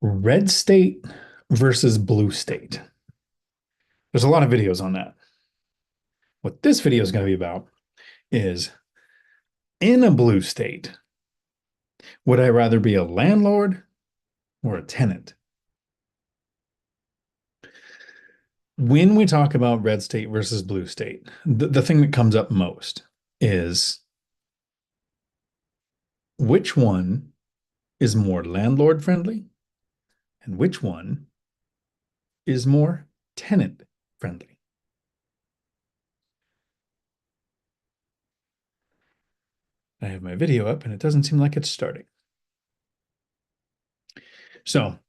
Red state versus blue state. There's a lot of videos on that. What this video is going to be about is in a blue state, would I rather be a landlord or a tenant? When we talk about red state versus blue state, the thing that comes up most is which one is more landlord friendly and which one is more tenant friendly. I have my video up and it doesn't seem like it's starting. So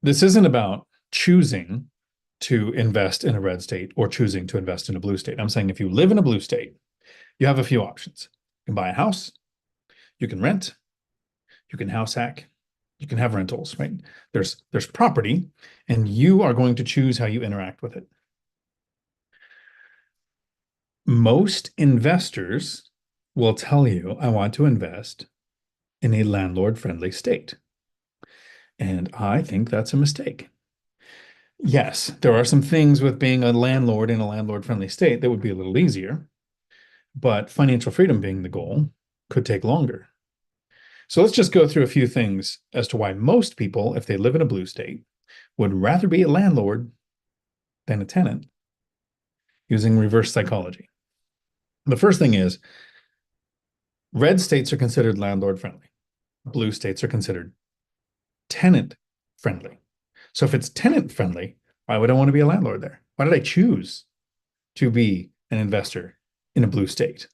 this isn't about choosing to invest in a red state or choosing to invest in a blue state. I'm saying if you live in a blue state, you have a few options. You can buy a house, you can rent, you can house hack, you can have rentals, right? There's property, and you are going to choose how you interact with it. Most investors will tell you, I want to invest in a landlord-friendly state. And I think that's a mistake. Yes, there are some things with being a landlord in a landlord-friendly state that would be a little easier, but financial freedom being the goal could take longer. So let's just go through a few things as to why most people, if they live in a blue state, would rather be a landlord than a tenant using reverse psychology. The first thing is red states are considered landlord friendly. Blue states are considered tenant friendly. So if it's tenant friendly, why would I want to be a landlord there? Why did I choose to be an investor in a blue state?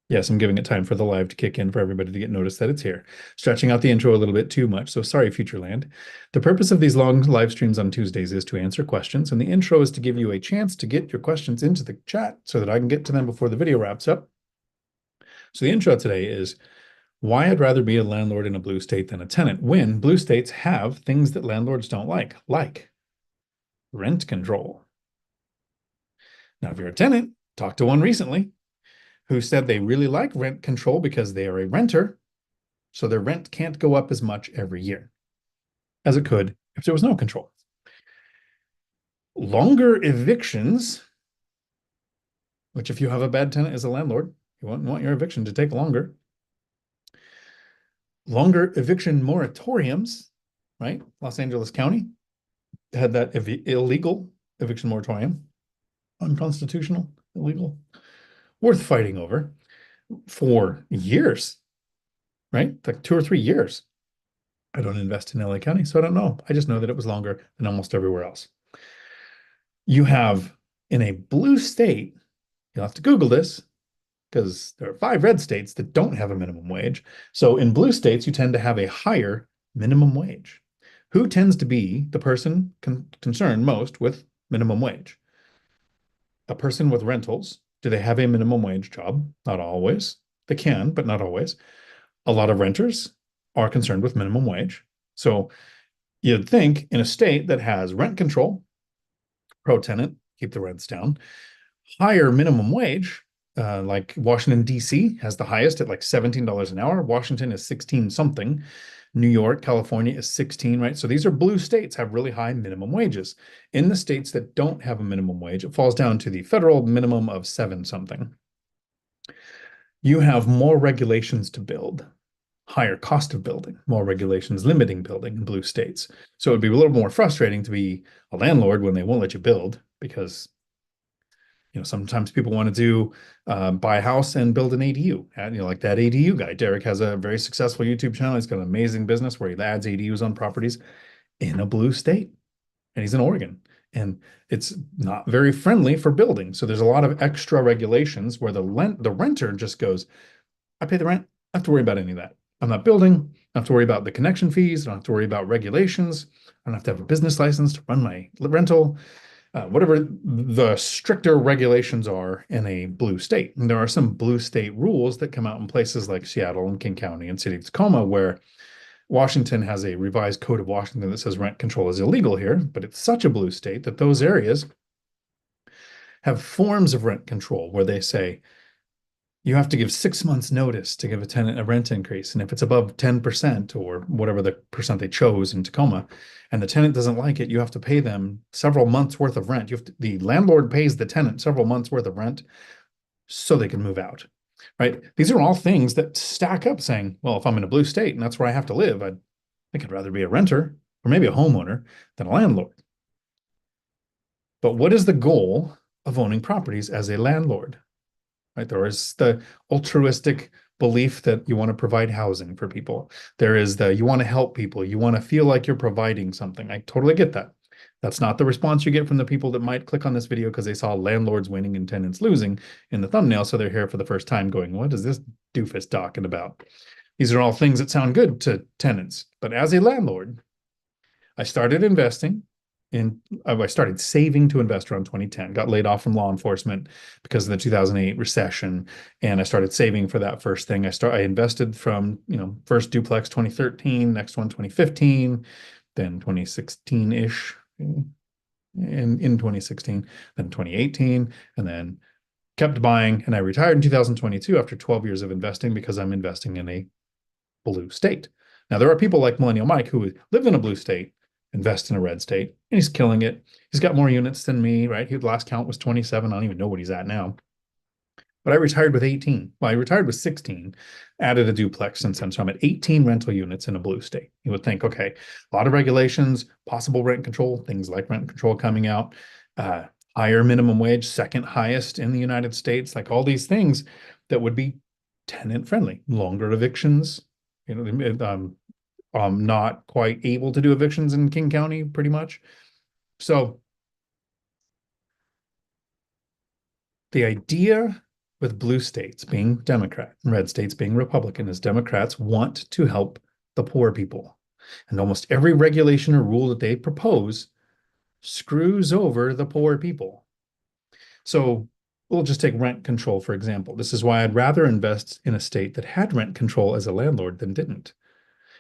Yes, I'm giving it time for the live to kick in for everybody to get notice that it's here. Stretching out the intro a little bit too much, so sorry, Futureland. The purpose of these long live streams on Tuesdays is to answer questions, and the intro is to give you a chance to get your questions into the chat so that I can get to them before the video wraps up. So the intro today is why I'd rather be a landlord in a blue state than a tenant when blue states have things that landlords don't like rent control. Now, if you're a tenant, talked to one recently who said they really like rent control because they are a renter, so their rent can't go up as much every year as it could if there was no control. Longer evictions, which if you have a bad tenant as a landlord, you won't want your eviction to take longer. Longer eviction moratoriums, right? Los Angeles County had that illegal eviction moratorium, unconstitutional, illegal, worth fighting over for years, right? Like 2 or 3 years. I don't invest in LA County, so I don't know. I just know that it was longer than almost everywhere else. You have in a blue state, you'll have to Google this because there are 5 red states that don't have a minimum wage. So in blue states, you tend to have a higher minimum wage. Who tends to be the person concerned most with minimum wage? A person with rentals. Do they have a minimum wage job? Not always. They can, but not always. A lot of renters are concerned with minimum wage. So you'd think in a state that has rent control, pro-tenant, keep the rents down, higher minimum wage, like Washington, D.C. has the highest at like $17 an hour. Washington is 16 something. New York, California is 16, right? So these are blue states, have really high minimum wages. In the states that don't have a minimum wage, it falls down to the federal minimum of 7 something. You have more regulations to build, higher cost of building, more regulations limiting building in blue states. So it'd be a little more frustrating to be a landlord when they won't let you build because sometimes people want to do buy a house and build an ADU. And, like that ADU guy, Derek has a very successful YouTube channel. He's got an amazing business where he adds ADUs on properties in a blue state, and he's in Oregon. And it's not very friendly for building. So there's a lot of extra regulations where the renter just goes, I pay the rent. I don't have to worry about any of that. I'm not building. I don't have to worry about the connection fees. I don't have to worry about regulations. I don't have to have a business license to run my rental. Whatever the stricter regulations are in a blue state. And there are some blue state rules that come out in places like Seattle and King County and City of Tacoma, where Washington has a revised code of Washington that says rent control is illegal here, but it's such a blue state that those areas have forms of rent control where they say, you have to give 6 months notice to give a tenant a rent increase. And if it's above 10% or whatever the percent they chose in Tacoma, and the tenant doesn't like it, you have to pay them several months worth of rent. The landlord pays the tenant several months worth of rent so they can move out, right? These are all things that stack up saying, well, if I'm in a blue state and that's where I have to live, I think I'd rather be a renter or maybe a homeowner than a landlord. But what is the goal of owning properties as a landlord? Right? There is the altruistic belief that you want to provide housing for people. There is the you want to help people. You want to feel like you're providing something. I totally get that. That's not the response you get from the people that might click on this video because they saw landlords winning and tenants losing in the thumbnail. So they're here for the first time going, what is this doofus talking about? These are all things that sound good to tenants. But as a landlord, I started investing I started saving to invest around 2010, got laid off from law enforcement because of the 2008 recession. And I started saving for that first thing. I invested from, first duplex 2013, next one 2015, then 2016-ish in 2016, then 2018, and then kept buying. And I retired in 2022 after 12 years of investing because I'm investing in a blue state. Now, there are people like Millennial Mike who live in a blue state, invest in a red state, and he's killing it. He's got more units than me, right? The last count was 27. I don't even know what he's at now. But I retired with 18. Well, I retired with 16, added a duplex since then. So I'm at 18 rental units in a blue state. You would think, okay, a lot of regulations, possible rent control, things like rent control coming out, higher minimum wage, second highest in the United States, like all these things that would be tenant friendly, longer evictions, not quite able to do evictions in King County, pretty much. So the idea with blue states being Democrat and red states being Republican is Democrats want to help the poor people. And almost every regulation or rule that they propose screws over the poor people. So we'll just take rent control, for example. This is why I'd rather invest in a state that had rent control as a landlord than didn't.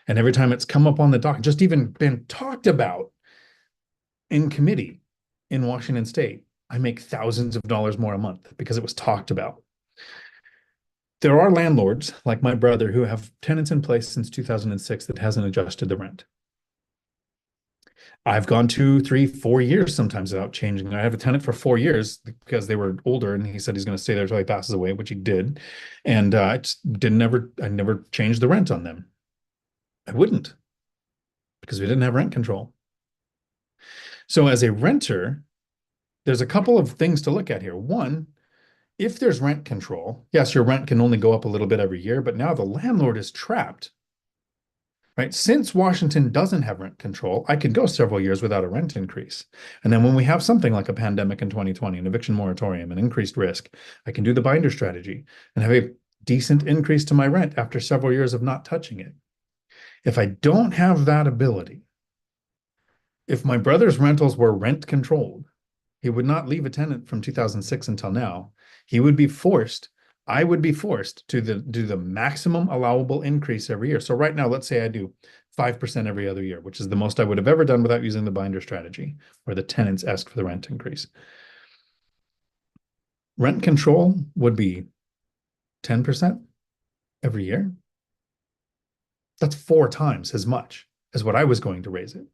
And every time it's come up on the docket, just even been talked about in committee in Washington State, I make thousands of dollars more a month because it was talked about. There are landlords like my brother who have tenants in place since 2006 that hasn't adjusted the rent. I've gone 2, 3, 4 years sometimes without changing. I have a tenant for 4 years because they were older and he said he's going to stay there until he passes away, which he did. And I never changed the rent on them. I wouldn't because we didn't have rent control. So as a renter, there's a couple of things to look at here. One, if there's rent control, yes, your rent can only go up a little bit every year, but now the landlord is trapped, right? Since Washington doesn't have rent control, I could go several years without a rent increase. And then when we have something like a pandemic in 2020, an eviction moratorium, an increased risk, I can do the binder strategy and have a decent increase to my rent after several years of not touching it. If I don't have that ability, if my brother's rentals were rent controlled, he would not leave a tenant from 2006 until now. I would be forced to do the maximum allowable increase every year. So right now, let's say I do 5% every other year, which is the most I would have ever done without using the binder strategy, where the tenants ask for the rent increase. Rent control would be 10% every year. That's 4 times as much as what I was going to raise it.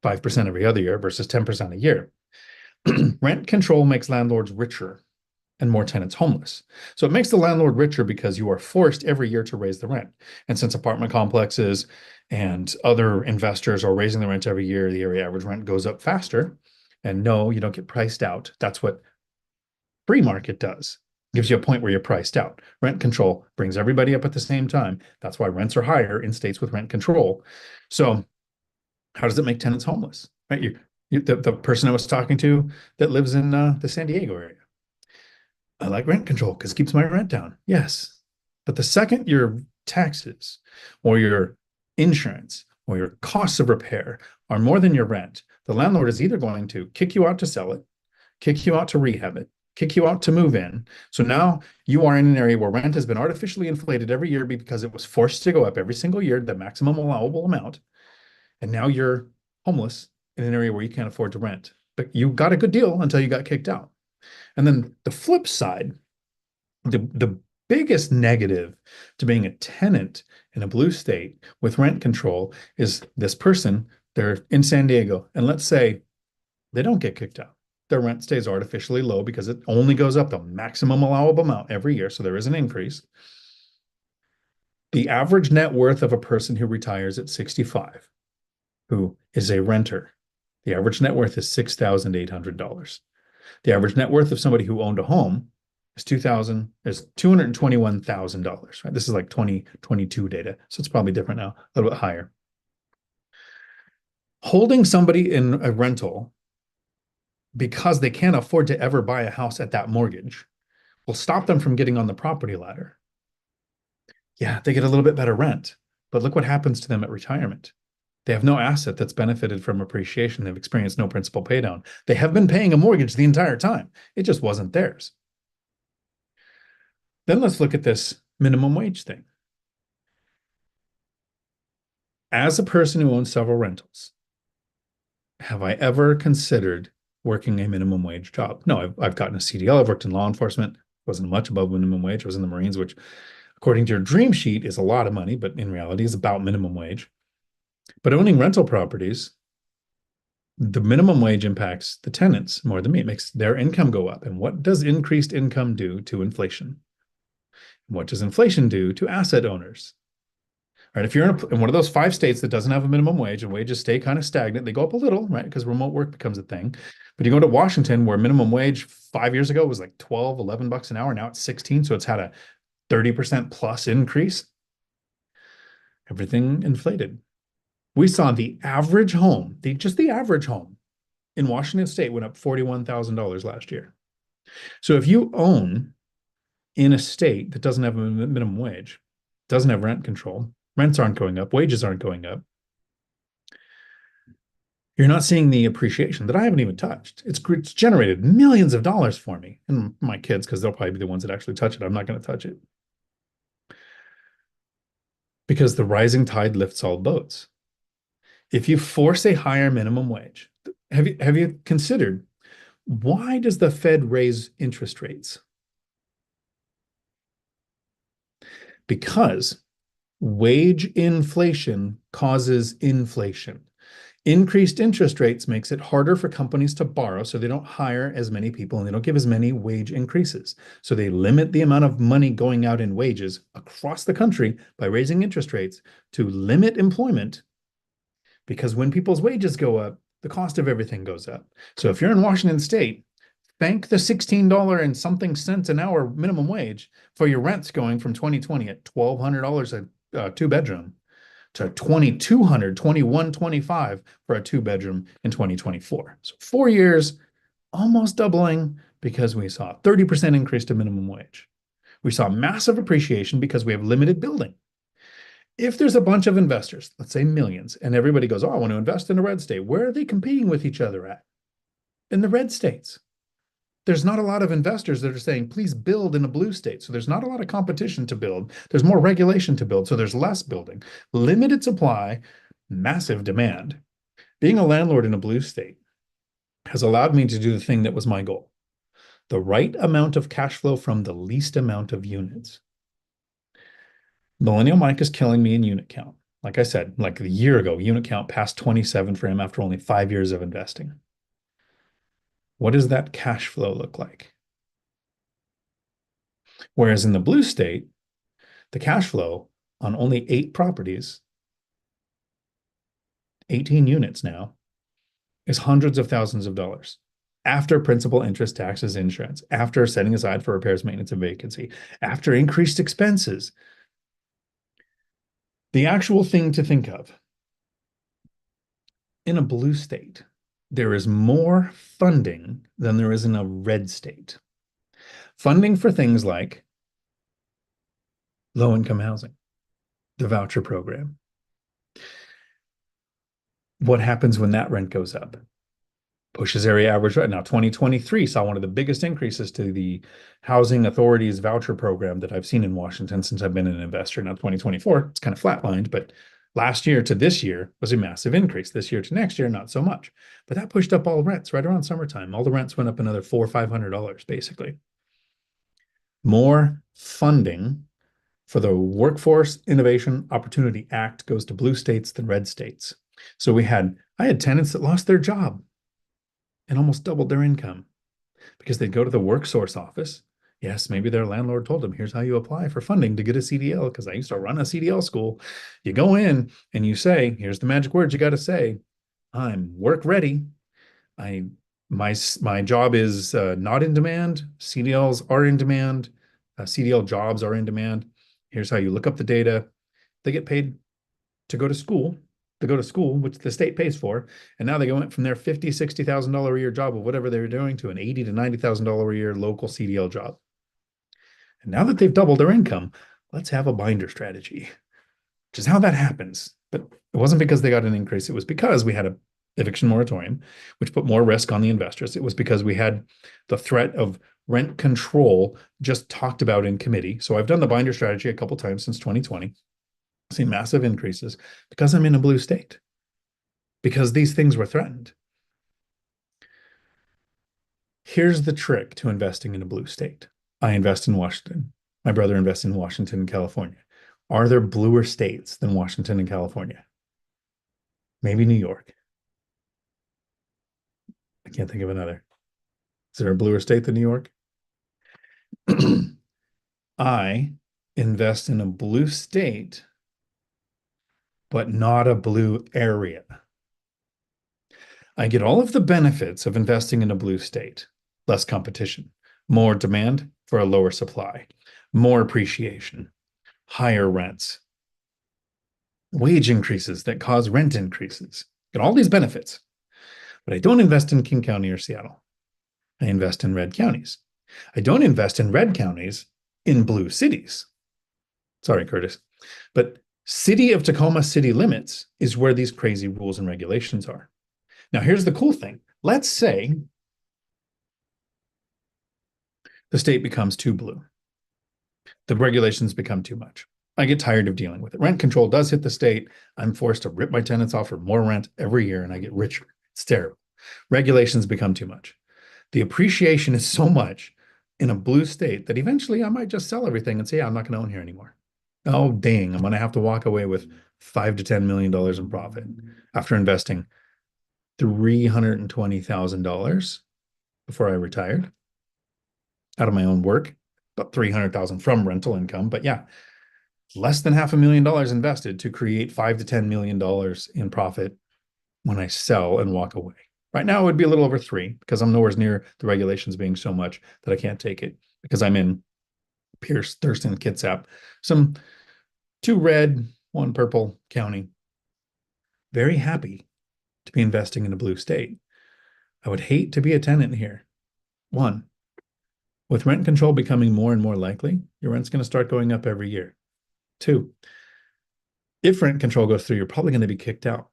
5% every other year versus 10% a year. Rent control makes landlords richer and more tenants homeless. So it makes the landlord richer because you are forced every year to raise the rent. And since apartment complexes and other investors are raising the rent every year, the area average rent goes up faster. And no, you don't get priced out. That's what free market does. Gives you a point where you're priced out. Rent control brings everybody up at the same time. That's why rents are higher in states with rent control. So how does it make tenants homeless? Right? The person I was talking to that lives in the San Diego area. I like rent control because it keeps my rent down. Yes. But the second your taxes or your insurance or your costs of repair are more than your rent, the landlord is either going to kick you out to sell it, kick you out to rehab it, kick you out to move in. So now you are in an area where rent has been artificially inflated every year because it was forced to go up every single year, the maximum allowable amount. And now you're homeless in an area where you can't afford to rent. But you got a good deal until you got kicked out. And then the flip side, the biggest negative to being a tenant in a blue state with rent control is this person, they're in San Diego, and let's say they don't get kicked out. Their rent stays artificially low because it only goes up the maximum allowable amount every year, so there is an increase. The average net worth of a person who retires at 65, who is a renter, the average net worth is $6,800. The average net worth of somebody who owned a home is $221,000, right? This is like 2022 data, so it's probably different now, a little bit higher. Holding somebody in a rental because they can't afford to ever buy a house at that mortgage will stop them from getting on the property ladder. Yeah, they get a little bit better rent, but look what happens to them at retirement. They have no asset that's benefited from appreciation. They've experienced no principal paydown. They have been paying a mortgage the entire time. It just wasn't theirs. Then let's look at this minimum wage thing. As a person who owns several rentals, have I ever considered working a minimum wage job? No, I've gotten a CDL. I've worked in law enforcement. Wasn't much above minimum wage. I was in the Marines, which according to your dream sheet is a lot of money, but in reality is about minimum wage. But owning rental properties, the minimum wage impacts the tenants more than me. It makes their income go up. And what does increased income do to inflation? What does inflation do to asset owners? Right, if you're in one of those 5 states that doesn't have a minimum wage and wages stay kind of stagnant, they go up a little, right? Because remote work becomes a thing. But you go to Washington, where minimum wage 5 years ago was like 12, 11 bucks an hour. Now it's 16. So it's had a 30% plus increase. Everything inflated. We saw the average home, just the average home in Washington State went up $41,000 last year. So if you own in a state that doesn't have a minimum wage, doesn't have rent control, rents aren't going up, wages aren't going up, you're not seeing the appreciation that I haven't even touched. It's generated millions of dollars for me and my kids, because they'll probably be the ones that actually touch it. I'm not going to touch it. Because the rising tide lifts all boats. If you force a higher minimum wage, have you considered, why does the Fed raise interest rates? Because wage inflation causes inflation. Increased interest rates makes it harder for companies to borrow, so they don't hire as many people and they don't give as many wage increases. So they limit the amount of money going out in wages across the country by raising interest rates to limit employment, because when people's wages go up, the cost of everything goes up. So if you're in Washington State, thank the $16 and something cents an hour minimum wage for your rents going from 2020 at $1,200 a 2-bedroom to $2,200, $2,125 for a 2-bedroom in 2024. So 4 years, almost doubling, because we saw a 30% increase to minimum wage. We saw massive appreciation because we have limited building. If there's a bunch of investors, let's say millions, and everybody goes, oh, I want to invest in a red state, where are they competing with each other at? In the red states. There's not a lot of investors that are saying, please build in a blue state. So there's not a lot of competition to build. There's more regulation to build. So there's less building. Limited supply, massive demand. Being a landlord in a blue state has allowed me to do the thing that was my goal. The right amount of cash flow from the least amount of units. Millennial Mike is killing me in unit count. Like I said, like a year ago, unit count passed 27 for him after only 5 years of investing. What does that cash flow look like? Whereas in the blue state, the cash flow on only 8 properties, 18 units now, is hundreds of thousands of dollars after principal, interest, taxes, insurance, after setting aside for repairs, maintenance, and vacancy, after increased expenses. The actual thing to think of, in a blue state, there is more funding than there is in a red state. Funding for things like low-income housing, the voucher program. What happens when that rent goes up? Pushes area average rent. Now, 2023 saw one of the biggest increases to the Housing Authority's voucher program that I've seen in Washington since I've been an investor. Now, 2024, it's kind of flatlined, but last year to this year was a massive increase. This year to next year, not so much. But that pushed up all rents right around summertime. All the rents went up another $400 or $500, basically. More funding for the Workforce Innovation Opportunity Act goes to blue states than red states. So I had tenants that lost their job and almost doubled their income because they'd go to the WorkSource office. Yes, maybe their landlord told them, here's how you apply for funding to get a CDL, because I used to run a CDL school. You go in and you say, here's the magic words you got to say. I'm work ready. I my job is not in demand. CDLs are in demand. CDL jobs are in demand. Here's how you look up the data. They get paid to go to school, which the state pays for. And now they went from their $50,000, $60,000 a year job of whatever they were doing to an $80,000 to $90,000 a year local CDL job. And now that they've doubled their income, let's have a binder strategy, which is how that happens. But it wasn't because they got an increase. It was because we had a eviction moratorium, which put more risk on the investors. It was because we had the threat of rent control just talked about in committee. So I've done the binder strategy a couple times since 2020. Seen massive increases because I'm in a blue state, because these things were threatened. Here's the trick to investing in a blue state. I invest in Washington. My brother invests in Washington and California. Are there bluer states than Washington and California? Maybe New York. I can't think of another. Is there a bluer state than New York? I invest in a blue state, but not a blue area. I get all of the benefits of investing in a blue state. Less competition, more demand for a lower supply, more appreciation, higher rents, wage increases that cause rent increases. Get all these benefits. But I don't invest in King County or Seattle. I invest in red counties. I don't invest in red counties in blue cities. Sorry, Curtis. But city of Tacoma city limits is where these crazy rules and regulations are. Now, here's the cool thing. Let's say the state becomes too blue. The regulations become too much. I get tired of dealing with it. Rent control does hit the state. I'm forced to rip my tenants off for more rent every year, and I get richer. It's terrible. Regulations become too much. The appreciation is so much in a blue state that eventually I might just sell everything and say, yeah, I'm not going to own here anymore. Oh, dang, I'm going to have to walk away with $5 to $10 million in profit after investing $320,000 before I retired out of my own work, about $300,000 from rental income. But yeah, less than $500,000 invested to create $5 to $10 million in profit when I sell and walk away. Right now, it would be a little over three because I'm nowhere near the regulations being so much that I can't take it because I'm in Pierce, Thurston, Kitsap, some 2 red, 1 purple county. Very happy to be investing in a blue state. I would hate to be a tenant here. 1, with rent control becoming more and more likely, your rent's going to start going up every year. 2, if rent control goes through, you're probably going to be kicked out.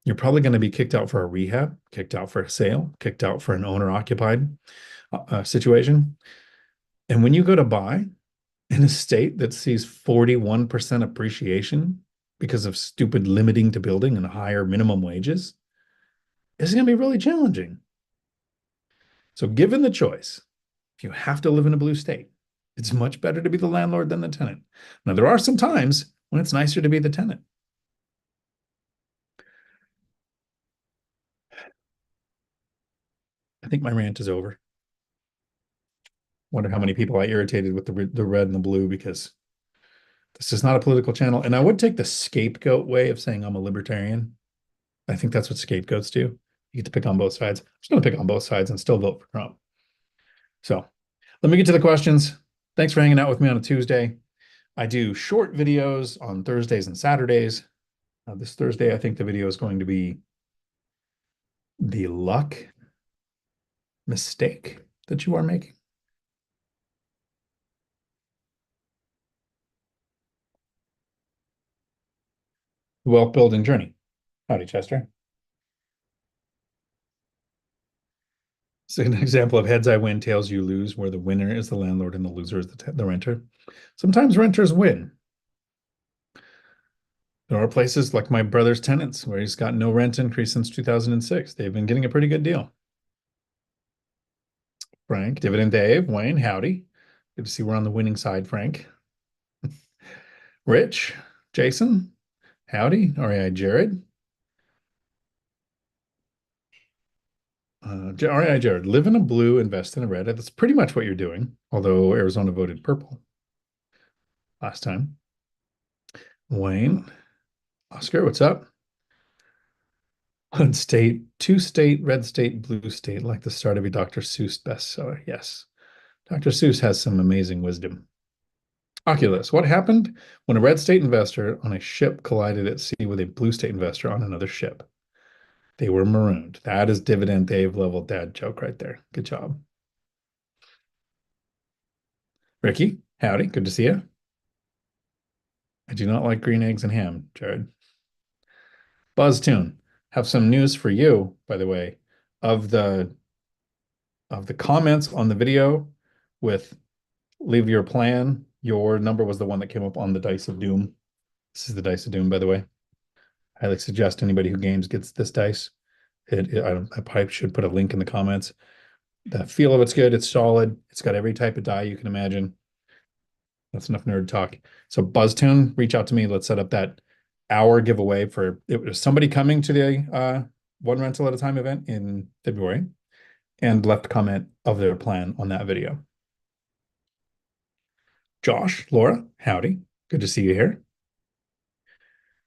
You're probably going to be kicked out for a rehab, kicked out for a sale, kicked out for an owner-occupied situation. And when you go to buy in a state that sees 41% appreciation because of stupid limiting to building and higher minimum wages, it's going to be really challenging. So given the choice, if you have to live in a blue state, it's much better to be the landlord than the tenant. Now, there are some times when it's nicer to be the tenant. I think my rant is over. Wonder how many people I irritated with the red and the blue, because this is not a political channel. And I would take the scapegoat way of saying I'm a libertarian. I think that's what scapegoats do. You get to pick on both sides. I'm just going to pick on both sides and still vote for Trump. So let me get to the questions. Thanks for hanging out with me on a Tuesday. I do short videos on Thursdays and Saturdays. This Thursday, I think the video is going to be the luck mistake that you are making. Wealth building journey. Howdy, Chester. So an example of heads I win, tails you lose, where the winner is the landlord and the loser is the renter. Sometimes renters win. There are places like my brother's tenants where he's got no rent increase since 2006. They've been getting a pretty good deal. Frank, Dividend Dave, Wayne, howdy. Good to see we're on the winning side, Frank. Rich, Jason, howdy. REI Jared. REI Jared, live in a blue, invest in a red. That's pretty much what you're doing, although Arizona voted purple last time. Wayne, Oscar, what's up? One state, two state, red state, blue state, like the start of a Dr. Seuss bestseller. Yes. Dr. Seuss has some amazing wisdom. Oculus, what happened when a red state investor on a ship collided at sea with a blue state investor on another ship? They were marooned. That is dividend Dave level dad joke right there. Good job. Ricky, howdy. Good to see you. I do not like green eggs and ham, Jared. BuzzTune, have some news for you, by the way, of the comments on the video with leave your plan. Your number was the one that came up on the Dice of Doom. This is the Dice of Doom, by the way. I highly suggest anybody who games gets this dice. I probably should put a link in the comments. The feel of it's good. It's solid. It's got every type of die you can imagine. That's enough nerd talk. So BuzzTune, reach out to me. Let's set up that hour giveaway for it was somebody coming to the one rental at a time event in February and left a comment of their plan on that video. Josh, Laura, howdy. Good to see you here.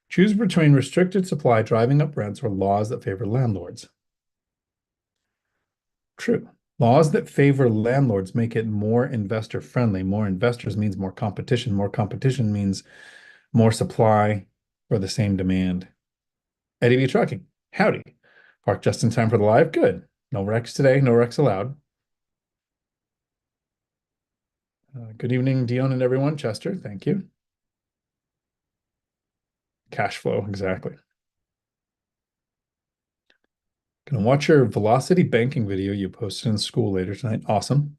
Choose between restricted supply driving up rents or laws that favor landlords. True. Laws that favor landlords make it more investor friendly. More investors means more competition. More competition means more supply for the same demand. Eddie B Trucking, howdy. Park just in time for the live. Good. No wrecks today. No wrecks allowed. Good evening, Dion and everyone. Chester, thank you. Cash flow, exactly. Gonna watch your velocity banking video you posted in school later tonight. Awesome.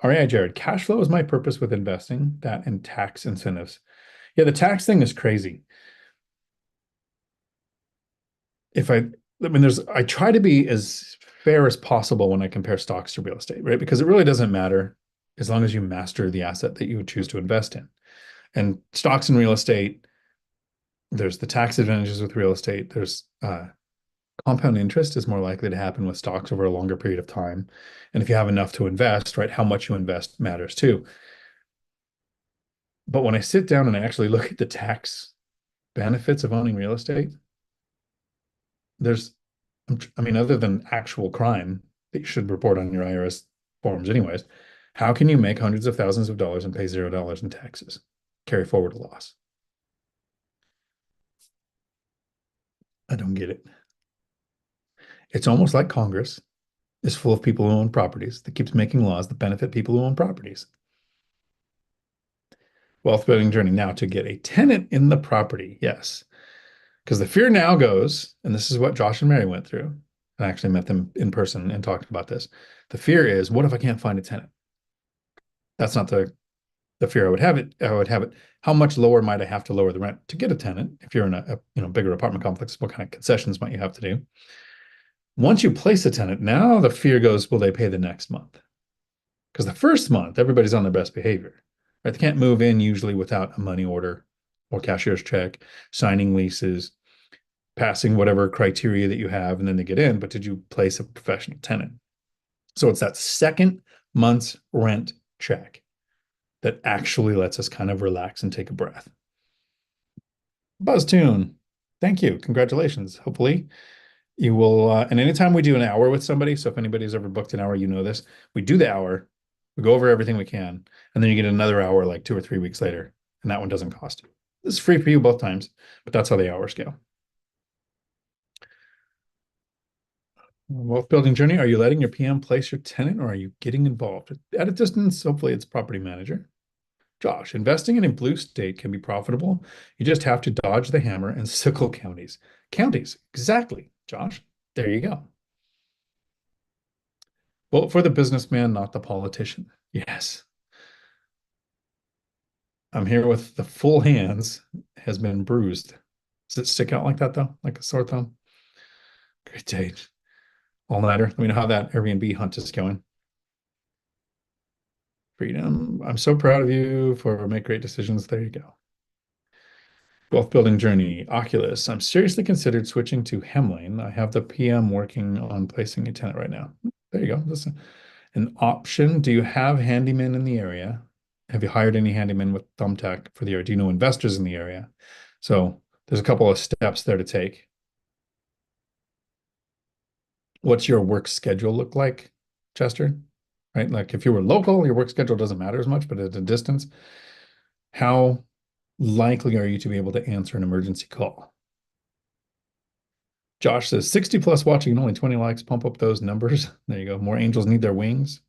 All right, Jared, cash flow is my purpose with investing, that and tax incentives. Yeah, the tax thing is crazy. I try to be as fair as possible when I compare stocks to real estate, right? Because it really doesn't matter as long as you master the asset that you choose to invest in. And stocks and real estate, there's the tax advantages with real estate. There's compound interest is more likely to happen with stocks over a longer period of time. And if you have enough to invest, right, how much you invest matters too. But when I sit down and I actually look at the tax benefits of owning real estate, there's, I mean, other than actual crime that you should report on your IRS forms anyways, how can you make hundreds of thousands of dollars and pay $0 in taxes? Carry forward a loss. I don't get it. It's almost like Congress is full of people who own properties that keeps making laws that benefit people who own properties. Wealth building journey now to get a tenant in the property. Yes. Because the fear now goes, and this is what Josh and Mary went through. I actually met them in person and talked about this. The fear is, what if I can't find a tenant? That's not the fear I would have it. I would have it. How much lower might I have to lower the rent to get a tenant? If you're in a bigger apartment complex, what kind of concessions might you have to do? Once you place a tenant, now the fear goes, will they pay the next month? Because the first month, everybody's on their best behavior. Right? They can't move in usually without a money order or cashier's check, signing leases, passing whatever criteria that you have, and then they get in. But did you place a professional tenant? So it's that second month's rent check that actually lets us kind of relax and take a breath. BuzzTune, thank you. Congratulations. Hopefully you will, and anytime we do an hour with somebody, so if anybody's ever booked an hour, you know this, we do the hour, we go over everything we can, and then you get another hour like 2 or 3 weeks later, and that one doesn't cost you. This is free for you both times, but that's how the hours go. Wealth building journey, are you letting your PM place your tenant or are you getting involved? At a distance, hopefully it's property manager. Josh, investing in a blue state can be profitable. You just have to dodge the hammer and sickle counties. Counties, exactly, Josh. There you go. Vote for the businessman, not the politician. Yes. I'm here with the full hands has been bruised. Does it stick out like that though? Like a sore thumb? Great day. All nighter. Let me know how that Airbnb hunt is going. Freedom. I'm so proud of you for make great decisions. There you go. Wealth building journey. Oculus. I'm seriously considered switching to Hemlane. I have the PM working on placing a tenant right now. There you go. Listen, an option. Do you have handymen in the area? Have you hired any handymen with Thumbtack for the area? Do you know investors in the area? So there's a couple of steps there to take. What's your work schedule look like, Chester? Right? Like if you were local, your work schedule doesn't matter as much, but at a distance, how likely are you to be able to answer an emergency call? Josh says 60 plus watching and only 20 likes. Pump up those numbers. There you go. More angels need their wings.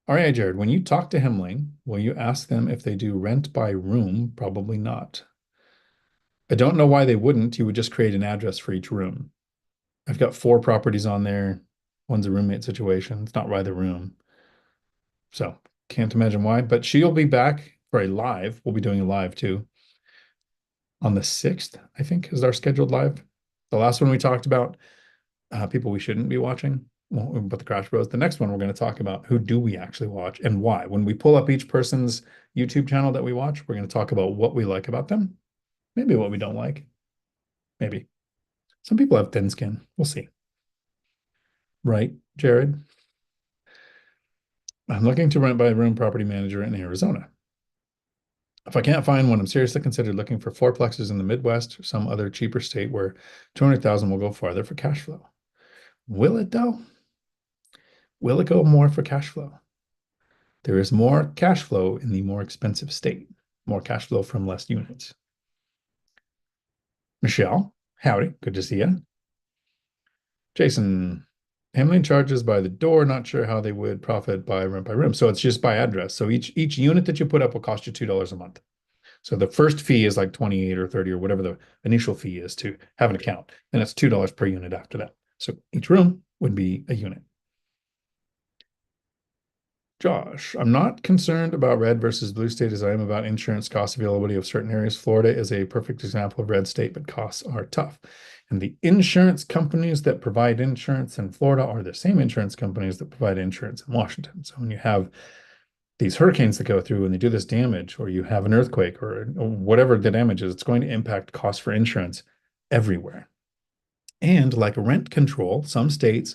All right, Jared, when you talk to Hemling, will you ask them if they do rent by room? Probably not. I don't know why they wouldn't. You would just create an address for each room. I've got 4 properties on there. One's a roommate situation. It's not by the room. So can't imagine why, but she'll be back for a live. We'll be doing a live too. On the 6th, I think, is our scheduled live. The last one we talked about people we shouldn't be watching, well, but the Crash Bros. The next one, we're going to talk about who do we actually watch and why. When we pull up each person's YouTube channel that we watch, we're going to talk about what we like about them, maybe what we don't like, maybe. Some people have thin skin. We'll see. Right, Jared? I'm looking to rent by a room property manager in Arizona. If I can't find one, I'm seriously considered looking for fourplexes in the Midwest or some other cheaper state where 200,000 will go farther for cash flow. Will it though? Will it go more for cash flow? There is more cash flow in the more expensive state, more cash flow from less units. Michelle, howdy, good to see you. Jason, handling charges by the door, not sure how they would profit by rent by room. So it's just by address. So each unit that you put up will cost you $2 a month. So the first fee is like 28 or 30 or whatever the initial fee is to have an account. And it's $2 per unit after that. So each room would be a unit. Josh, I'm not concerned about red versus blue state as I am about insurance cost availability of certain areas. Florida is a perfect example of red state, but costs are tough. And the insurance companies that provide insurance in Florida are the same insurance companies that provide insurance in Washington. So when you have these hurricanes that go through and they do this damage, or you have an earthquake or whatever the damage is, it's going to impact costs for insurance everywhere. And like rent control, some states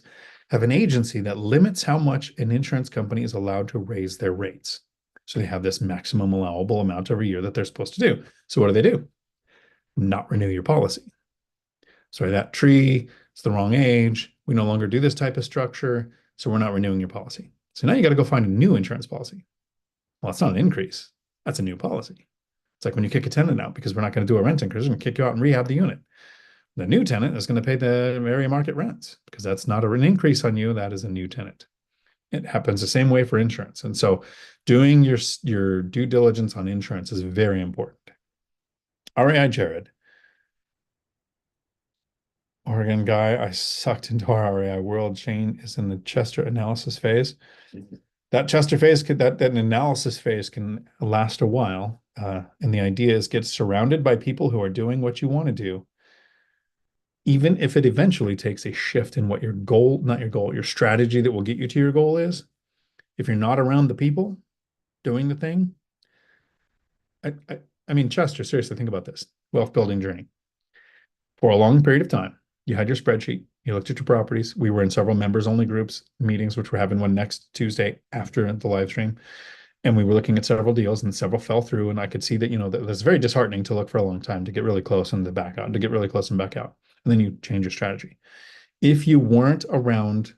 have an agency that limits how much an insurance company is allowed to raise their rates. So they have this maximum allowable amount every year that they're supposed to do. So what do? Not renew your policy. Sorry, that tree, it's the wrong age. We no longer do this type of structure. So we're not renewing your policy. So now you got to go find a new insurance policy. Well, it's not an increase. That's a new policy. It's like when you kick a tenant out because we're not going to do a rent increase, we're going to kick you out and rehab the unit. The new tenant is going to pay the area market rents because that's not an increase on you. That is a new tenant. It happens the same way for insurance. And so doing your due diligence on insurance is very important. REI Jared. Oregon guy, I sucked into our REI world. Shane is in the Chester analysis phase. That Chester phase that analysis phase can last a while. And the idea is get surrounded by people who are doing what you want to do, even if it eventually takes a shift in what your goal, not your goal, your strategy that will get you to your goal is. If you're not around the people doing the thing, I mean, Chester, seriously, think about this wealth building journey. For a long period of time, you had your spreadsheet, you looked at your properties. We were in several members only groups meetings, which we're having one next Tuesday after the live stream. And we were looking at several deals and several fell through. And I could see that, that was very disheartening to look for a long time, to get really close and to back out, to get really close and back out. And then you change your strategy. If you weren't around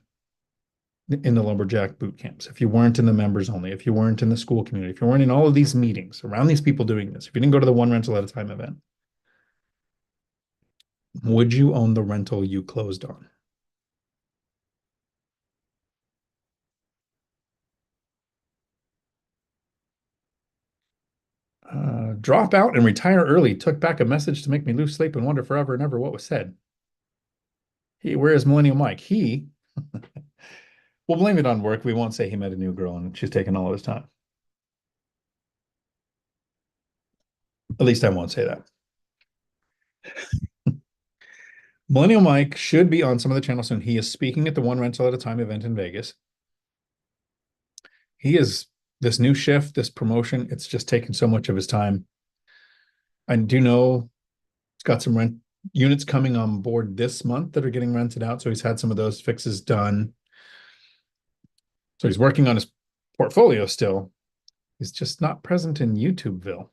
in the lumberjack boot camps, if you weren't in the members only, if you weren't in the school community, if you weren't in all of these meetings around these people doing this, if you didn't go to the one rental at a time event, would you own the rental you closed on? Drop out and retire early. Took back a message to make me lose sleep and wonder forever and ever what was said. Where is Millennial Mike? We'll blame it on work. We won't say he met a new girl and she's taking all of his time. At least I won't say that. Millennial Mike should be on some of the channels soon. He is speaking at the One Rental at a Time event in Vegas. He is this new shift, this promotion, it's just taken so much of his time. I do know he's got some rent units coming on board this month that are getting rented out. So he's had some of those fixes done. So he's working on his portfolio still. He's just not present in YouTubeville.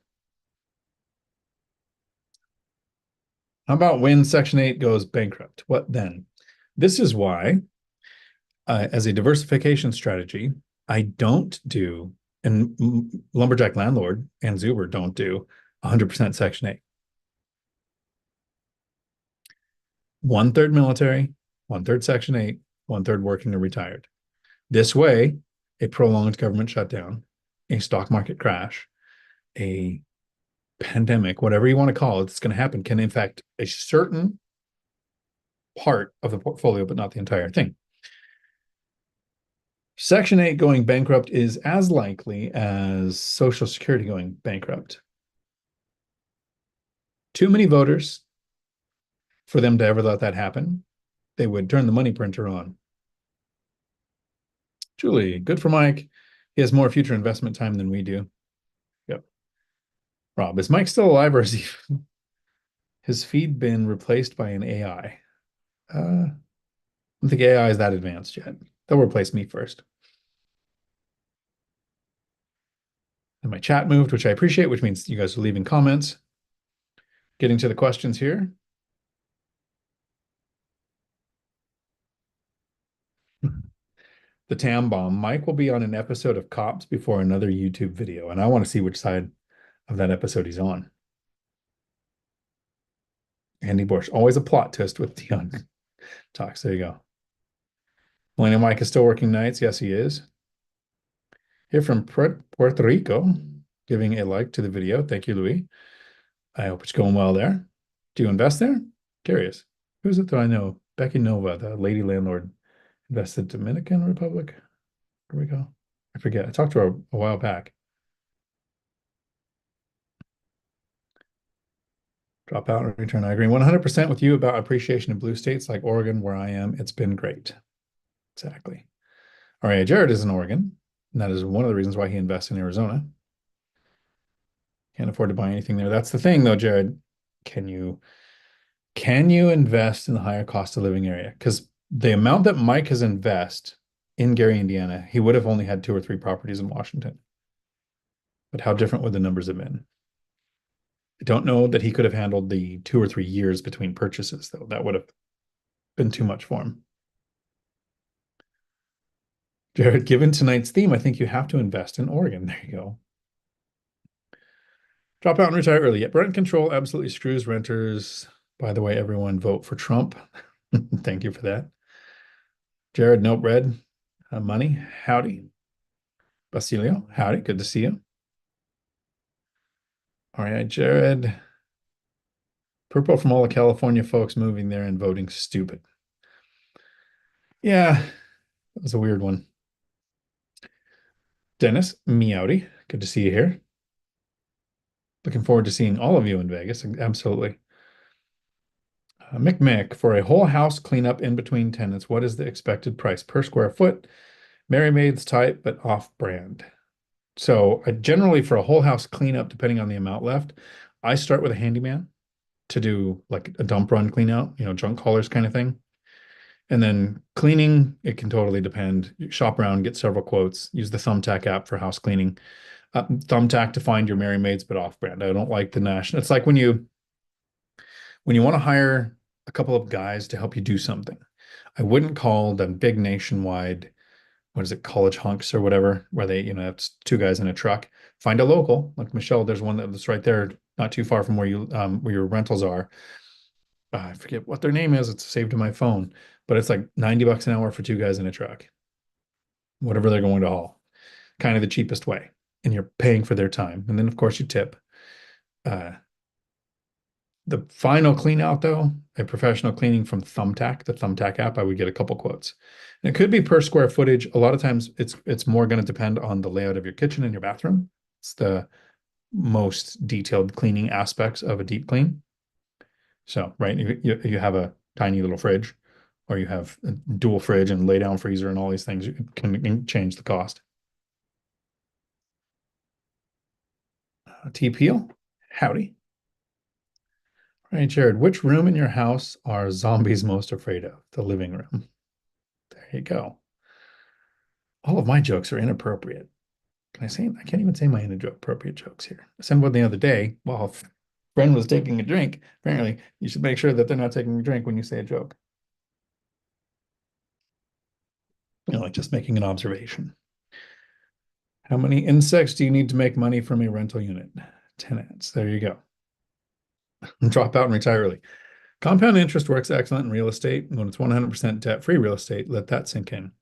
How about when Section 8 goes bankrupt? What then? This is why, as a diversification strategy, I don't do, and Lumberjack Landlord and Zuber don't do 100% Section 8. 1/3 military, 1/3 Section 8, 1/3 working or retired. This way, a prolonged government shutdown, a stock market crash, a pandemic, whatever you want to call it, it's going to happen, can impact a certain part of the portfolio, but not the entire thing. Section 8 going bankrupt is as likely as Social Security going bankrupt. Too many voters for them to ever let that happen. They would turn the money printer on. Julie, good for Mike. He has more future investment time than we do. Yep. Rob, is Mike still alive or has his feed been replaced by an AI? I don't think AI is that advanced yet. They'll replace me first. And my chat moved, which I appreciate, which means you guys are leaving comments. Getting to the questions here. The Tam Bomb. Mike will be on an episode of Cops before another YouTube video, and I want to see which side of that episode he's on. Andy Bush. Always a plot twist with Dion Talks. There you go. Millennium Mike is still working nights. Yes, he is. Here from Puerto Rico, giving a like to the video. Thank you, Louis. I hope it's going well there. Do you invest there? Curious. Who's it that I know? Becky Nova, the lady landlord, invested Dominican Republic. Where we go? I forget. I talked to her a while back. Drop out and return. I agree 100% with you about appreciation in blue states like Oregon, where I am. It's been great. Exactly. All right, Jared is in Oregon, and that is one of the reasons why he invests in Arizona. Can't afford to buy anything there. That's the thing, though, Jared. Can you invest in the higher cost of living area? Because the amount that Mike has invested in Gary, Indiana, he would have only had 2 or 3 properties in Washington. But how different would the numbers have been? I don't know that he could have handled the 2 or 3 years between purchases, though. That would have been too much for him. Jared, given tonight's theme, I think you have to invest in Oregon. There you go. Drop out and retire early. Yet rent control absolutely screws renters. By the way, everyone vote for Trump. Thank you for that. Jared, nope, red. Money, howdy. Basilio, howdy. Good to see you. All right, Jared. Purple from all the California folks moving there and voting stupid. Yeah, that was a weird one. Dennis, meowdy. Good to see you here. Looking forward to seeing all of you in Vegas. Absolutely. Mick, for a whole house cleanup in between tenants, what is the expected price per square foot? Mary Maid's type, but off-brand. So generally for a whole house cleanup, depending on the amount left, I start with a handyman to do like a dump run clean out, junk haulers kind of thing. And then cleaning, it can totally depend. Shop around, get several quotes, use the Thumbtack app for house cleaning. Thumbtack to find your Mary Maids, but off-brand. I don't like the national. It's like when you want to hire a couple of guys to help you do something. I wouldn't call the big nationwide, what is it, college hunks or whatever, where they, have 2 guys in a truck. Find a local, like Michelle, there's one that's right there, not too far from where your rentals are. I forget what their name is. It's saved in my phone, but it's like $90 an hour for 2 guys in a truck, whatever they're going to haul, kind of the cheapest way. And you're paying for their time. And then of course you tip. The final clean out, though, a professional cleaning from Thumbtack, the Thumbtack app, I would get a couple quotes. And it could be per square footage. A lot of times it's more going to depend on the layout of your kitchen and your bathroom. It's the most detailed cleaning aspects of a deep clean. So, right, you have a tiny little fridge, or you have a dual fridge and lay down freezer and all these things, you can change the cost. T. Peel, howdy. All right, Jared, which room in your house are zombies most afraid of? The living room. There you go. All of my jokes are inappropriate. Can I say? I can't even say my inappropriate jokes here. I said one the other day while a friend was taking a drink. Apparently, you should make sure that they're not taking a drink when you say a joke. Like just making an observation. How many insects do you need to make money from a rental unit? Tenants. There you go. Drop out and retire early. Compound interest works excellent in real estate. When it's 100% debt-free real estate, let that sink in.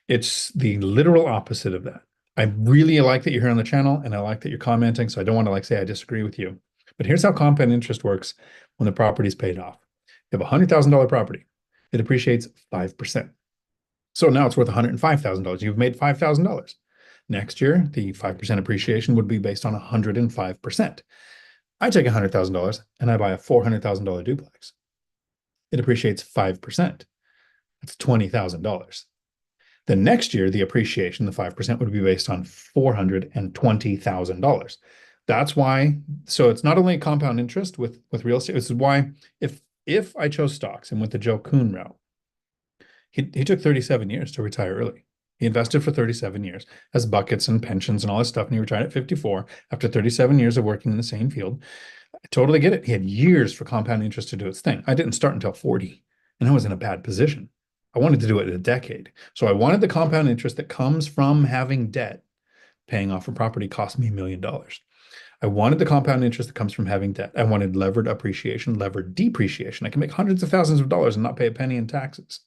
It's the literal opposite of that. I really like that you're here on the channel, and I like that you're commenting, so I don't want to say I disagree with you. But here's how compound interest works when the property is paid off. You have a $100,000 property. It appreciates 5%. So now it's worth $105,000. You've made $5,000. Next year, the 5% appreciation would be based on 105%. I take $100,000 and I buy a $400,000 duplex. It appreciates 5%. That's $20,000. The next year, the appreciation, the 5%, would be based on $420,000. That's why, so it's not only compound interest with real estate. This is why if I chose stocks and went the Joe Kuhn route, he took 37 years to retire early. He invested for 37 years, has buckets and pensions and all this stuff, and he retired at 54 after 37 years of working in the same field. I totally get it. He had years for compound interest to do its thing. I didn't start until 40, and I was in a bad position. I wanted to do it in a decade. So I wanted the compound interest that comes from having debt. Paying off a property cost me $1 million. I wanted the compound interest that comes from having debt. I wanted levered appreciation, levered depreciation. I can make hundreds of thousands of dollars and not pay a penny in taxes.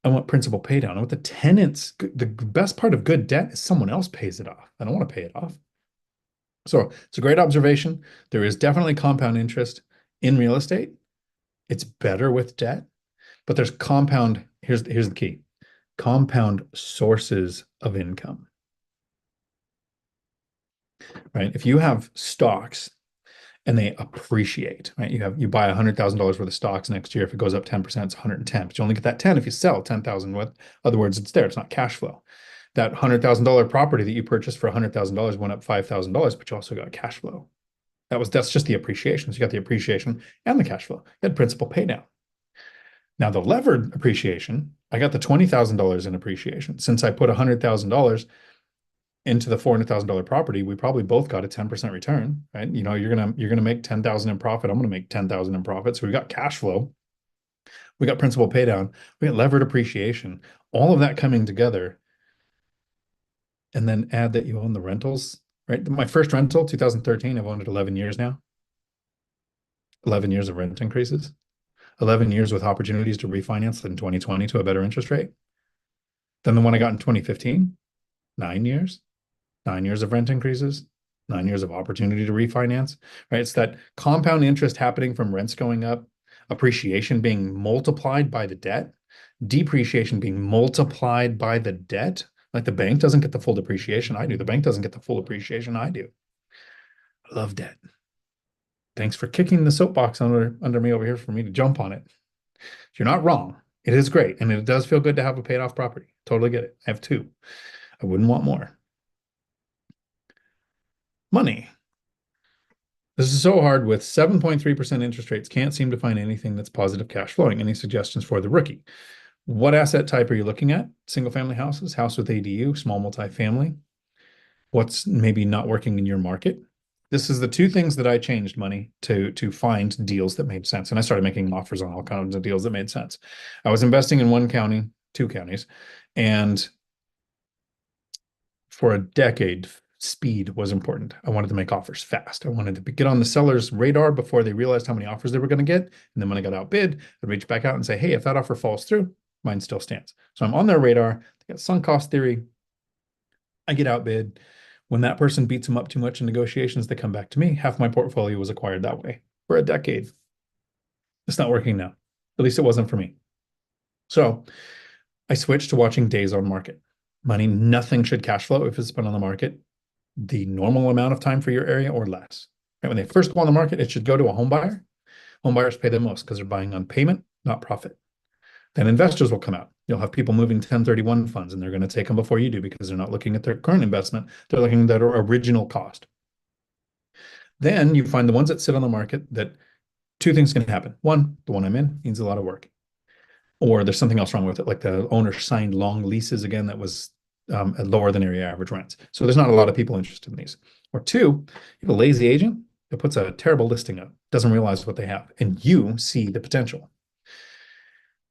I want principal pay down. I want the tenants. The best part of good debt is someone else pays it off. I don't want to pay it off. So it's a great observation. There is definitely compound interest in real estate. It's better with debt, but there's compound. Here's the key: compound sources of income. Right? If you have stocks and they appreciate, right? You buy $100,000 worth of stocks next year. If it goes up 10%, it's 110. But you only get that 10 if you sell 10,000 with. Other words, it's there. It's not cash flow. That $100,000 property that you purchased for $100,000 went up $5,000, but you also got cash flow. That's just the appreciation. So you got the appreciation and the cash flow. You had principal pay down. Now the levered appreciation, I got the $20,000 in appreciation. Since I put $100,000 into the $400,000 property, we probably both got a 10% return, right? You're gonna make 10,000 in profit. I'm gonna make 10,000 in profit. So we got cash flow, we got principal pay down, we got levered appreciation, all of that coming together. And then add that you own the rentals, right? My first rental, 2013, I've owned it 11 years now. 11 years of rent increases, 11 years with opportunities to refinance in 2020 to a better interest rate. Then the one I got in 2015, 9 years. 9 years of rent increases, 9 years of opportunity to refinance, right? It's that compound interest happening from rents going up, appreciation being multiplied by the debt, depreciation being multiplied by the debt. Like the bank doesn't get the full depreciation I do. The bank doesn't get the full appreciation I do. I love debt. Thanks for kicking the soapbox under me over here for me to jump on it. You're not wrong. It is great. And it does feel good to have a paid off property. Totally get it. I have two. I wouldn't want more. Money. This is so hard with 7.3% interest rates. Can't seem to find anything that's positive cash flowing. Any suggestions for the rookie? What asset type are you looking at? Single family houses, house with ADU, small multifamily? What's maybe not working in your market? This is the two things that I changed money to find deals that made sense. And I started making offers on all kinds of deals that made sense. I was investing in one county, two counties, and for a decade, speed was important. I wanted to make offers fast. I wanted to get on the seller's radar before they realized how many offers they were going to get. And then when I got outbid, I'd reach back out and say, hey, if that offer falls through, mine still stands. So I'm on their radar. They got sunk cost theory. I get outbid. When that person beats them up too much in negotiations, they come back to me. Half my portfolio was acquired that way for a decade. It's not working now. At least it wasn't for me. So I switched to watching days on market. Money, nothing should cash flow if it's been on the market the normal amount of time for your area or less. Right? When they first go on the market, it should go to a home buyer. Home buyers pay the most because they're buying on payment, not profit. Then investors will come out. You'll have people moving 1031 funds, and they're going to take them before you do because they're not looking at their current investment. They're looking at their original cost. Then you find the ones that sit on the market that two things can happen. One, the one I'm in needs a lot of work, or there's something else wrong with it, like the owner signed long leases again that was at lower than area average rents. So there's not a lot of people interested in these. Or two, you have a lazy agent that puts a terrible listing up, doesn't realize what they have, and you see the potential.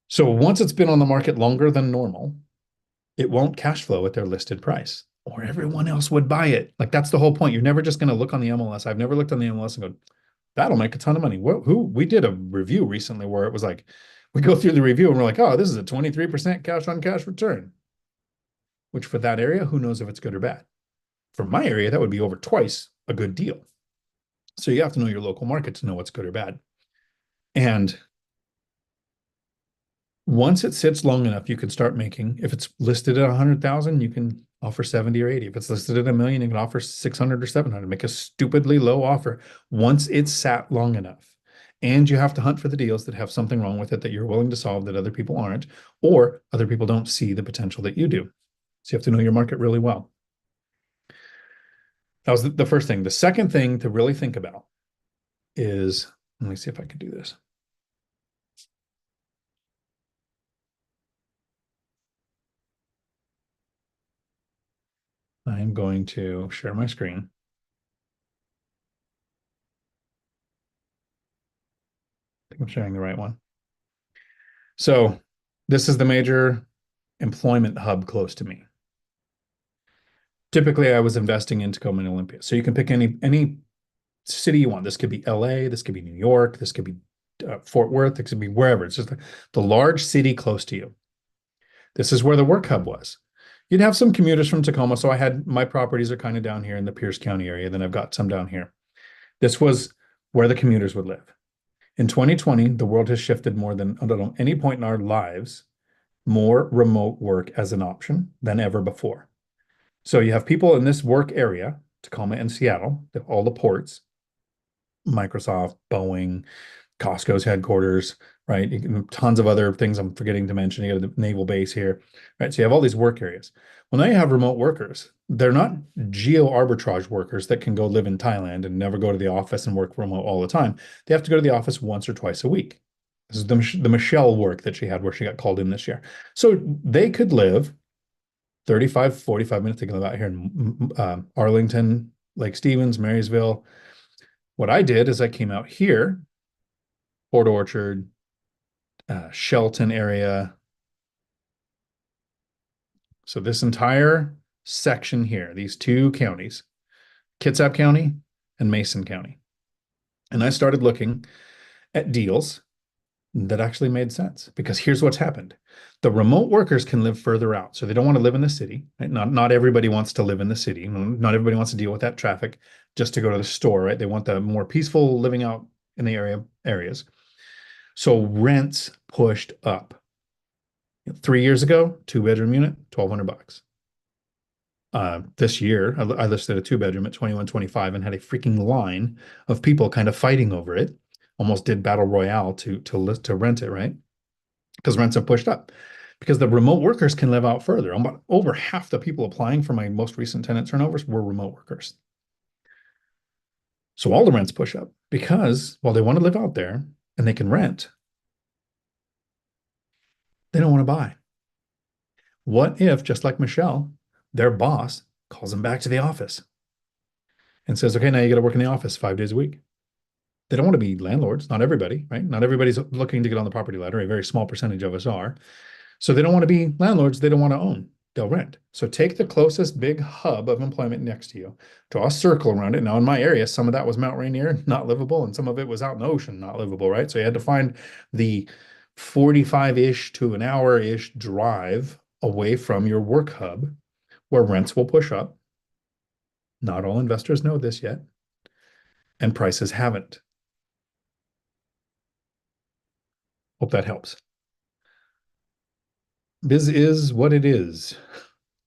So once it's been on the market longer than normal, it won't cash flow at their listed price, or everyone else would buy it. Like that's the whole point. You're never just going to look on the MLS. I've never looked on the MLS and go, that'll make a ton of money. Who we did a review recently where it was like, we go through the review and we're like, oh, this is a 23% cash on cash return, which for that area, who knows if it's good or bad. For my area, that would be over twice a good deal. So you have to know your local market to know what's good or bad. And once it sits long enough, you can start making, if it's listed at 100,000, you can offer 70 or 80. If it's listed at a million, you can offer 600 or 700, make a stupidly low offer once it's sat long enough. And you have to hunt for the deals that have something wrong with it that you're willing to solve that other people aren't, or other people don't see the potential that you do. So you have to know your market really well. That was the first thing. The second thing to really think about is, let me see if I can do this. I am going to share my screen. I think I'm sharing the right one. So this is the major employment hub close to me. Typically, I was investing in Tacoma and Olympia. So you can pick any city you want. This could be LA, this could be New York, this could be Fort Worth, this could be wherever. It's just the large city close to you. This is where the work hub was. You'd have some commuters from Tacoma. So I had my properties are kind of down here in the Pierce County area. Then I've got some down here. This was where the commuters would live. In 2020, the world has shifted more than, I don't know, any point in our lives, more remote work as an option than ever before. So you have people in this work area, Tacoma and Seattle, all the ports, Microsoft, Boeing, Costco's headquarters, right? Tons of other things I'm forgetting to mention. You got the naval base here, right? So you have all these work areas. Well, now you have remote workers. They're not geo arbitrage workers that can go live in Thailand and never go to the office and work remote all the time. They have to go to the office once or twice a week. This is the Michelle work that she had where she got called in this year. So they could live 35, 45 minutes. They can live out here in Arlington, Lake Stevens, Marysville. What I did is I came out here, Port Orchard, Shelton area. So this entire section here, these two counties, Kitsap County and Mason County. And I started looking at deals that actually made sense because here's what's happened. The remote workers can live further out. So they don't want to live in the city. Right? Not everybody wants to live in the city. Not everybody wants to deal with that traffic just to go to the store, right? They want the more peaceful living out in the areas. So rents pushed up. 3 years ago, 2-bedroom unit, $1,200. This year, I listed a 2-bedroom at 2125 and had a freaking line of people kind of fighting over it. Almost did battle royale to rent it, right? Because rents have pushed up. Because the remote workers can live out further. About over half the people applying for my most recent tenant turnovers were remote workers. So all the rents push up because while they want to live out there and they can rent, they don't want to buy. What if, just like Michelle, their boss calls them back to the office and says, okay, now you got to work in the office 5 days a week? They don't want to be landlords. Not everybody, right? Not everybody's looking to get on the property ladder. A very small percentage of us are. So they don't want to be landlords. They don't want to own. They'll rent. So take the closest big hub of employment next to you, draw a circle around it. Now, in my area, some of that was Mount Rainier, not livable, and some of it was out in the ocean, not livable, right? So you had to find the 45-ish to an hour-ish drive away from your work hub where rents will push up. Not all investors know this yet, and prices haven't. Hope that helps. Biz is what it is.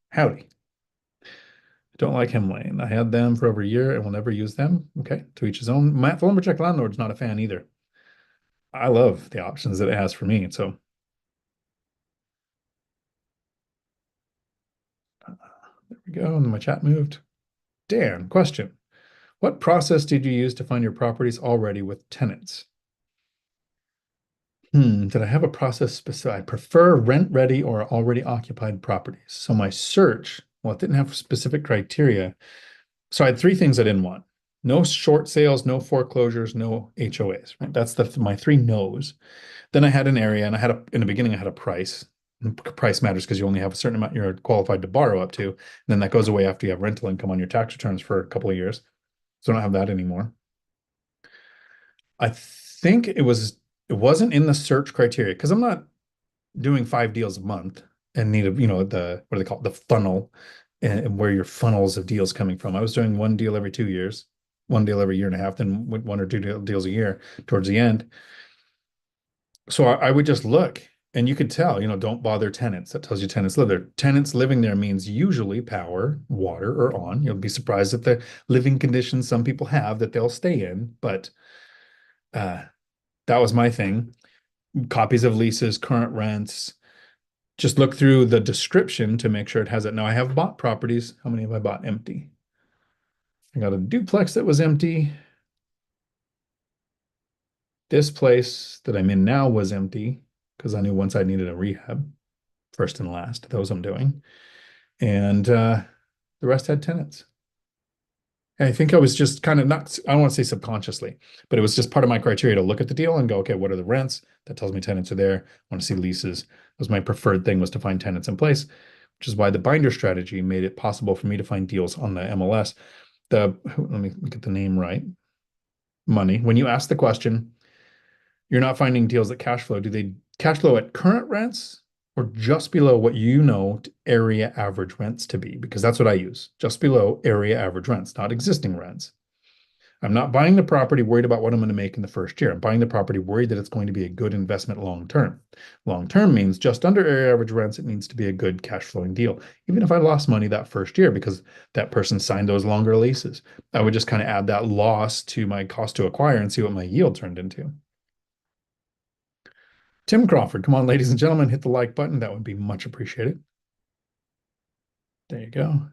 Howdy. Don't like Hemlane. I had them for over a year and will never use them. Okay, to each his own. Matt, the Lumberjack Landlord's not a fan either. I love the options that it has for me. So there we go. And my chat moved. Dan, question. What process did you use to find your properties already with tenants? Did I have a process specific? I prefer rent-ready or already occupied properties. So my search, well, it didn't have specific criteria. So I had three things I didn't want. No short sales, no foreclosures, no HOAs, right? That's my three no's. Then I had an area and in the beginning, I had a price. Price matters because you only have a certain amount you're qualified to borrow up to. And then that goes away after you have rental income on your tax returns for a couple of years. So I don't have that anymore. I think it wasn't in the search criteria because I'm not doing 5 deals a month and need a, what do they call it? The funnel and where your funnels of deals coming from. I was doing one deal every 2 years, one deal every year and a half, then one or two deals a year towards the end. So I would just look and you could tell, don't bother tenants. That tells you tenants live there. Tenants living there means usually power, water, or on. You'll be surprised at the living conditions some people have that they'll stay in, but uh, that was my thing. Copies of leases, current rents. Just look through the description to make sure it has it. Now I have bought properties. How many have I bought empty? I got a duplex that was empty. This place that I'm in now was empty because I knew once I needed a rehab, first and last. Those I'm doing. And the rest had tenants. I think I was just kind of not, I don't want to say subconsciously, but it was just part of my criteria to look at the deal and go, okay, what are the rents? That tells me tenants are there. I want to see leases. That was my preferred thing, was to find tenants in place, which is why the binder strategy made it possible for me to find deals on the MLS. Let me get the name right. Money. When you ask the question, you're not finding deals that cash flow. Do they cash flow at current rents or just below what area average rents to be? Because that's what I use, just below area average rents, not existing rents. I'm not buying the property worried about what I'm going to make in the first year. I'm buying the property worried that it's going to be a good investment long term. Long term means just under area average rents. It needs to be a good cash flowing deal. Even if I lost money that first year because that person signed those longer leases, I would just kind of add that loss to my cost to acquire and see what my yield turned into. Tim Crawford, come on, ladies and gentlemen, hit the like button. That would be much appreciated. There you go.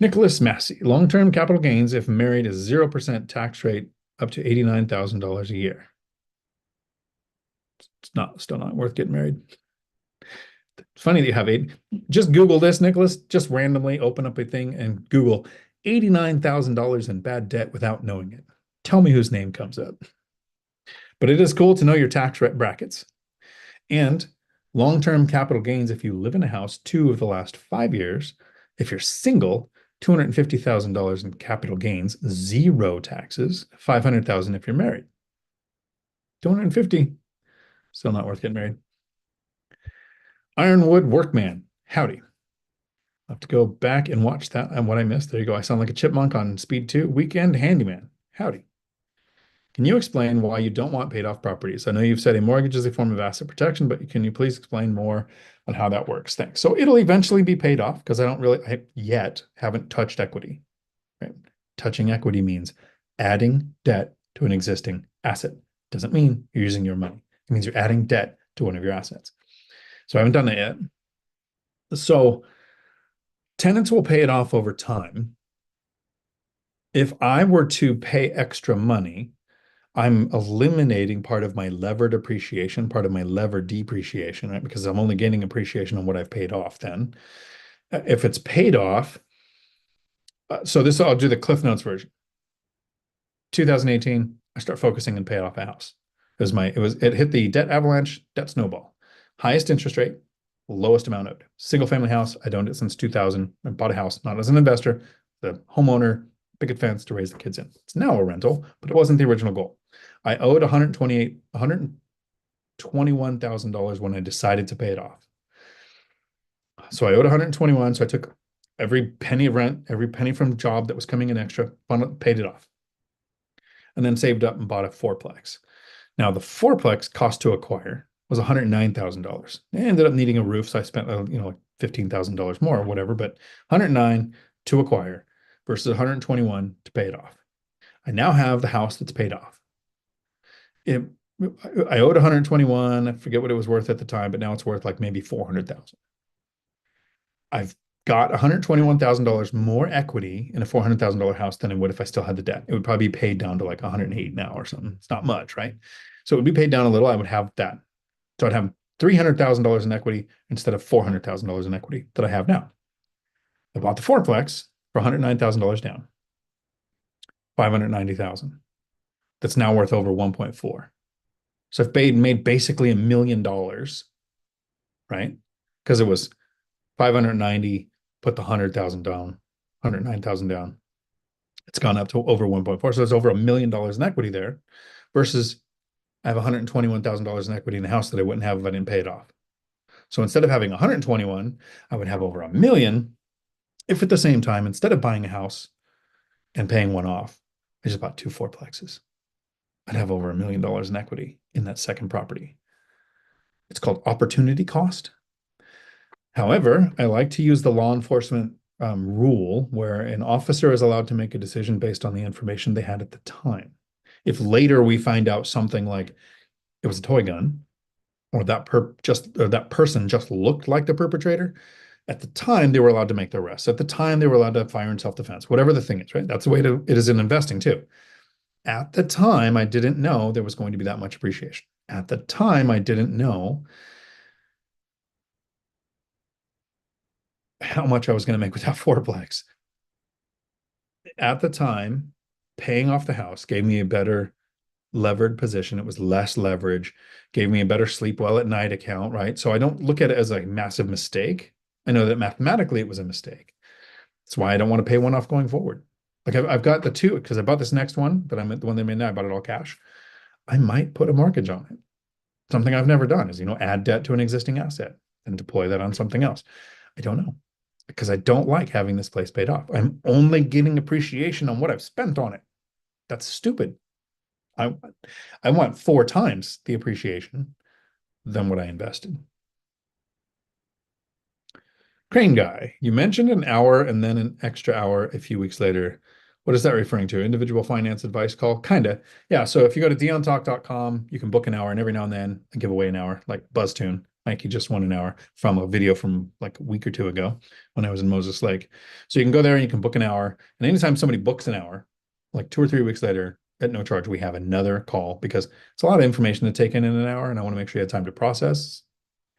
Nicholas Massey, long-term capital gains if married is 0% tax rate up to $89,000 a year. It's still not worth getting married. It's funny that you have just Google this, Nicholas. Just randomly open up a thing and Google $89,000 in bad debt without knowing it. Tell me whose name comes up. But it is cool to know your tax brackets. And long-term capital gains if you live in a house 2 of the last 5 years. If you're single, $250,000 in capital gains, 0 taxes, $500,000 if you're married. 250, still not worth getting married. Ironwood Workman, howdy. I'll have to go back and watch that and what I missed. There you go. I sound like a chipmunk on speed 2. Weekend handyman, howdy. Can you explain why you don't want paid off properties? I know you've said a mortgage is a form of asset protection, but can you please explain more on how that works? Thanks. So it'll eventually be paid off because I yet haven't touched equity. Right? Touching equity means adding debt to an existing asset. Doesn't mean you're using your money. It means you're adding debt to one of your assets. So I haven't done that yet. So tenants will pay it off over time. If I were to pay extra money, I'm eliminating part of my levered appreciation, part of my levered depreciation, right? Because I'm only gaining appreciation on what I've paid off then. If it's paid off, so I'll do the Cliff Notes version. 2018, I start focusing and pay off a house. It hit the debt avalanche, debt snowball. Highest interest rate, lowest amount owed. Single family house, I'd owned it since 2000. I bought a house, not as an investor, the homeowner, picket fence to raise the kids in. It's now a rental, but it wasn't the original goal. I owed $121,000 when I decided to pay it off. So I owed 121. So I took every penny of rent, every penny from job that was coming in extra, paid it off, and then saved up and bought a fourplex. Now the fourplex cost to acquire was $109,000. I ended up needing a roof, so I spent like $15,000 more or whatever, but 109 to acquire versus 121 to pay it off. I now have the house that's paid off. I owed 121. I forget what it was worth at the time, but now it's worth like maybe 400,000. I've got $121,000 more equity in a $400,000 house than it would if I still had the debt. It would probably be paid down to like 108 now or something. It's not much, right? So it would be paid down a little. I would have that. So I'd have $300,000 in equity instead of $400,000 in equity that I have now. I bought the fourplex for $109,000 down, 590,000. That's now worth over 1.4. So I've made basically $1 million, right? Because it was 590, put the 100,000 down, 109,000 down. It's gone up to over 1.4. So there's over $1 million in equity there versus I have $121,000 in equity in the house that I wouldn't have if I didn't pay it off. So instead of having 121, I would have over $1 million if at the same time, instead of buying a house and paying one off, I just bought two fourplexes. I'd have over $1 million in equity in that second property. It's called opportunity cost. However, I like to use the law enforcement rule where an officer is allowed to make a decision based on the information they had at the time. If later we find out something like it was a toy gun, or that person just looked like the perpetrator, at the time they were allowed to make the arrest. At the time they were allowed to fire in self-defense, whatever the thing is, right? That's the way it is in investing too. At the time, I didn't know there was going to be that much appreciation. At the time, I didn't know how much I was going to make with that fourplex. At the time, paying off the house gave me a better levered position. It was less leverage, gave me a better sleep well at night account, right? So I don't look at it as a massive mistake. I know that mathematically it was a mistake. That's why I don't want to pay one off going forward. Like I've got the two, because I bought this next one, but I'm at the one they made now. I bought it all cash. I might put a mortgage on it. Something I've never done is, add debt to an existing asset and deploy that on something else. I don't know, because I don't like having this place paid off. I'm only getting appreciation on what I've spent on it. That's stupid. I want 4 times the appreciation than what I invested. Crane guy, you mentioned an hour and then an extra hour a few weeks later. What is that referring to? Individual finance advice call? Kinda. Yeah. So if you go to diontalk.com, you can book an hour, and every now and then I give away an hour, like BuzzTune. Mikey just won an hour from a video from like a week or two ago when I was in Moses Lake. So you can go there and you can book an hour. And anytime somebody books an hour, like 2 or 3 weeks later, at no charge, we have another call because it's a lot of information to take in an hour, and I want to make sure you have time to process,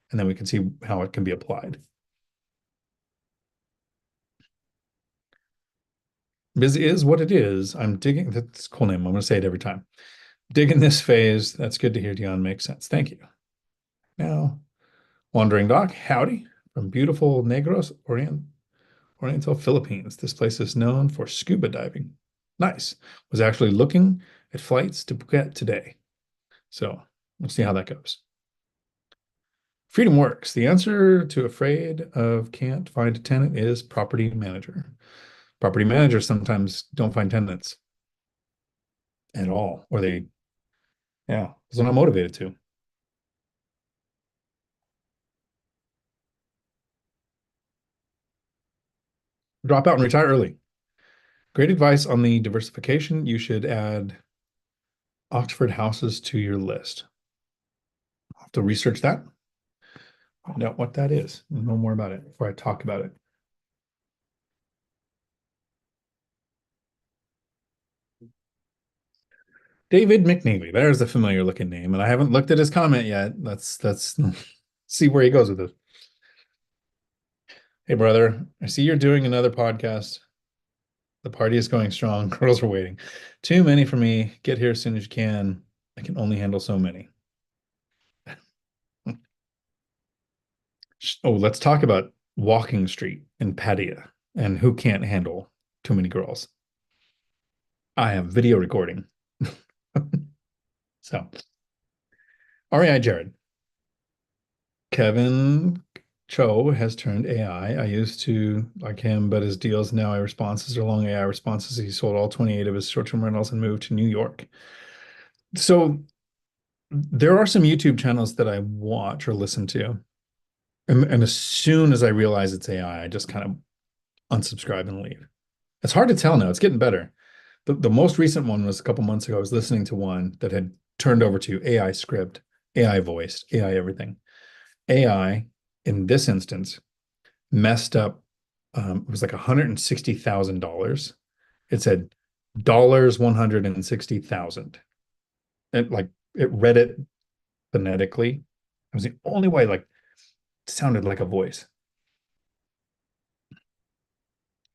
and then we can see how it can be applied. Busy is what it is. I'm digging. That's a cool name. I'm going to say it every time. Digging this phase. That's good to hear, Dion. Makes sense. Thank you. Now, Wandering Doc, howdy from beautiful Negros, Oriental Philippines. This place is known for scuba diving. Nice. Was actually looking at flights to Phuket today. So we'll see how that goes. Freedom works. The answer to afraid of can't find a tenant is property manager. Property managers sometimes don't find tenants at all, or because they're not motivated to. Drop out and retire early. Great advice on the diversification. You should add Oxford houses to your list. I'll have to research that, find out what that is, and know more about it before I talk about it. David McNeeley. There's a familiar looking name, and I haven't looked at his comment yet. Let's see where he goes with it. Hey, brother, I see you're doing another podcast. The party is going strong. Girls are waiting. Too many for me. Get here as soon as you can. I can only handle so many. Oh, let's talk about Walking Street in Pattaya and who can't handle too many girls. I have video recording. So, REI Jared. Kevin Cho has turned AI. I used to like him, but his deals now responses are long AI responses. He sold all 28 of his short-term rentals and moved to New York. So there are some YouTube channels that I watch or listen to. And as soon as I realize it's AI, I just kind of unsubscribe and leave. It's hard to tell now. It's getting better. The most recent one was a couple months ago. I was listening to one that had turned over to AI script, AI voice, AI everything. AI, in this instance, messed up It was like $160,000. It said dollars 160,000. It like it read it phonetically. It was the only way, like, it sounded like a voice.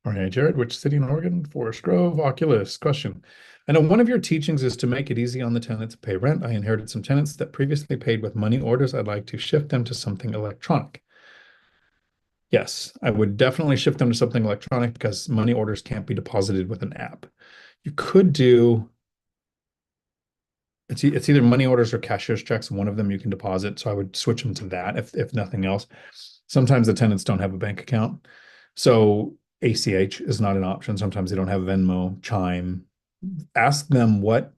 All right, Jared, which city in Oregon? Forest Grove, Oculus. Question. I know one of your teachings is to make it easy on the tenant to pay rent. I inherited some tenants that previously paid with money orders. I'd like to shift them to something electronic. Yes, I would definitely shift them to something electronic because money orders can't be deposited with an app. You could do it's either money orders or cashier's checks. One of them you can deposit. So I would switch them to that if nothing else. Sometimes the tenants don't have a bank account. So ACH is not an option. Sometimes they don't have Venmo, Chime. Ask them what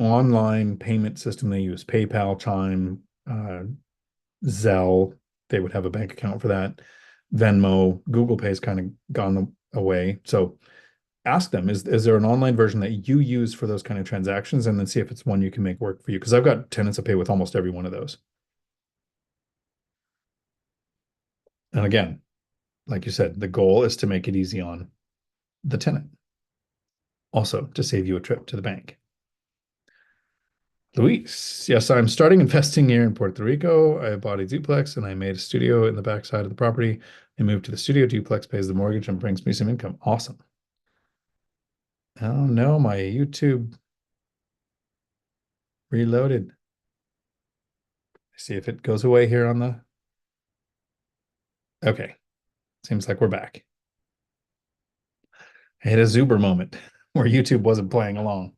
online payment system they use. PayPal, Chime, Zelle. They would have a bank account for that. Venmo, Google Pay's kind of gone away. So ask them, is there an online version that you use for those kind of transactions? And then see if it's one you can make work for you. Because I've got tenants that pay with almost every one of those. And again, like you said, the goal is to make it easy on the tenant. Also, to save you a trip to the bank. Luis, yes, I'm starting investing here in Puerto Rico. I bought a duplex and I made a studio in the backside of the property. I moved to the studio. Duplex pays the mortgage and brings me some income. Awesome. Oh no, my YouTube reloaded. See if it goes away here on the. Okay, seems like we're back. I hit a Zuber moment where YouTube wasn't playing along.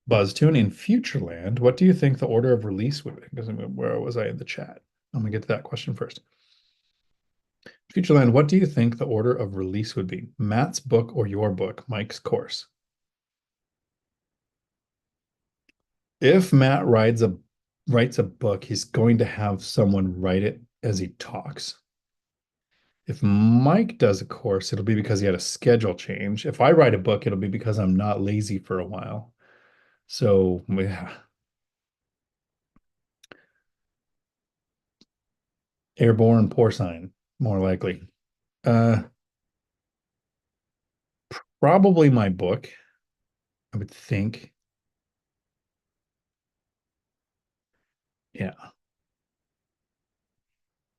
BuzzTune in Futureland, what do you think the order of release would be? Because where was I in the chat? I'm gonna get to that question first. Futureland, what do you think the order of release would be? Matt's book or your book, Mike's course? If Matt writes a book, he's going to have someone write it as he talks. If Mike does a course, it'll be because he had a schedule change. If I write a book, it'll be because I'm not lazy for a while. So yeah. Airborne porcine, more likely. Uh, Probably my book, I would think. Yeah.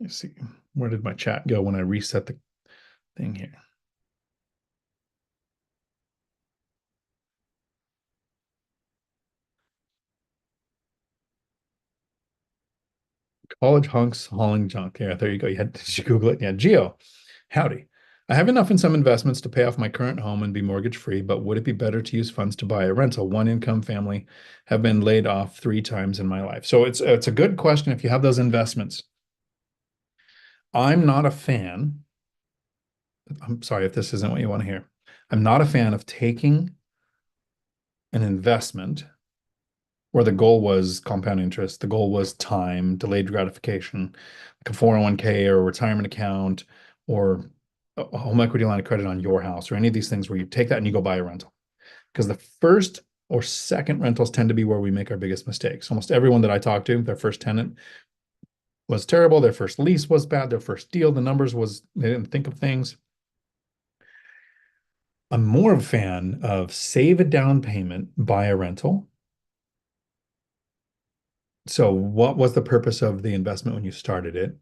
Let's see. Where did my chat go when I reset the thing here? College hunks hauling junk. Yeah, there you go. Did you Google it? Yeah, Geo. Howdy. I have enough in some investments to pay off my current home and be mortgage free, but would it be better to use funds to buy a rental? One income family have been laid off 3 times in my life. So it's a good question if you have those investments. I'm not a fan. I'm sorry if this isn't what you want to hear. I'm not a fan of taking an investment where the goal was compound interest, the goal was time, delayed gratification, like a 401k or a retirement account or a home equity line of credit on your house or any of these things where you take that and you go buy a rental. Because the first or second rentals tend to be where we make our biggest mistakes. Almost everyone that I talk to, their first tenant was terrible, their first lease was bad, their first deal, the numbers was, they didn't think of things. I'm more of a fan of save a down payment, buy a rental. So what was the purpose of the investment when you started it?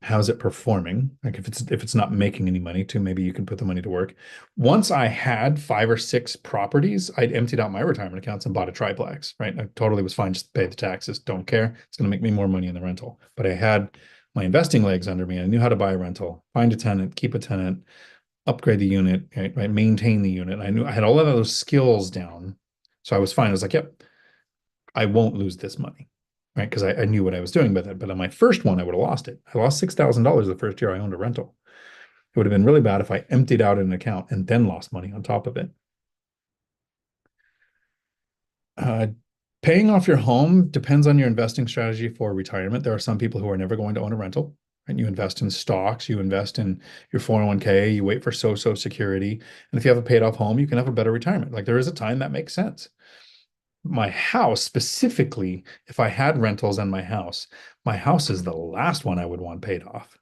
How's it performing? Like if it's not making any money too, maybe you can put the money to work. Once I had 5 or 6 properties, I'd emptied out my retirement accounts and bought a triplex, right? I totally was fine, just pay the taxes, don't care. It's going to make me more money in the rental. But I had my investing legs under me. I knew how to buy a rental, find a tenant, keep a tenant, upgrade the unit, right? Maintain the unit. I knew I had all of those skills down. So I was fine. I was like, yep, I won't lose this money, right? Because I knew what I was doing. But on my first one, I would have lost it. I lost $6,000 the first year I owned a rental. It would have been really bad if I emptied out an account and then lost money on top of it. Uh, Paying off your home depends on your investing strategy for retirement. There are some people who are never going to own a rental, and you invest in stocks, you invest in your 401k, you wait for Social Security. And if you have a paid off home, you can have a better retirement. Like there is a time that makes sense. My house specifically, if I had rentals in my house is the last one I would want paid off.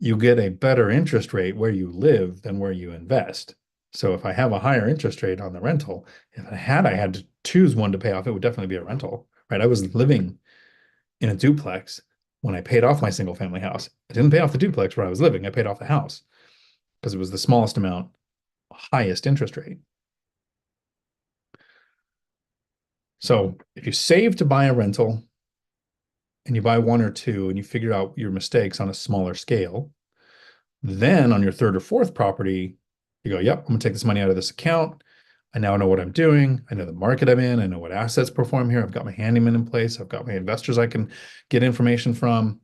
You get a better interest rate where you live than where you invest. So if I have a higher interest rate on the rental, if I had to choose one to pay off, it would definitely be a rental, right? I was living in a duplex when I paid off my single family house. I didn't pay off the duplex where I was living. I paid off the house because it was the smallest amount, highest interest rate. So if you save to buy a rental and you buy one or two and you figure out your mistakes on a smaller scale, then on your third or fourth property, you go, yep, I'm gonna take this money out of this account. I now know what I'm doing. I know the market I'm in. I know what assets perform here. I've got my handyman in place. I've got my investors I can get information from.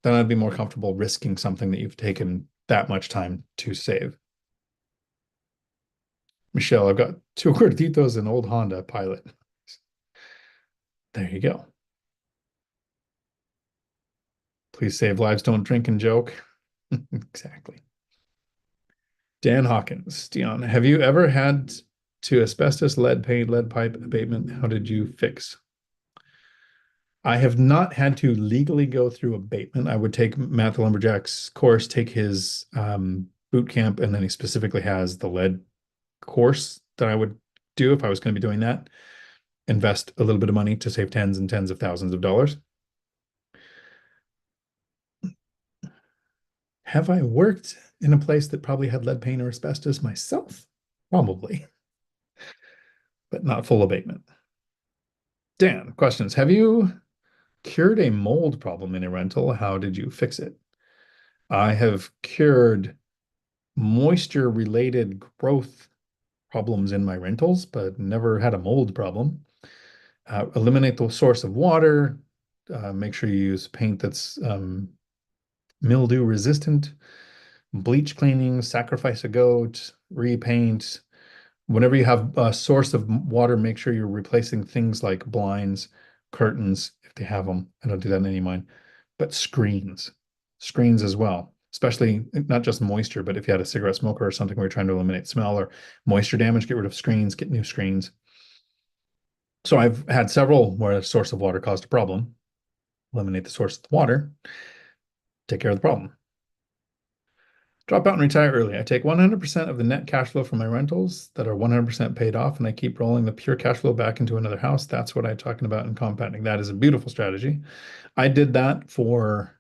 Then I'd be more comfortable risking something that you've taken that much time to save. Michelle, I've got two gorditos and old Honda Pilot. There you go. Please save lives, don't drink and joke. Exactly. Dan Hawkins, Dion, have you ever had to asbestos, lead paint, lead pipe abatement? How did you fix? I have not had to legally go through abatement. I would take Matt the Lumberjack's course, take his boot camp, and then he specifically has the lead course that I would do if I was going to be doing that. Invest a little bit of money to save tens and tens of thousands of dollars. Have I worked in a place that probably had lead paint or asbestos myself? Probably, but not full abatement. Dan, questions. Have you cured a mold problem in a rental? How did you fix it? I have cured moisture related growth problems in my rentals, but never had a mold problem. Eliminate the source of water. Make sure you use paint that's mildew resistant. Bleach cleaning, sacrifice a goat, repaint. Whenever you have a source of water, make sure you're replacing things like blinds, curtains, if they have them. I don't do that in any of mine, but screens as well, especially not just moisture, but if you had a cigarette smoker or something where you're trying to eliminate smell or moisture damage, get rid of screens, get new screens. So I've had several where a source of water caused a problem. Eliminate the source of the water, take care of the problem. Drop out and retire early. I take 100% of the net cash flow from my rentals that are 100% paid off, and I keep rolling the pure cash flow back into another house. That's what I'm talking about in compounding. That is a beautiful strategy. I did that for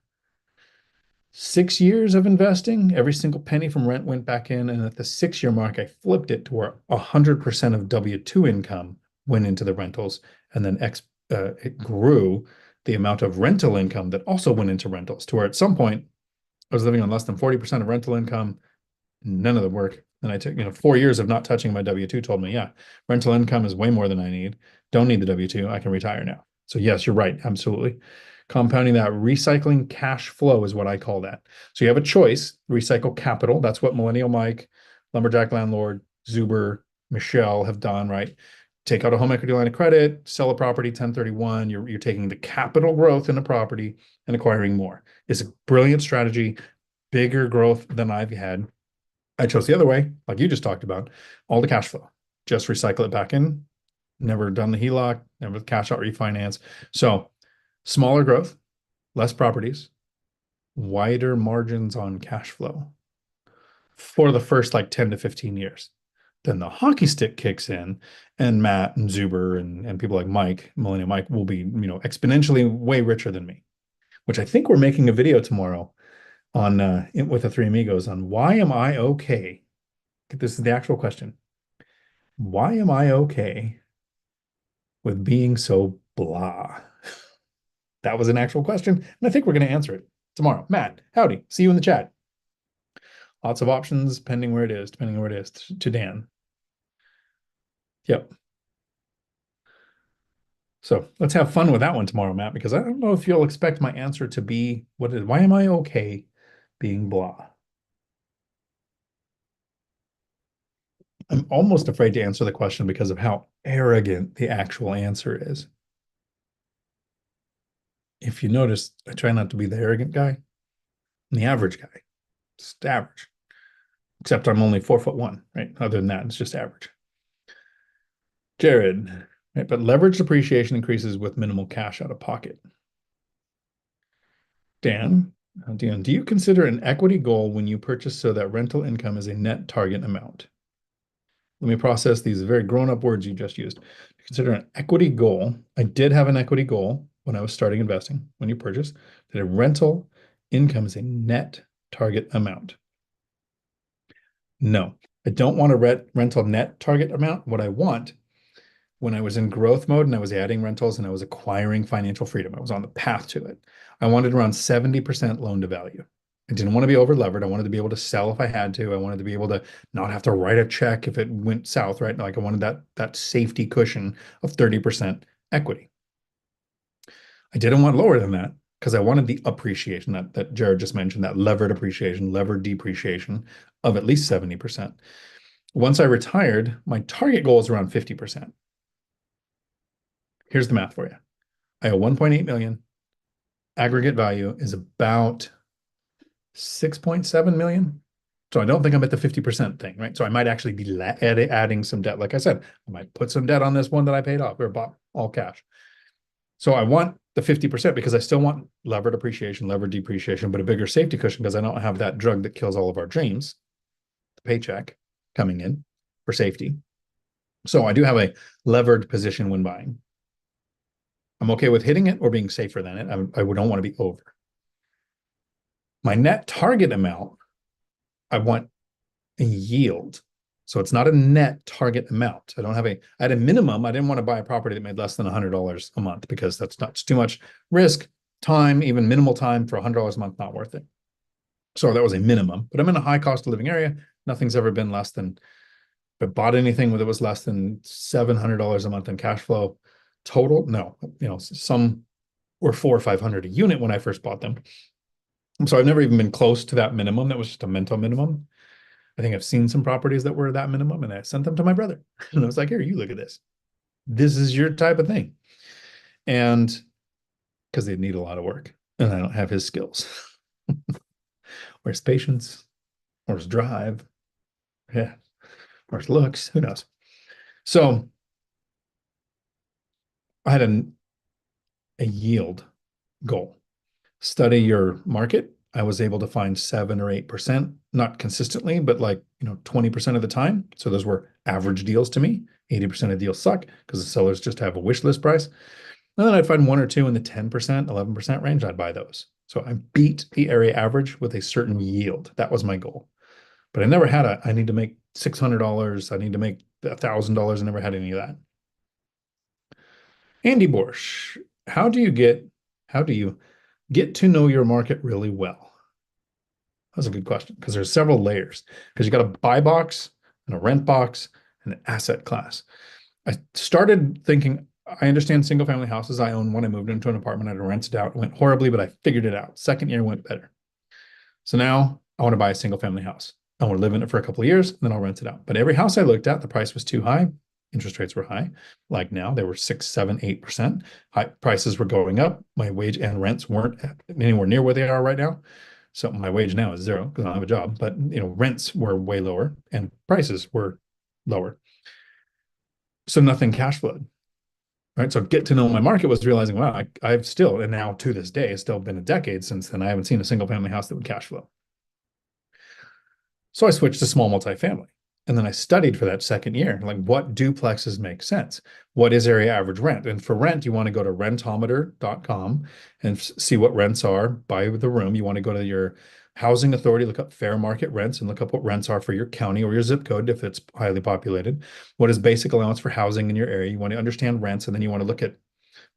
6 years of investing. Every single penny from rent went back in, and at the 6-year mark, I flipped it to where 100% of W-2 income went into the rentals, and then it grew the amount of rental income that also went into rentals to where at some point I was living on less than 40% of rental income, none of the work. And I took, 4 years of not touching my W-2 told me, yeah, rental income is way more than I need. Don't need the W-2. I can retire now. So yes, you're right. Absolutely. Compounding that recycling cash flow is what I call that. So you have a choice, recycle capital. That's what Millennial Mike, Lumberjack Landlord, Zuber, Michelle have done, right? Take out a home equity line of credit, sell a property 1031. You're taking the capital growth in a property and acquiring more. It's a brilliant strategy, bigger growth than I've had. I chose the other way, like you just talked about, all the cash flow. Just recycle it back in. Never done the HELOC, never the cash out refinance. So smaller growth, less properties, wider margins on cash flow for the first like 10 to 15 years. Then the hockey stick kicks in, and Matt and Zuber and people like Mike, Millennial Mike, will be, exponentially way richer than me, which I think we're making a video tomorrow on with the Three Amigos on why am I okay? This is the actual question. Why am I okay with being so blah? That was an actual question, and I think we're going to answer it tomorrow. Matt, howdy. See you in the chat. Lots of options, depending where it is, to Dan. Yep. So let's have fun with that one tomorrow, Matt, because I don't know if you'll expect my answer to be what is, why am I okay being blah? I'm almost afraid to answer the question because of how arrogant the actual answer is. If you notice, I try not to be the arrogant guy. I'm the average guy, just average. Except I'm only 4'1", right? Other than that, it's just average. Jared, right? But leveraged appreciation increases with minimal cash out of pocket. Dan, Dion, do you consider an equity goal when you purchase so that rental income is a net target amount? Let me process these very grown-up words you just used. Consider an equity goal. I did have an equity goal when I was starting investing, when you purchase, that a rental income is a net target amount. No, I don't want a rental net target amount. What I want when I was in growth mode and I was adding rentals and I was acquiring financial freedom, I was on the path to it. I wanted around 70% loan to value. I didn't want to be over levered. I wanted to be able to sell if I had to. I wanted to be able to not have to write a check if it went south, right? Like I wanted that safety cushion of 30% equity. I didn't want lower than that because I wanted the appreciation that Jared just mentioned, that levered appreciation, levered depreciation of at least 70%. Once I retired, my target goal is around 50%. Here's the math for you. I owe 1.8 million. Aggregate value is about 6.7 million. So I don't think I'm at the 50% thing, right? So I might actually be adding some debt. Like I said, I might put some debt on this one that I paid off or bought all cash. So I want the 50% because I still want levered appreciation, levered depreciation, but a bigger safety cushion because I don't have that drug that kills all of our dreams, the paycheck coming in for safety. So I do have a levered position when buying. I'm okay with hitting it or being safer than it. I don't want to be over. My net target amount, I want a yield. So it's not a net target amount. I had a minimum. I didn't want to buy a property that made less than $100 a month because that's too much risk, time, even minimal time for $100 a month, not worth it. So that was a minimum, but I'm in a high cost of living area. Nothing's ever been less than, if I bought anything that was less than $700 a month in cash flow total. No, some were $400 or $500 a unit when I first bought them. So I've never even been close to that minimum. That was just a mental minimum. I think I've seen some properties that were that minimum and I sent them to my brother. And I was like, here, you look at this. This is your type of thing. And because they need a lot of work and I don't have his skills. Where's patience? Where's drive? Yeah. Where's looks? Who knows? So I had a yield goal. Study your market. I was able to find 7 or 8%, not consistently, but 20% of the time. So those were average deals to me. 80% of deals suck because the sellers just have a wish list price. And then I'd find 1 or 2 in the 10%, 11% range. I'd buy those. So I beat the area average with a certain yield. That was my goal. But I never had I need to make $600. I need to make $1,000. I never had any of that. Andy Borsch, how do you get to know your market really well? That's a good question because there's several layers. Because you got a buy box and a rent box and an asset class. I started thinking, I understand single family houses. I own one. I moved into an apartment. I had to rent it out. It went horribly, but I figured it out. Second year went better. So now I want to buy a single family house. I want to live in it for a couple of years, and then I'll rent it out. But every house I looked at, the price was too high. Interest rates were high. Like now, they were 6, 7, 8%. High prices were going up. My wage and rents weren't anywhere near where they are right now. So my wage now is zero because I don't have a job. But rents were way lower and prices were lower. So nothing cash flowed. Right. So get to know my market was realizing, wow, I've still, and now to this day, it's still been a decade since then, I haven't seen a single family house that would cash flow. So I switched to small multifamily. And then I studied for that second year, like what duplexes make sense? What is area average rent? And for rent, you want to go to rentometer.com and see what rents are by the room. You want to go to your housing authority, look up fair market rents and look up what rents are for your county or your zip code if it's highly populated. What is basic allowance for housing in your area? You want to understand rents, and then you want to look at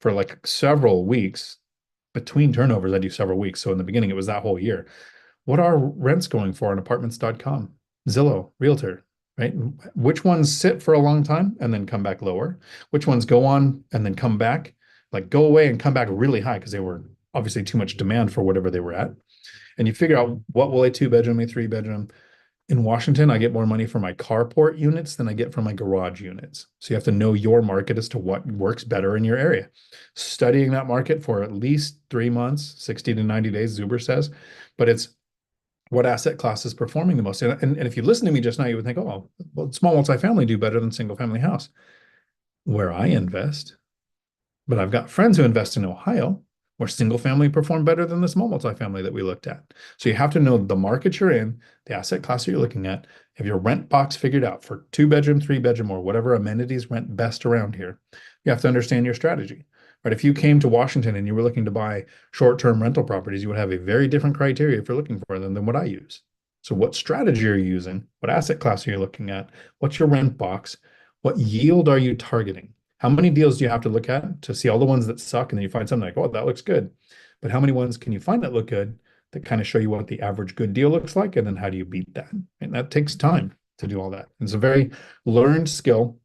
for like several weeks between turnovers. I do several weeks. So in the beginning, it was that whole year. What are rents going for on apartments.com, Zillow, Realtor, right? Which ones sit for a long time and then come back lower? Which ones go on and then come back, like go away and come back really high because they were obviously too much demand for whatever they were at. And you figure out what will a 2-bedroom, a 3-bedroom. In Washington, I get more money for my carport units than I get for my garage units. So you have to know your market as to what works better in your area. Studying that market for at least 3 months, 60 to 90 days, Zuber says, but it's what asset class is performing the most. And if you listen to me just now, you would think, oh, well, small multifamily do better than single family house. where I invest, but I've got friends who invest in Ohio where single family perform better than the small multifamily that we looked at. So you have to know the market you're in, the asset class you're looking at, have your rent box figured out for 2 bedroom, 3 bedroom, or whatever amenities rent best around here. You have to understand your strategy. Right? If you came to Washington and you were looking to buy short-term rental properties, you would have a very different criteria if you're looking for them than what I use. So what strategy are you using? What asset class are you looking at? What's your rent box? What yield are you targeting? How many deals do you have to look at to see all the ones that suck and then you find something like, oh, that looks good. But how many ones can you find that look good that kind of show you what the average good deal looks like? And then how do you beat that? And that takes time to do all that. It's a very learned skill.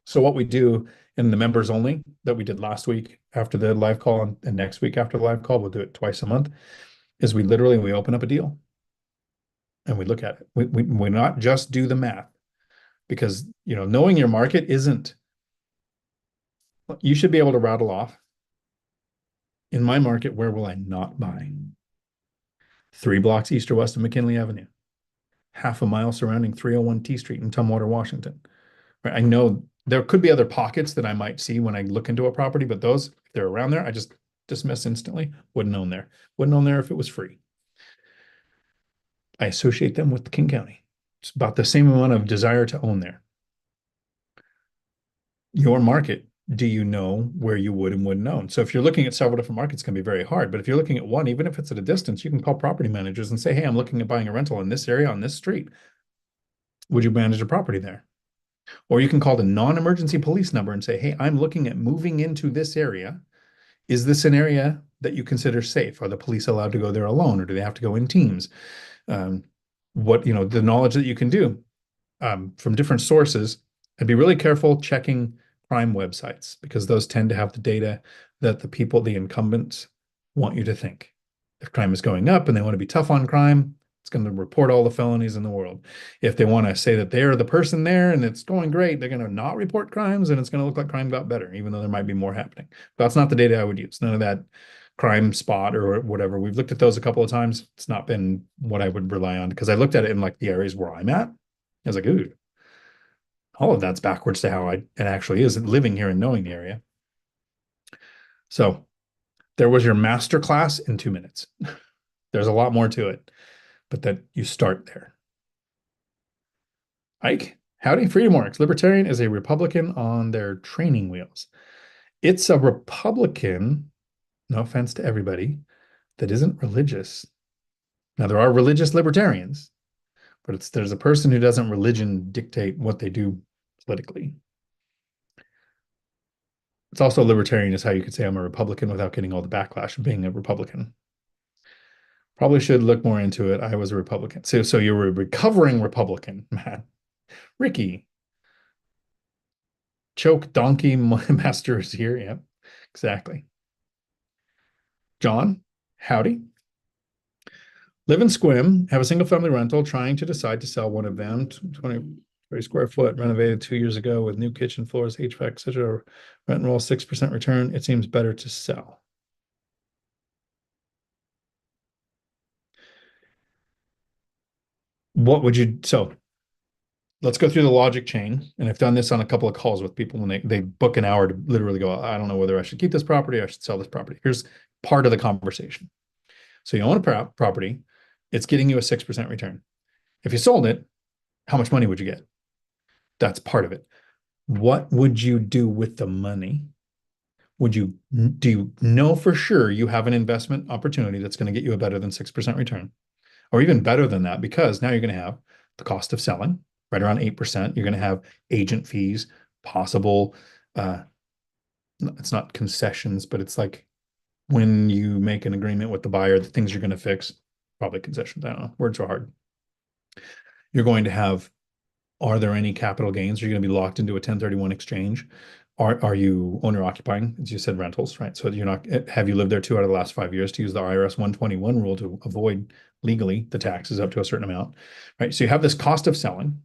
So what we do in the members only that we did last week after the live call and next week after the live call, we'll do it twice a month, is we open up a deal and we look at it. We not just do the math because, knowing your market isn't, you should be able to rattle off, in my market, where will I not buy? 3 blocks east or west of McKinley Avenue, half a mile surrounding 301 T Street in Tumwater, Washington. Right? I know there could be other pockets that I might see when I look into a property, but those, if they're around there, I just dismiss instantly. Wouldn't own there. Wouldn't own there if it was free. I associate them with King County. It's about the same amount of desire to own there. Your market, do you know where you would and wouldn't own? So if you're looking at several different markets, it's going to be very hard. But if you're looking at one, even if it's at a distance, you can call property managers and say, hey, I'm looking at buying a rental in this area on this street. Would you manage a property there? Or you can call the non-emergency police number and say, hey, I'm looking at moving into this area. Is this an area that you consider safe? Are the police allowed to go there alone, or do they have to go in teams? The knowledge that you can do from different sources, and be really careful checking crime websites because those tend to have the data that the incumbents want you to think. If crime is going up and they want to be tough on crime, it's going to report all the felonies in the world. If they want to say that they're the person there and it's going great, they're going to not report crimes and it's going to look like crime got better, even though there might be more happening. That's not the data I would use. None of that Crime Spot or whatever. We've looked at those a couple of times. It's not been what I would rely on because I looked at it in like the areas where I'm at. I was like, ooh, all of that's backwards to how it actually is living here and knowing the area. So there was your master class in 2 minutes. There's a lot more to it, but that you start there. Ike, howdy, Freedom Works. Libertarian is a Republican on their training wheels. It's a Republican, no offense to everybody, that isn't religious. Now, there are religious libertarians, but there's a person who doesn't religion dictate what they do politically. It's also libertarian is how you could say I'm a Republican without getting all the backlash of being a Republican. Probably should look more into it. I was a Republican. So you're a recovering Republican, man. Ricky. Choke donkey master is here. Yep, exactly. John, howdy. Live in Squim, have a single family rental, trying to decide to sell one of them, 20 square foot, renovated 2 years ago with new kitchen floors, HVAC, etc. Rent and roll 6% return. It seems better to sell. What would you, so let's go through the logic chain. And I've done this on a couple of calls with people when they book an hour to literally go, I don't know whether I should keep this property or I should sell this property. Here's part of the conversation. So you own a property, it's getting you a 6% return. If you sold it, how much money would you get? That's part of it. What would you do with the money? Do you know for sure you have an investment opportunity that's going to get you a better than 6% return? Or even better than that, because now you're going to have the cost of selling right around 8%. You're going to have agent fees, possible, it's not concessions, but it's like when you make an agreement with the buyer, the things you're going to fix, probably concessions. I don't know. Words are hard. You're going to have, are there any capital gains? Are you going to be locked into a 1031 exchange? Are you owner occupying? As you said, rentals, right? So you're not, have you lived there 2 out of the last 5 years to use the IRS 121 rule to avoid legally the taxes up to a certain amount, right? So you have this cost of selling.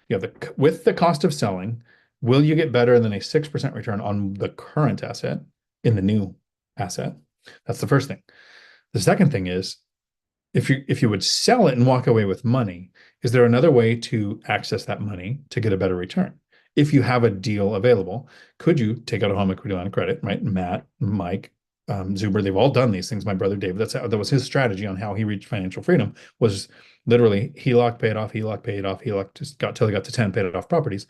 You have with the cost of selling, will you get better than a 6% return on the current asset in the new asset? That's the first thing. The second thing is, if you would sell it and walk away with money, is there another way to access that money to get a better return? if you have a deal available, could you take out a home equity line of credit, right? Matt, Mike, Zuber, they've all done these things. My brother David, that was his strategy on how he reached financial freedom, was literally HELOC, pay it off, HELOC, pay it off, HELOC, just got till he got to 10, paid it off properties.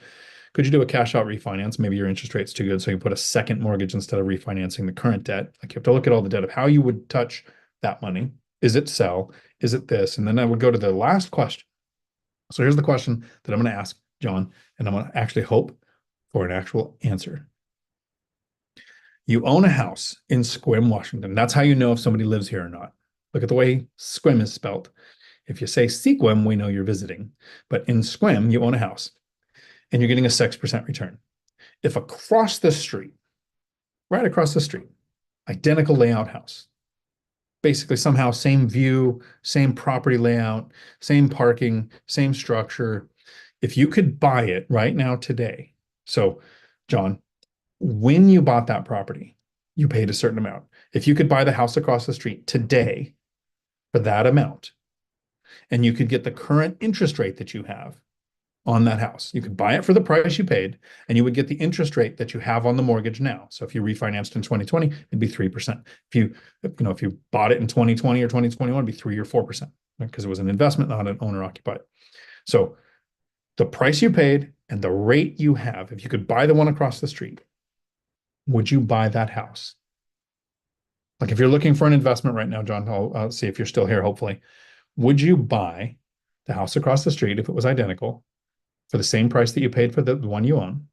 Could you do a cash out refinance? Maybe your interest rate's too good, so you put a second mortgage instead of refinancing the current debt. Like, you have to look at all the debt of how you would touch that money. Is it sell? Is it this? And then I would go to the last question. So here's the question that I'm going to ask John, and I'm going to actually hope for an actual answer. You own a house in Sequim, Washington. That's how you know if somebody lives here or not. Look at the way Sequim is spelled. If you say Sequim, we know you're visiting. But in Sequim, you own a house and you're getting a 6% return. If across the street, right across the street, identical layout house, basically somehow same view, same property layout, same parking, same structure, if you could buy it right now today. So, John, when you bought that property, you paid a certain amount. If you could buy the house across the street today for that amount, and you could get the current interest rate that you have on that house, you could buy it for the price you paid, and you would get the interest rate that you have on the mortgage now. So if you refinanced in 2020, it'd be 3%. If you bought it in 2020 or 2021, it'd be 3 or 4%, because it was an investment, not an owner occupied. So the price you paid and the rate you have, if you could buy the one across the street, would you buy that house? Like, if you're looking for an investment right now, John, I'll see if you're still here, hopefully. Would you buy the house across the street if it was identical for the same price that you paid for the one you own,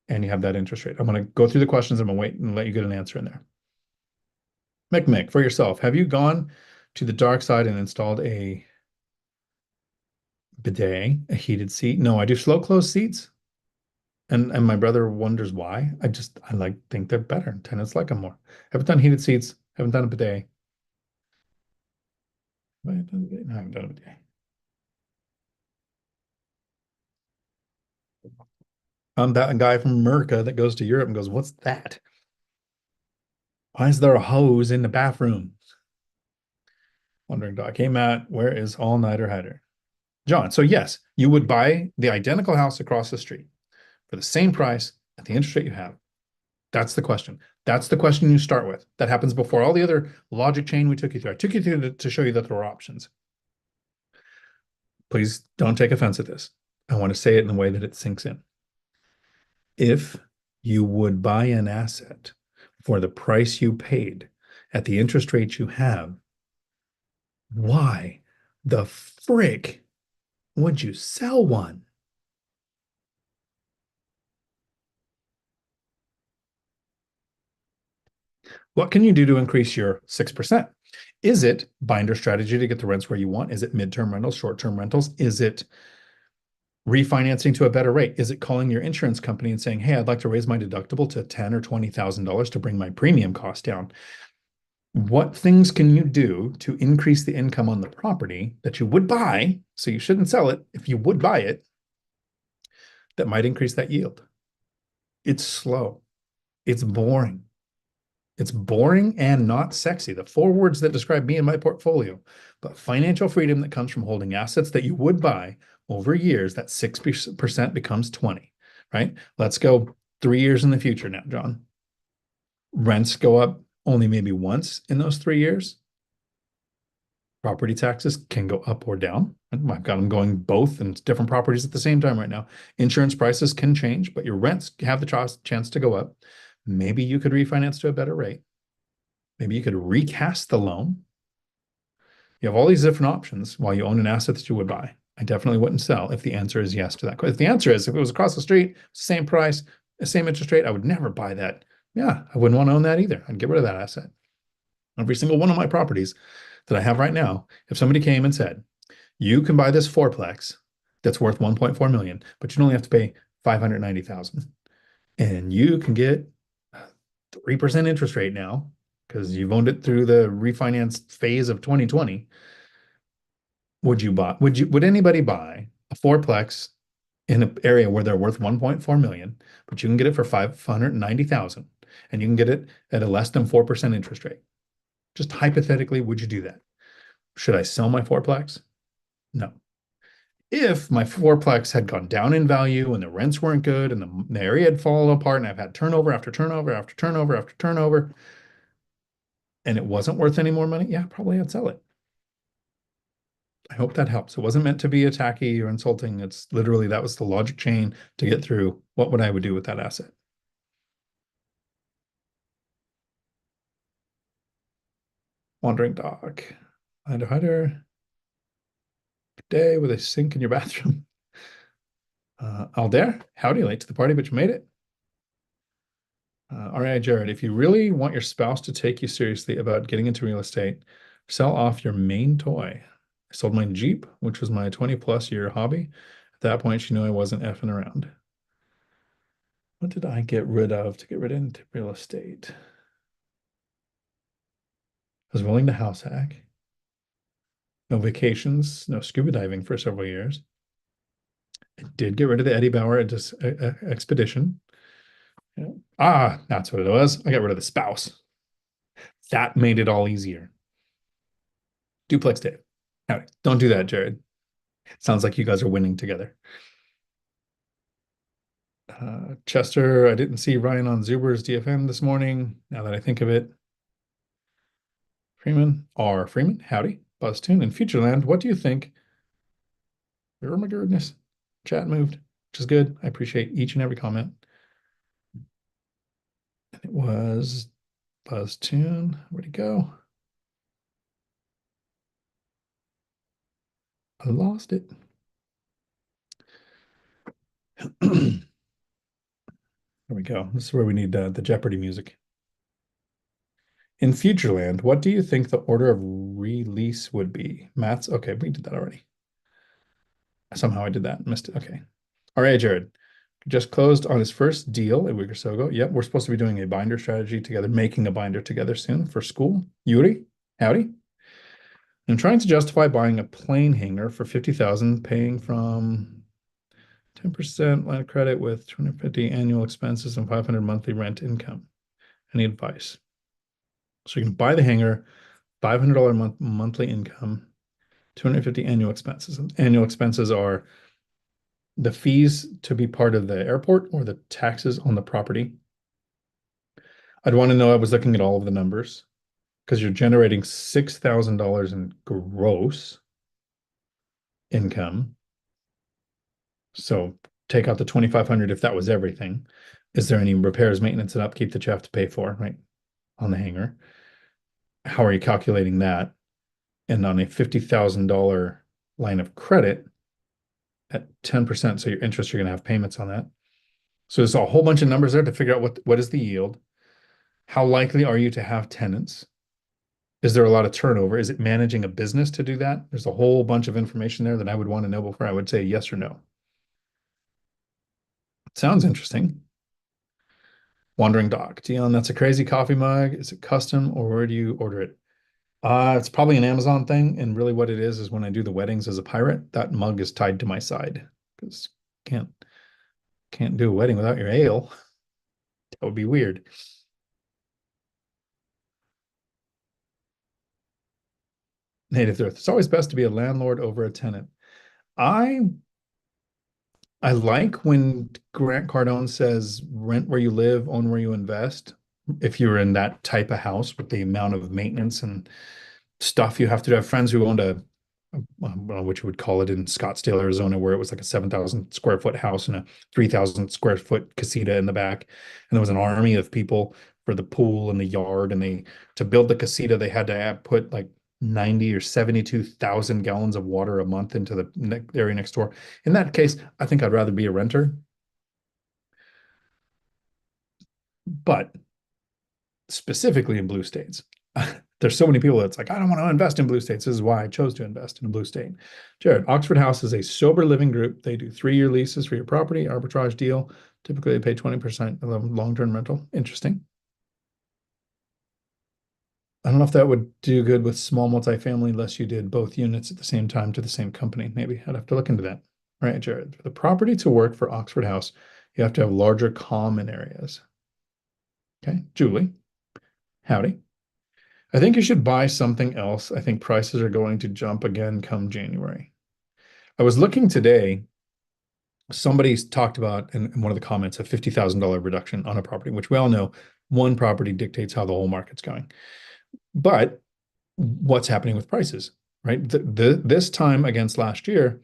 and you have that interest rate? I'm going to go through the questions. I'm going to wait and let you get an answer in there. Mick, for yourself, have you gone to the dark side and installed a bidet, a heated seat? No, I do slow close seats. And my brother wonders why. I think they're better. Tenants like them more. Haven't done heated seats. Haven't done a bidet. I haven't done a bidet. I'm that guy from America that goes to Europe and goes, "What's that? Why is there a hose in the bathroom?" Wondering dog. Hey, Matt, where is All Nighter Hider? John, so yes, you would buy the identical house across the street for the same price at the interest rate you have. That's the question. That's the question you start with. That happens before all the other logic chain we took you through. I took you through to show you that there are options. Please don't take offense at this. I want to say it in the way that it sinks in. If you would buy an asset for the price you paid at the interest rate you have, why the frick would you sell one? What can you do to increase your 6%? Is it binder strategy to get the rents where you want? Is it midterm rentals, short-term rentals? Is it refinancing to a better rate? Is it calling your insurance company and saying, "Hey, I'd like to raise my deductible to $10,000 or $20,000 to bring my premium cost down"? What things can you do to increase the income on the property that you would buy? So you shouldn't sell it if you would buy it, that might increase that yield. It's slow. It's boring. It's boring and not sexy. The 4 words that describe me and my portfolio. But financial freedom that comes from holding assets that you would buy over years, that 6% becomes 20, right? Let's go 3 years in the future now, John. Rents go up only maybe once in those 3 years. Property taxes can go up or down. I've got them going both in different properties at the same time right now. Insurance prices can change, but your rents have the chance to go up. Maybe you could refinance to a better rate. Maybe you could recast the loan. You have all these different options while you own an asset that you would buy. I definitely wouldn't sell if the answer is yes to that. If the answer is, if it was across the street, same price, same interest rate, I would never buy that. Yeah, I wouldn't want to own that either. I'd get rid of that asset. Every single one of my properties that I have right now, if somebody came and said, "You can buy this fourplex that's worth 1.4 million, but you only have to pay 590,000, and you can get 3% interest rate now because you've owned it through the refinance phase of 2020. Would anybody buy a fourplex in an area where they're worth 1.4 million, but you can get it for 590,000 and you can get it at a less than 4% interest rate? Just hypothetically, would you do that? Should I sell my fourplex? No. If my fourplex had gone down in value and the rents weren't good and the area had fallen apart and I've had turnover after turnover after turnover after turnover and it wasn't worth any more money, yeah, probably I'd sell it. I hope that helps. It wasn't meant to be attacky or insulting. It's literally that was the logic chain to get through what would I would do with that asset. Wandering dog. Hider, hider. Day with a sink in your bathroom. Aldair, howdy, late to the party, but you made it. All right, Jared, if you really want your spouse to take you seriously about getting into real estate, sell off your main toy. I sold my Jeep, which was my 20 plus year hobby. At that point, she knew I wasn't effing around. What did I get rid of to get rid into real estate? I was willing to house hack. No vacations, no scuba diving for several years. I did get rid of the Eddie Bauer expedition. Yeah. Ah, that's what it was. I got rid of the spouse. That made it all easier. Duplex Dave. Howdy. Don't do that, Jared. Sounds like you guys are winning together. Chester, I didn't see Ryan on Zuber's DFM this morning. Now that I think of it. Freeman, R. Freeman, howdy. Buzztune and Futureland, what do you think? Oh my goodness. Chat moved, which is good. I appreciate each and every comment. And it was Buzztune. Where'd it go? I lost it. There we go. This is where we need the Jeopardy music. In Futureland, what do you think the order of release would be? Maths? Okay, we did that already. Somehow I did that. Missed it. Okay. All right, Jared. Just closed on his first deal a week or so ago. Yep, we're supposed to be doing a binder strategy together, making a binder together soon for school. Yuri, howdy. I'm trying to justify buying a plane hanger for 50,000, paying from 10% line of credit with 250 annual expenses and 500 monthly rent income. Any advice? So you can buy the hanger, $500 monthly income, 250 annual expenses. Annual expenses are the fees to be part of the airport or the taxes on the property. I'd want to know, I was looking at all of the numbers because you're generating $6,000 in gross income. So take out the 2,500 if that was everything. Is there any repairs, maintenance, and upkeep that you have to pay for, right? On the hanger. How are you calculating that? And on a $50,000 line of credit at 10%, so your interest, you're going to have payments on that. So there's a whole bunch of numbers there to figure out what is the yield. How likely are you to have tenants? Is there a lot of turnover? Is it managing a business to do that? There's a whole bunch of information there that I would want to know before I would say yes or no. Sounds interesting. Wandering Dog. Dion, that's a crazy coffee mug. Is it custom or where do you order it? It's probably an Amazon thing. And really what it is when I do the weddings as a pirate, that mug is tied to my side because can't do a wedding without your ale. That would be weird. Native Earth. It's always best to be a landlord over a tenant. I I like when Grant Cardone says rent where you live, own where you invest. If you're in that type of house with the amount of maintenance and stuff you have to do. I have friends who owned I don't know what you would call it in Scottsdale, Arizona, where it was like a 7,000 square foot house and a 3,000 square foot casita in the back. And there was an army of people for the pool and the yard. And to build the casita, they had to put like 90 or 72,000 gallons of water a month into the area next door. In that case, I think I'd rather be a renter. But specifically in blue states, there's so many people that's like, I don't want to invest in blue states. This is why I chose to invest in a blue state. Jared, Oxford House is a sober living group. They do 3-year leases for your property, arbitrage deal. Typically, they pay 20% of the long-term rental. Interesting. I don't know if that would do good with small multifamily unless you did both units at the same time to the same company. Maybe I'd have to look into that. All right, Jared. For the property to work for Oxford House, you have to have larger common areas. Okay, Julie. Howdy. I think you should buy something else. I think prices are going to jump again come January. I was looking today, somebody's talked about in one of the comments a $50,000 reduction on a property, which we all know one property dictates how the whole market's going. But what's happening with prices, right? This time against last year,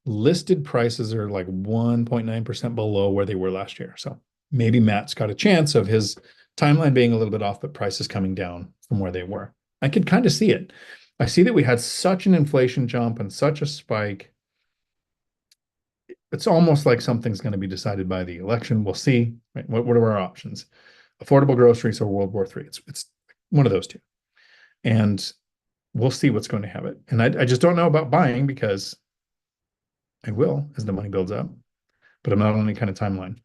listed prices are like 1.9% below where they were last year. So maybe Matt's got a chance of his timeline being a little bit off, but prices coming down from where they were. I could kind of see it. I see that we had such an inflation jump and such a spike. It's almost like something's going to be decided by the election. We'll see. Right? What are our options? Affordable groceries or World War III? It's one of those two. And we'll see what's going to have it. And I just don't know about buying because I will as the money builds up, but I'm not on any kind of timeline.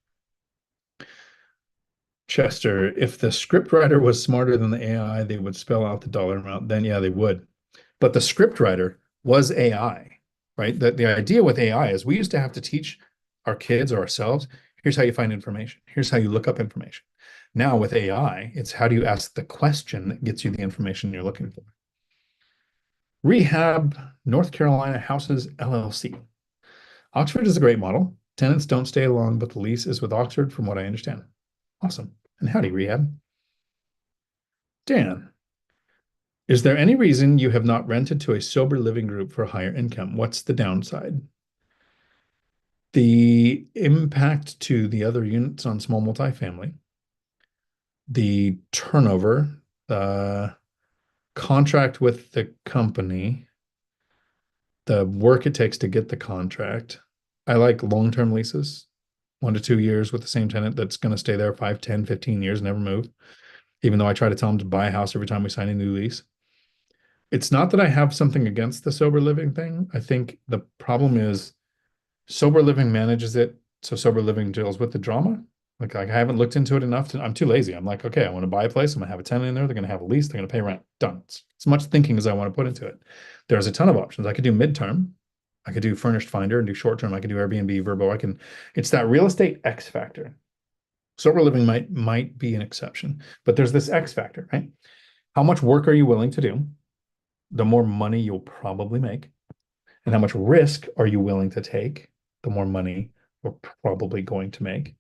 Chester, if the script writer was smarter than the AI, they would spell out the dollar amount. Then yeah, they would. But the script writer was AI, right? The idea with AI is we used to have to teach our kids or ourselves, here's how you find information. Here's how you look up information. Now with AI, it's how do you ask the question that gets you the information you're looking for. Rehab North Carolina Houses LLC. Oxford is a great model. Tenants don't stay long, but the lease is with Oxford from what I understand. Awesome. And howdy, Rehab. Dan, is there any reason you have not rented to a sober living group for higher income? What's the downside? The impact to the other units on small multifamily, the turnover, the contract with the company, the work it takes to get the contract. I like long-term leases, 1 to 2 years with the same tenant that's going to stay there 5, 10, 15 years, never move, even though I try to tell them to buy a house every time we sign a new lease. It's not that I have something against the sober living thing. I think the problem is sober living manages it, so sober living deals with the drama. Like I haven't looked into it enough I'm too lazy. I'm like, okay, I want to buy a place. I'm gonna have a tenant in there. They're gonna have a lease. They're gonna pay rent. Done. It's as much thinking as I want to put into it. There's a ton of options. I could do midterm. I could do furnished finder and do short term. I could do Airbnb, Vrbo. It's that real estate X factor. Sober living might be an exception, but there's this X factor, right? How much work are you willing to do? The more money you'll probably make. And how much risk are you willing to take? The more money we're probably going to make.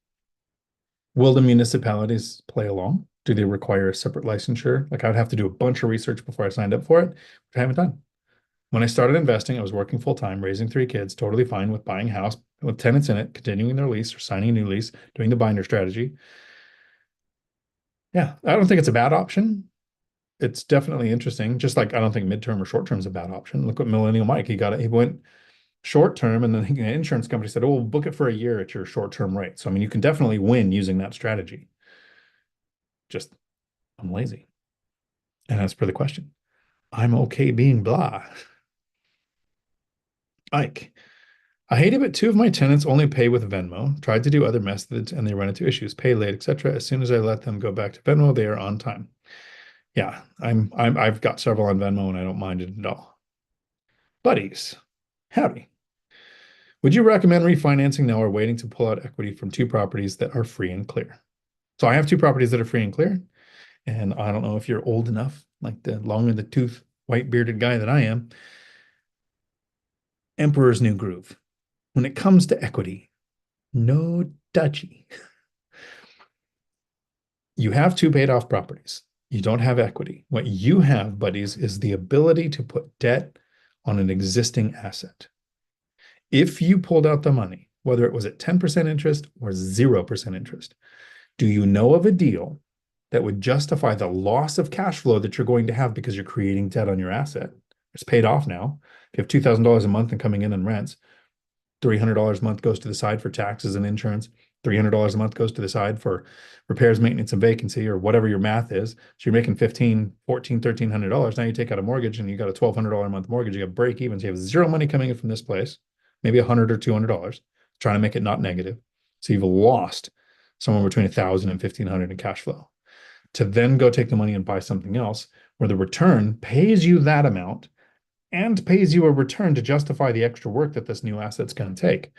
Will the municipalities play along? Do they require a separate licensure? Like I would have to do a bunch of research before I signed up for it, which I haven't done. When I started investing, I was working full time, raising 3 kids, totally fine with buying a house with tenants in it, continuing their lease or signing a new lease, doing the binder strategy. Yeah, I don't think it's a bad option. It's definitely interesting. Just like I don't think midterm or short term is a bad option. Look what Millennial Mike, he went short term, and then the insurance company said, oh, we'll book it for a year at your short term rate. So I mean, you can definitely win using that strategy. Just I'm lazy. And as per the question, I'm okay being blah. Ike, I hate it, but 2 of my tenants only pay with Venmo. Tried to do other methods and they run into issues, pay late, etc. As soon as I let them go back to Venmo, they are on time. Yeah, I've got several on Venmo and I don't mind it at all. Buddies, howdy. Would you recommend refinancing now or waiting to pull out equity from 2 properties that are free and clear? So I have 2 properties that are free and clear, and I don't know if you're old enough, like the long in the tooth, white bearded guy that I am. Emperor's New Groove. When it comes to equity, no touchy. You have 2 paid off properties. You don't have equity. What you have, buddies, is the ability to put debt on an existing asset. If you pulled out the money, whether it was at 10% interest or 0% interest, do you know of a deal that would justify the loss of cash flow that you're going to have because you're creating debt on your asset? It's paid off now. If you have $2,000 a month and coming in rents, $300 a month goes to the side for taxes and insurance. $300 a month goes to the side for repairs, maintenance, and vacancy, or whatever your math is. So you're making $1,500, $1,400, $1,300. Now you take out a mortgage and you got a $1,200 a month mortgage. You have break even. So you have zero money coming in from this place, maybe $100 or $200, trying to make it not negative. So you've lost somewhere between $1,000 and $1,500 in cash flow. To then go take the money and buy something else where the return pays you that amount and pays you a return to justify the extra work that this new asset's going to take.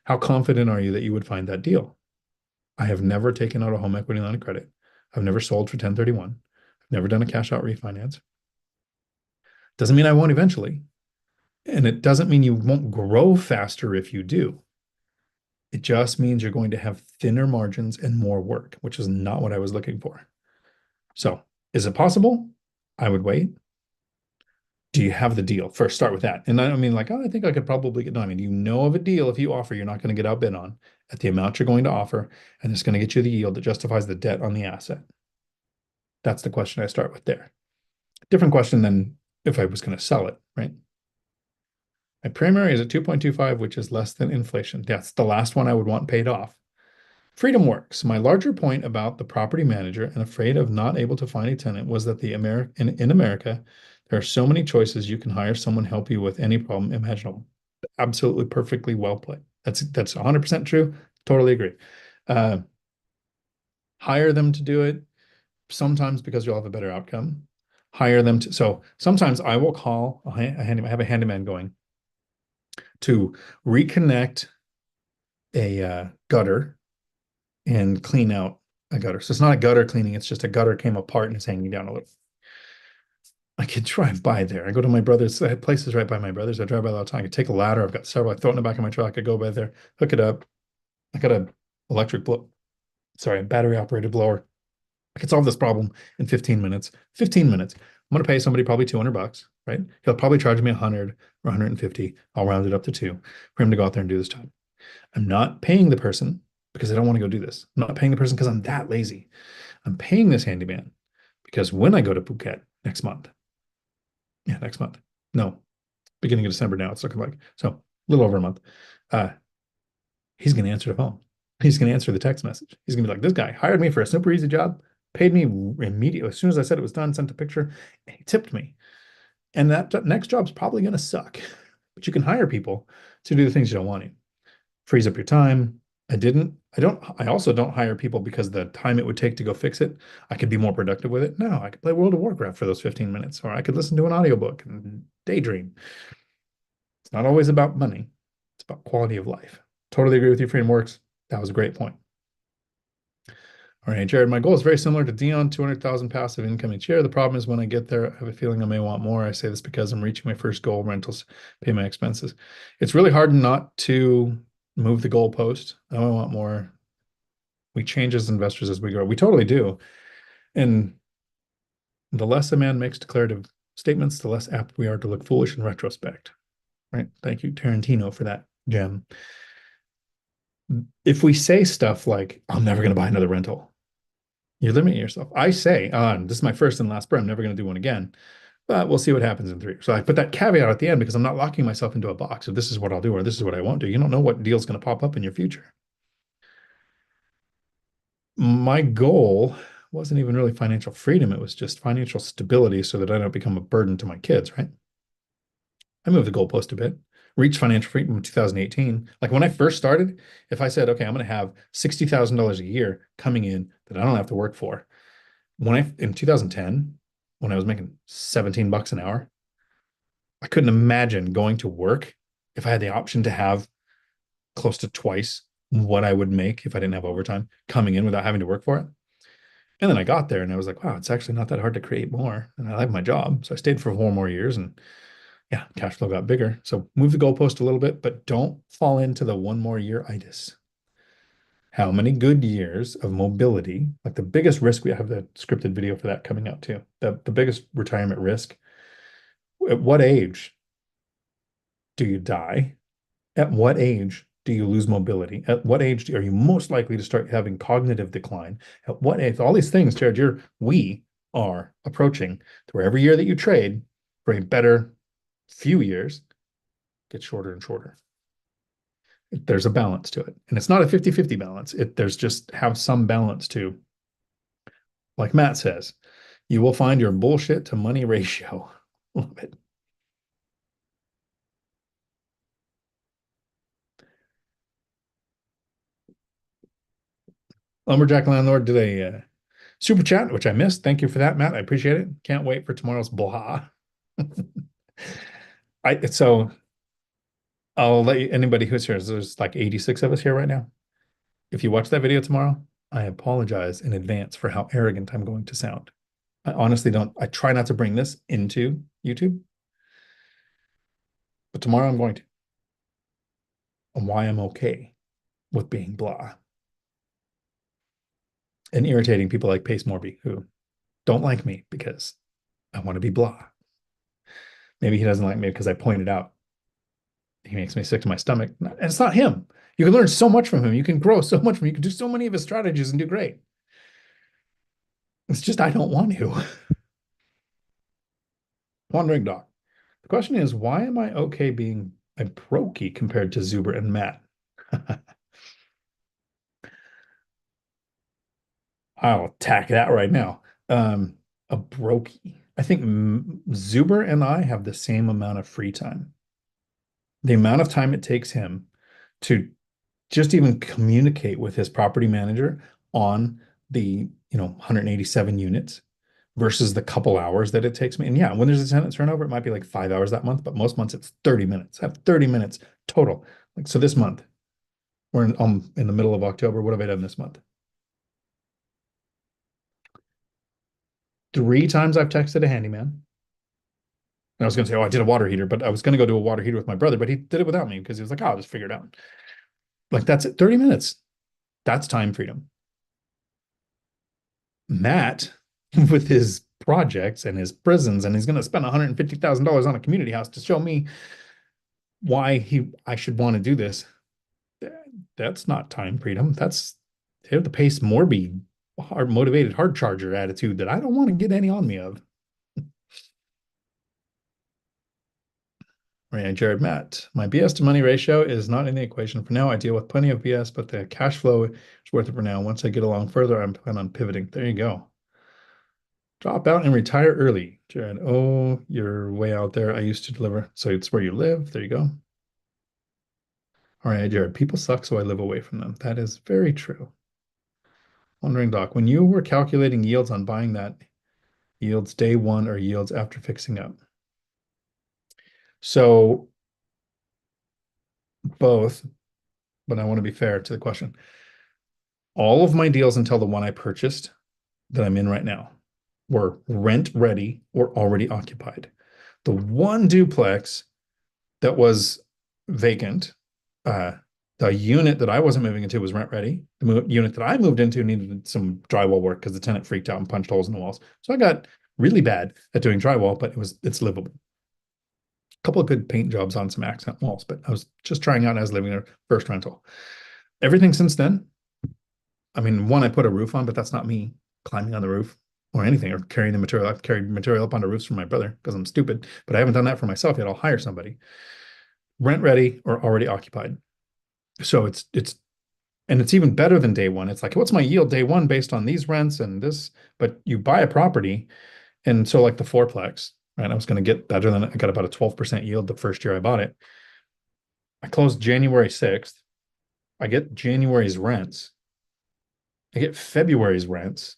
How confident are you that you would find that deal? I have never taken out a home equity line of credit. I've never sold for 1031. I've never done a cash out refinance. Doesn't mean I won't eventually. And it doesn't mean you won't grow faster if you do. It just means you're going to have thinner margins and more work, which is not what I was looking for. So, is it possible? I would wait. Do you have the deal? First, start with that. And I don't mean like, oh, I think I could probably get, no, I mean, you know of a deal if you offer, you're not going to get outbid on at the amount you're going to offer, and it's going to get you the yield that justifies the debt on the asset. That's the question I start with there. Different question than if I was going to sell it, right? My primary is at 2.25, which is less than inflation. That's the last one I would want paid off. Freedom works. My larger point about the property manager and afraid of not able to find a tenant was that in America, there are so many choices you can hire someone help you with any problem imaginable. Absolutely perfectly well played. That's 100% true. Totally agree. Uh, hire them to do it sometimes because you'll have a better outcome. Hire them to. So sometimes I will call a handyman. I have a handyman going to reconnect a gutter and clean out a gutter. So it's not a gutter cleaning, it's just a gutter came apart and it's hanging down a little. I could drive by there. I go to my brother's. I have places right by my brother's. I drive by all the time. I could take a ladder. I've got several. I throw it in the back of my truck. I could go by there, hook it up. I got a electric blow, sorry, a battery operated blower. I could solve this problem in 15 minutes. 15 minutes. I'm going to pay somebody probably 200 bucks, right? He'll probably charge me 100 or 150. I'll round it up to two for him to go out there and do this job. I'm not paying the person because I don't want to go do this. I'm not paying the person because I'm that lazy. I'm paying this handyman because when I go to Phuket next month, next month, no, beginning of December now, it's looking like, so a little over a month, uh, he's going to answer the phone. He's going to answer the text message. He's going to be like, this guy hired me for a super easy job, paid me immediately. As soon as I said it was done, sent a picture, and he tipped me. And that next job's probably going to suck. But you can hire people to do the things you don't want to. Frees up your time. I also don't hire people because the time it would take to go fix it, I could be more productive with it. No, I could play World of Warcraft for those 15 minutes, or I could listen to an audiobook and daydream. It's not always about money. It's about quality of life. Totally agree with you, Freedom Works. That was a great point. All right, Jared, my goal is very similar to Dion, 200,000 passive income each year. The problem is when I get there, I have a feeling I may want more. I say this because I'm reaching my first goal, rentals, pay my expenses. It's really hard not to move the goalpost. I want more. We change as investors as we grow. We totally do. And the less a man makes declarative statements, the less apt we are to look foolish in retrospect. Right? Thank you, Tarantino, for that gem. If we say stuff like, I'm never going to buy another rental, you're limiting yourself. I say, this is my first and last burn. I'm never going to do one again, but we'll see what happens in 3 years. So I put that caveat at the end because I'm not locking myself into a box of this is what I'll do or this is what I won't do. You don't know what deal's going to pop up in your future. My goal wasn't even really financial freedom. It was just financial stability so that I don't become a burden to my kids, right? I moved the goalpost a bit, reached financial freedom in 2018. Like when I first started, if I said, okay, I'm going to have $60,000 a year coming in that I don't have to work for. In 2010, when I was making 17 bucks an hour, I couldn't imagine going to work if I had the option to have close to twice what I would make if I didn't have overtime coming in without having to work for it. And then I got there and I was like, wow, it's actually not that hard to create more. And I like my job. So I stayed for 4 more years and yeah, cash flow got bigger. So move the goalpost a little bit, but don't fall into the 1 more year itis. How many good years of mobility, like the biggest risk, we have the scripted video for that coming out too. The biggest retirement risk. At what age do you die? At what age do you lose mobility? At what age are you most likely to start having cognitive decline? At what age? All these things, Jared, we are approaching to where every year that you trade for a better few years gets shorter and shorter. There's a balance to it. And it's not a 50-50 balance. There's just have some balance to, like Matt says, you will find your bullshit to money ratio. Love it. Lumberjack Landlord did a super chat, which I missed. Thank you for that, Matt. I appreciate it. Can't wait for tomorrow's blah. So I'll let you, anybody who's here, there's like 86 of us here right now. If you watch that video tomorrow, I apologize in advance for how arrogant I'm going to sound. I honestly don't. I try not to bring this into YouTube. but tomorrow I'm going to. And why I'm okay with being blah and irritating people like Pace Morby who don't like me because I want to be blah. Maybe he doesn't like me because I pointed out he makes me sick to my stomach. And it's not him. You can learn so much from him. You can grow so much from him. You can do so many of his strategies and do great. It's just I don't want to. Wandering dog. The question is, why am I okay being a brokey compared to Zuber and Matt? I'll attack that right now. A brokey. I think Zuber and I have the same amount of free time. The amount of time it takes him to just even communicate with his property manager on the 187 units versus the couple hours that it takes me. And yeah, when there's a tenant turnover, it might be like 5 hours that month, but most months it's 30 minutes. I have 30 minutes total. Like so this month, we're in the middle of October. What have I done this month? 3 times I've texted a handyman. And I was going to say, oh, I did a water heater, but I was going to go do a water heater with my brother, but he did it without me because he was like, oh, I'll just figure it out. Like that's it, 30 minutes. That's time freedom. Matt, with his projects and his prisons, and he's going to spend $150,000 on a community house to show me why I should want to do this. That's not time freedom. That's the Pace Morby hard motivated hard charger attitude that I don't want to get any on me of. Right, Jared Matt. My BS to money ratio is not in the equation for now. I deal with plenty of BS, but the cash flow is worth it for now. Once I get along further, I'm planning on pivoting. There you go. Drop out and retire early, Jared. Oh, you're way out there. I used to deliver. So it's where you live. There you go. All right, Jared. People suck, so I live away from them. That is very true. Wondering, Doc, when you were calculating yields on buying that, yields day one or yields after fixing up? So both, but I want to be fair to the question. All of my deals until the one I purchased that I'm in right now were rent ready or already occupied. The one duplex that was vacant, the unit that I wasn't moving into was rent ready. The unit that I moved into needed some drywall work because the tenant freaked out and punched holes in the walls. So I got really bad at doing drywall, but it's livable. A couple of good paint jobs on some accent walls, but I was just trying out and I was living there, first rental. Everything since then, I mean, one, I put a roof on, but that's not me climbing on the roof or anything or carrying the material. I've carried material up onto roofs for my brother because I'm stupid, but I haven't done that for myself yet. I'll hire somebody. Rent ready or already occupied. So it's even better than day one. It's like, what's my yield day one based on these rents and this? But you buy a property, and so like the fourplex, right? I was going to get better than I got about a 12% yield the first year I bought it. I closed January 6th. I get January's rents. I get February's rents.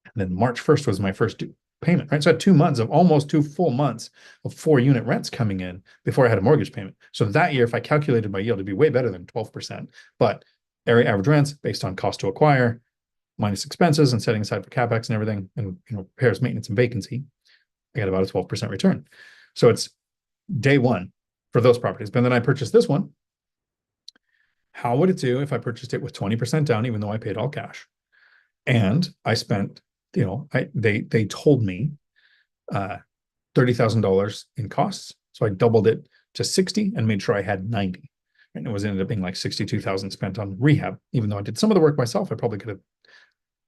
And then March 1st was my first payment, right? So I had 2 months of almost 2 full months of 4 unit rents coming in before I had a mortgage payment. So that year, if I calculated my yield, it'd be way better than 12%. But area average rents based on cost to acquire, minus expenses and setting aside for CapEx and everything, and repairs, maintenance, and vacancy, I got about a 12% return. So it's day one for those properties. But then I purchased this one. How would it do if I purchased it with 20% down, even though I paid all cash? And I spent, they told me $30,000 in costs. So I doubled it to 60 and made sure I had 90. And it was ended up being like 62,000 spent on rehab. Even though I did some of the work myself, I probably could have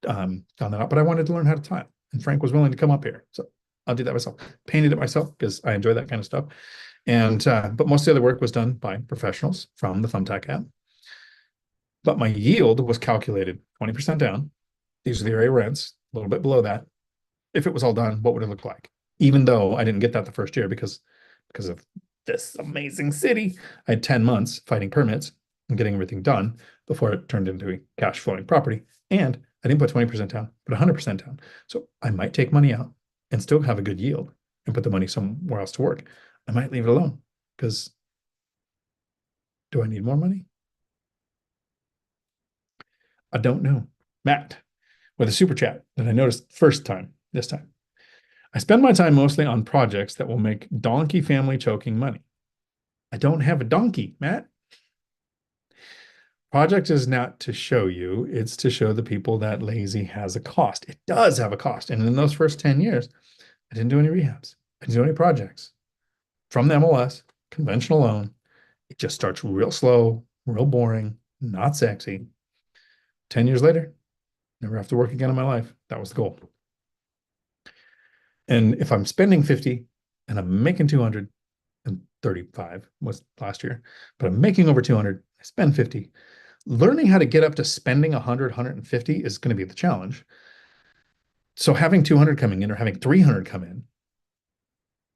done that up, but I wanted to learn how to tile. And Frank was willing to come up here. So I'll do that myself. Painted it myself because I enjoy that kind of stuff. And but most of the other work was done by professionals from the Thumbtack app. But my yield was calculated 20% down. These are the area rents, a little bit below that. If it was all done, what would it look like? Even though I didn't get that the first year because of this amazing city. I had 10 months fighting permits and getting everything done before it turned into a cash flowing property. And I didn't put 20% down, but 100% down. So I might take money out and still have a good yield and put the money somewhere else to work. I might leave it alone because do I need more money? I don't know. Matt with a super chat that I noticed this time. I spend my time mostly on projects that will make donkey family choking money. I don't have a donkey, Matt. Project is not to show you, it's to show the people that lazy has a cost. It does have a cost. And in those first 10 years, I didn't do any rehabs. I didn't do any projects from the MLS, conventional loan. It just starts real slow, real boring, not sexy. 10 years later, never have to work again in my life. That was the goal. And if I'm spending 50 and I'm making 235 was last year, but I'm making over 200, I spend 50. Learning how to get up to spending 100, 150 is going to be the challenge. So having 200 coming in or having 300 come in,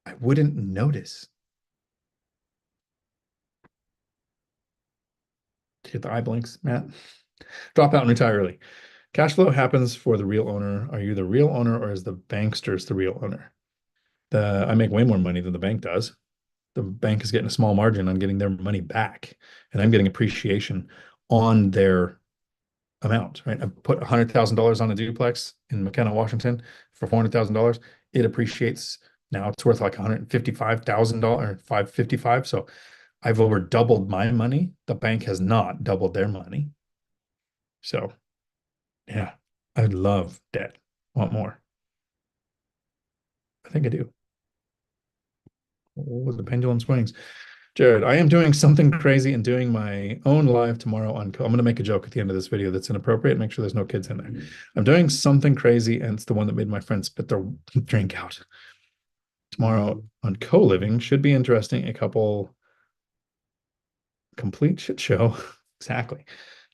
I wouldn't notice. Hit the eye blinks, Matt. Drop out and retire early. Cash flow happens for the real owner. Are you the real owner or is the banksters the real owner? I make way more money than the bank does. The bank is getting a small margin on getting their money back, and I'm getting appreciation on their amount, right? I put $100,000 on a duplex in McKenna, Washington for $400,000. It appreciates now. It's worth like $155,000, 555. So I've over doubled my money. The bank has not doubled their money. So yeah, I love debt. Want more? I think I do. Oh, the pendulum swings. Jared, I am doing something crazy and doing my own live tomorrow on, I'm going to make a joke at the end of this video that's inappropriate. Make sure there's no kids in there. I'm doing something crazy, and it's the one that made my friends spit their drink out. Tomorrow on co-living should be interesting. A couple complete shit show. Exactly.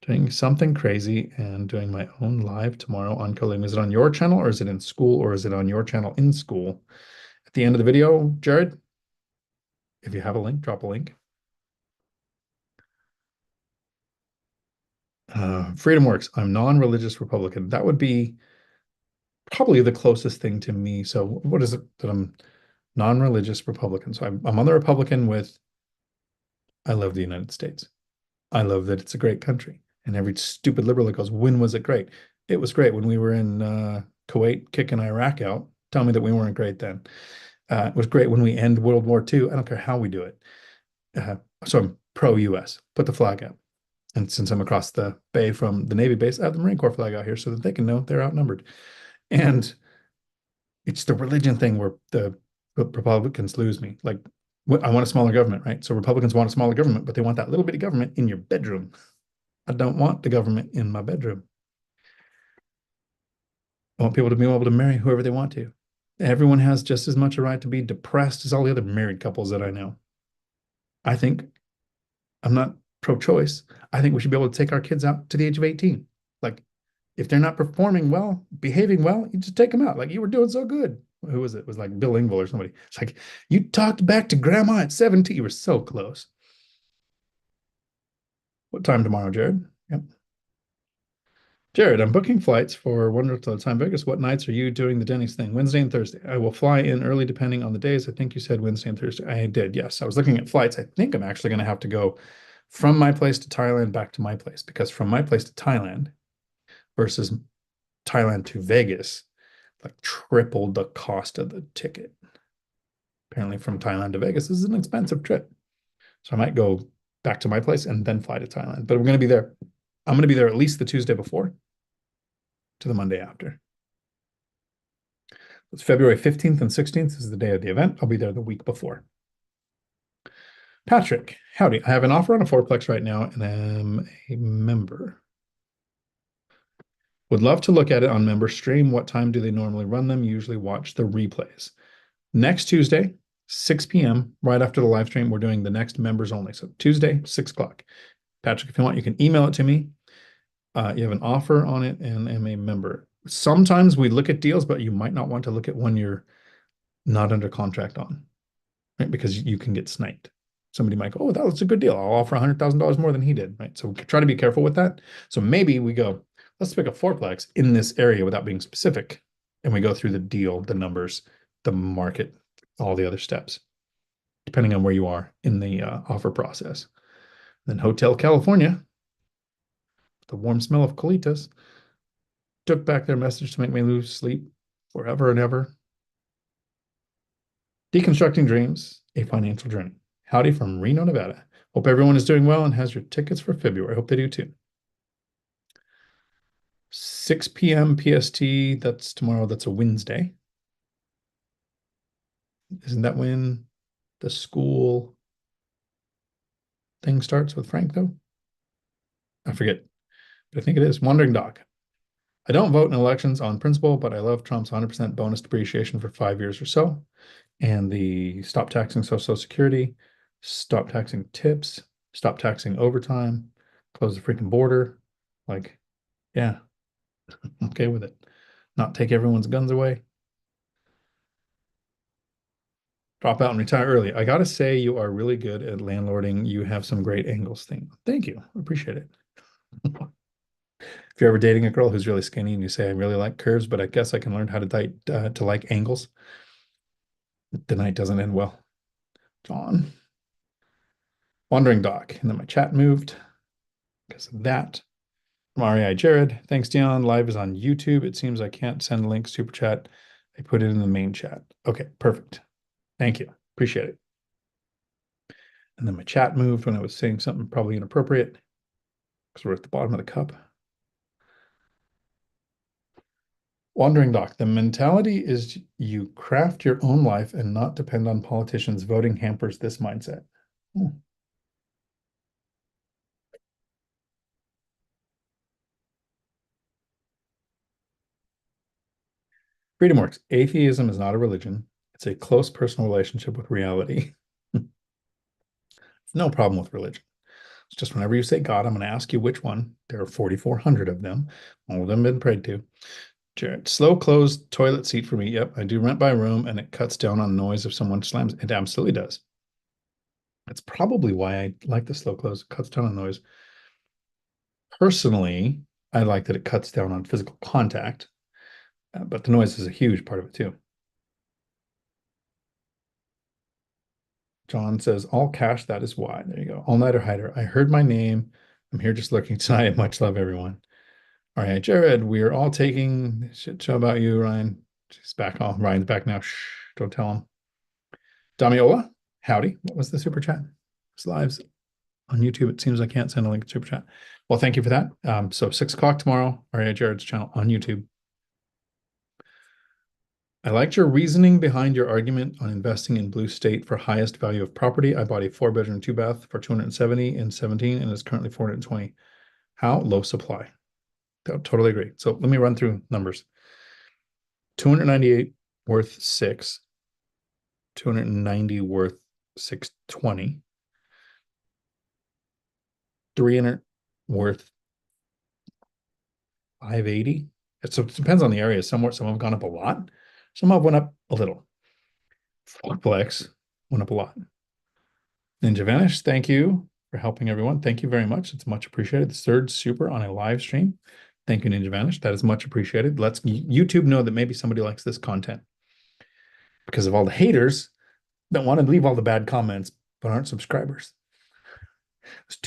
Doing something crazy and doing my own live tomorrow on co-living. Is it on your channel or is it in school or is it on your channel in school? At the end of the video, Jared, if you have a link, drop a link. Freedom Works. I'm non-religious Republican. That would be probably the closest thing to me. So what is it that I'm non-religious Republican? So I'm on the Republican with, I love the United States. I love that it's a great country. And every stupid liberal that goes, when was it great? It was great when we were in Kuwait kicking Iraq out. Tell me that we weren't great then. It was great when we end World War II. I don't care how we do it. So I'm pro-US. Put the flag out. And since I'm across the bay from the Navy base, I have the Marine Corps flag out here so that they can know they're outnumbered. And it's the religion thing where the Republicans lose me. Like, I want a smaller government, right? So Republicans want a smaller government, but they want that little bitty government in your bedroom. I don't want the government in my bedroom. I want people to be able to marry whoever they want to. Everyone has just as much a right to be depressed as all the other married couples that I know. I think I'm not pro-choice. I think we should be able to take our kids out to the age of 18. Like, if they're not performing well, behaving well, you just take them out. Like, you were doing so good. Who was it? It was like Bill Engvall or somebody. It's like, you talked back to grandma at 17. You were so close. What time tomorrow, Jared? Yep. Jared, I'm booking flights for Wonderful Time Vegas. What nights are you doing the Denny's thing? Wednesday and Thursday. I will fly in early depending on the days. I think you said Wednesday and Thursday. I did, yes. I was looking at flights. I think I'm actually going to have to go from my place to Thailand back to my place, because from my place to Thailand versus Thailand to Vegas, like tripled the cost of the ticket. Apparently from Thailand to Vegas is an expensive trip. So I might go back to my place and then fly to Thailand. But we're going to be there. I'm going to be there at least the Tuesday before to the Monday after. It's February 15th and 16th is the day of the event. I'll be there the week before. Patrick, howdy. I have an offer on a fourplex right now and I'm a member. Would love to look at it on member stream. What time do they normally run them? Usually watch the replays. Next Tuesday, 6 p.m., right after the live stream, we're doing the next members only. So Tuesday, 6 o'clock. Patrick, if you want, you can email it to me. You have an offer on it and am a member. Sometimes we look at deals, but you might not want to look at one you're not under contract on, right? Because you can get sniped. Somebody might go, oh, that was a good deal. I'll offer $100,000 more than he did, right? So try to be careful with that. So maybe we go, let's pick a fourplex in this area without being specific. And we go through the deal, the numbers, the market, all the other steps, depending on where you are in the offer process. Then Hotel California, the warm smell of colitas, took back their message to make me lose sleep forever and ever. Deconstructing Dreams, a Financial Journey. Howdy from Reno, Nevada. Hope everyone is doing well and has your tickets for February. Hope they do too. 6 p.m. PST. That's tomorrow. That's a Wednesday. Isn't that when the school thing starts with Frank, though? I forget, but I think it is. Wandering Doc. I don't vote in elections on principle, but I love Trump's 100% bonus depreciation for 5 years or so. And the stop taxing Social Security, stop taxing tips, stop taxing overtime, close the freaking border. Like, yeah, I'm okay with it. Not take everyone's guns away. Drop out and retire early. I gotta say, you are really good at landlording. You have some great angles thing. Thank you. I appreciate it. If you're ever dating a girl who's really skinny and you say, I really like curves, but I guess I can learn how to like angles, the night doesn't end well. John. Wandering Doc. And then my chat moved because of that. From REI Jared. Thanks, Dion. Live is on YouTube. It seems I can't send a link super chat. I put it in the main chat. Okay, perfect. Thank you. Appreciate it. And then my chat moved when I was saying something probably inappropriate because we're at the bottom of the cup. Wandering Doc, the mentality is you craft your own life and not depend on politicians. Voting hampers this mindset. Freedom works. Atheism is not a religion. It's a close personal relationship with reality. No problem with religion. It's just whenever you say God, I'm going to ask you which one. There are 4,400 of them. All of them been prayed to. Jared, slow closed toilet seat for me. Yep, I do rent by room and it cuts down on noise if someone slams. It absolutely does. That's probably why I like the slow close. It cuts down on noise. Personally, I like that it cuts down on physical contact, but the noise is a huge part of it too. John says, all cash, that is why. There you go. All nighter hider. I heard my name. I'm here just lurking tonight. Much love, everyone. All right, Jared, we are all taking shit show about you, Ryan. She's back. Oh, Ryan's back now. Shh, don't tell him. Damiola, howdy. What was the super chat? It's lives on YouTube. It seems I can't send a link to super chat. Well, thank you for that. So 6 o'clock tomorrow, REI Jared's channel on YouTube. I liked your reasoning behind your argument on investing in Blue State for highest value of property. I bought a 4-bedroom, 2-bath for 270 in 17 and it's currently 420. How? Low supply. Totally agree. So let me run through numbers. 298 worth 6, 290 worth 620, 300 worth 580. So it depends on the area. Some have gone up a lot. Some have went up a little. Fourplex went up a lot. Ninja Vanish, thank you for helping everyone. Thank you very much. It's much appreciated. The third super on a live stream. Thank you, Ninja Vanish. That is much appreciated. Let's YouTube know that maybe somebody likes this content because of all the haters that want to leave all the bad comments but aren't subscribers.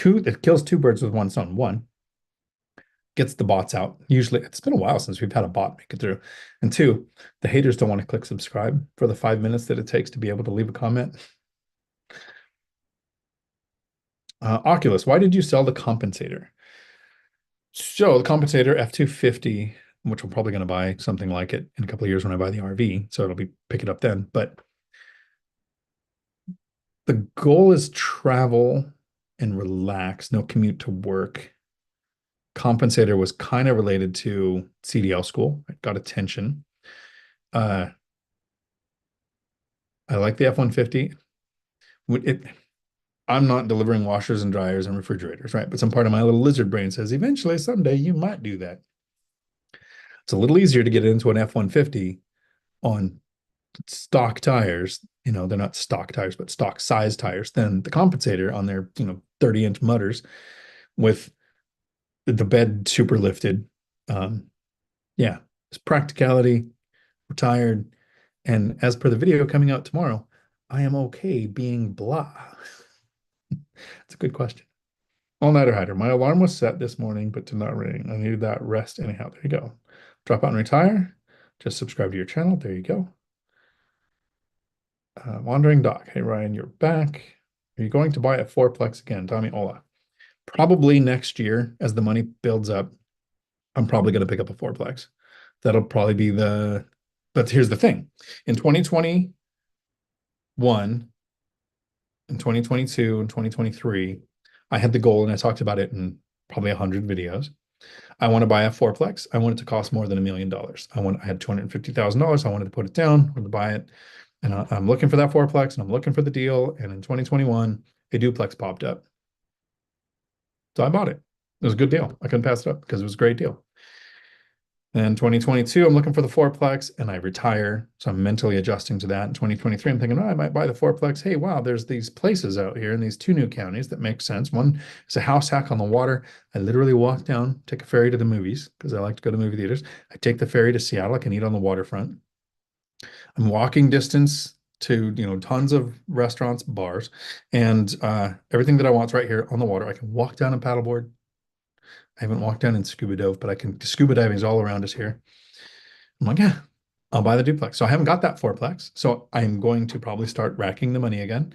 It kills two birds with one stone. One, gets the bots out. Usually, it's been a while since we've had a bot make it through. And two, the haters don't want to click subscribe for the 5 minutes that it takes to be able to leave a comment. Oculus, why did you sell the compensator? So the compensator F250, which we're probably going to buy something like it in a couple of years when I buy the RV, so pick it up then. But the goal is travel and relax, no commute to work. Compensator was kind of related to CDL school. It got attention. I like the F-150. I'm not delivering washers and dryers and refrigerators, right? But some part of my little lizard brain says, eventually, someday, you might do that. It's a little easier to get into an F-150 on stock tires. They're not stock tires, but stock size tires than the compensator on their, 30-inch mutters with the bed super lifted. Yeah, it's practicality. We're tired. And as per the video coming out tomorrow, I am okay being blah. It's a good question. All-nighter hider. My alarm was set this morning, but did not ring. I needed that rest anyhow. There you go. Drop out and retire. Just subscribe to your channel. There you go. Wandering Doc. Hey, Ryan, you're back. Are you going to buy a fourplex again? Tommy Ola. Probably next year as the money builds up. I'm probably going to pick up a fourplex. That'll probably be but here's the thing. In 2021, in 2022, and 2023, I had the goal, and I talked about it in probably 100 videos. I want to buy a fourplex. I want it to cost more than $1 million. I had $250,000. I wanted to put it down. I wanted to buy it. And I'm looking for that fourplex, and I'm looking for the deal. And in 2021, a duplex popped up. So I bought it. It was a good deal. I couldn't pass it up because it was a great deal. And 2022, I'm looking for the fourplex and I retire. So I'm mentally adjusting to that. In 2023, I'm thinking, oh, I might buy the fourplex. Hey, wow, there's these places out here in these two new counties that make sense. One is a house hack on the water. I literally walk down, take a ferry to the movies because I like to go to movie theaters. I take the ferry to Seattle. I can eat on the waterfront. I'm walking distance to, tons of restaurants, bars, and everything that I want's right here on the water. I can walk down and paddleboard. I haven't walked down in scuba dove, but scuba diving is all around us here. I'm like, yeah, I'll buy the duplex. So I haven't got that fourplex. So I'm going to probably start racking the money again,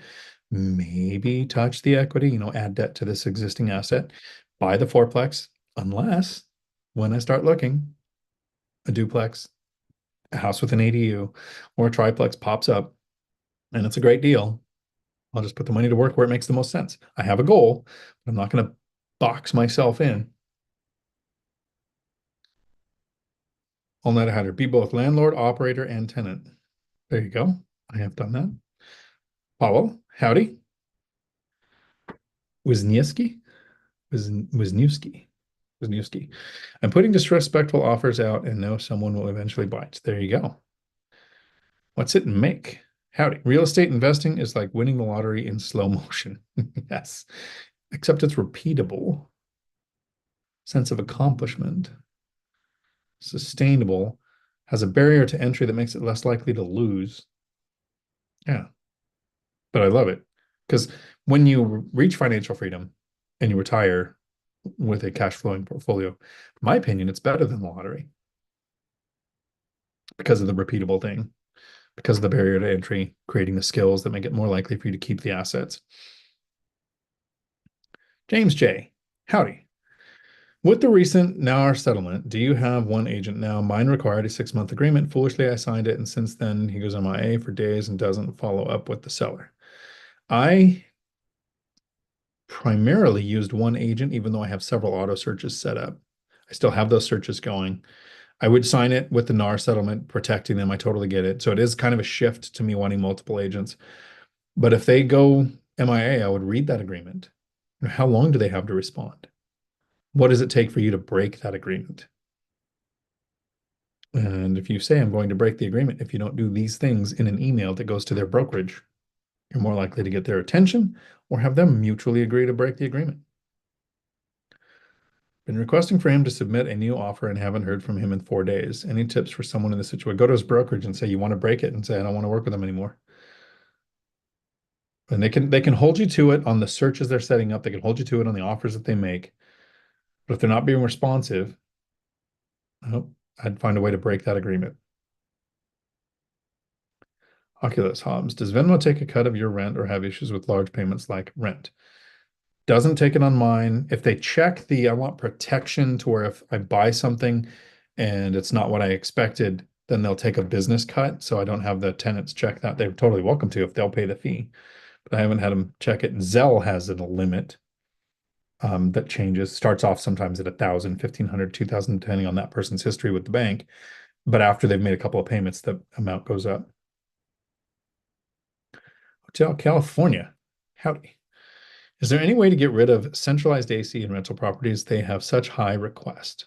maybe touch the equity, add debt to this existing asset, buy the fourplex, unless when I start looking, a duplex, a house with an ADU, or a triplex pops up and it's a great deal. I'll just put the money to work where it makes the most sense. I have a goal, but I'm not going to box myself in. All night I had her be both landlord, operator, and tenant. There you go. I have done that. Powell, howdy. Wisniewski? Wisniewski. Wisniewski. I'm putting disrespectful offers out and know someone will eventually bite. There you go. What's it make? Howdy. Real estate investing is like winning the lottery in slow motion. Yes. Except it's repeatable. Sense of accomplishment. Sustainable. Has a barrier to entry that makes it less likely to lose. Yeah. But I love it because when you reach financial freedom and you retire with a cash flowing portfolio, in my opinion, it's better than the lottery because of the repeatable thing, because of the barrier to entry, creating the skills that make it more likely for you to keep the assets. James J. Howdy. With the recent NAR settlement, do you have one agent now? Mine required a 6-month agreement. Foolishly, I signed it, and since then, he goes MIA for days and doesn't follow up with the seller. I primarily used one agent, even though I have several auto searches set up. I still have those searches going. I would sign it with the NAR settlement, protecting them. I totally get it. So it is kind of a shift to me wanting multiple agents. But if they go MIA, I would read that agreement. How long do they have to respond? What does it take for you to break that agreement? And if you say, I'm going to break the agreement, if you don't do these things in an email that goes to their brokerage, you're more likely to get their attention or have them mutually agree to break the agreement. Been requesting for him to submit a new offer and haven't heard from him in 4 days. Any tips for someone in this situation? Go to his brokerage and say you want to break it and say, I don't want to work with them anymore. And they can hold you to it on the searches they're setting up. They can hold you to it on the offers that they make. But if they're not being responsive, I'd find a way to break that agreement. Oculus Hobbs, does Venmo take a cut of your rent or have issues with large payments like rent? Doesn't take it on mine. If they check I want protection to where if I buy something and it's not what I expected, then they'll take a business cut. So I don't have the tenants check that. They're totally welcome to if they'll pay the fee. But I haven't had them check it. Zelle has a limit that changes, starts off sometimes at 1,000, 1,500, 2,000, depending on that person's history with the bank. But after they've made a couple of payments, the amount goes up. Hotel California. Howdy. Is there any way to get rid of centralized AC in rental properties? They have such high request.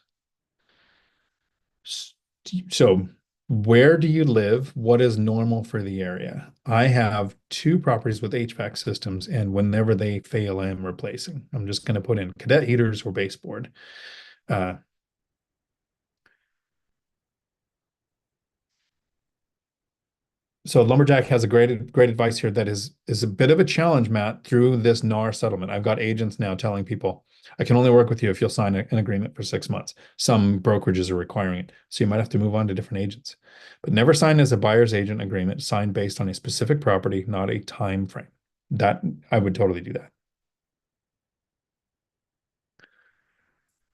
So where do you live? What is normal for the area? I have 2 properties with HVAC systems, and whenever they fail, I am replacing. I'm just going to put in cadet heaters or baseboard. So Lumberjack has a great advice here that is a bit of a challenge, Matt, through this NAR settlement. I've got agents now telling people, I can only work with you if you'll sign an agreement for 6 months. Some brokerages are requiring it. So you might have to move on to different agents. But never sign as a buyer's agent agreement, sign based on a specific property, not a time frame. That I would totally do that.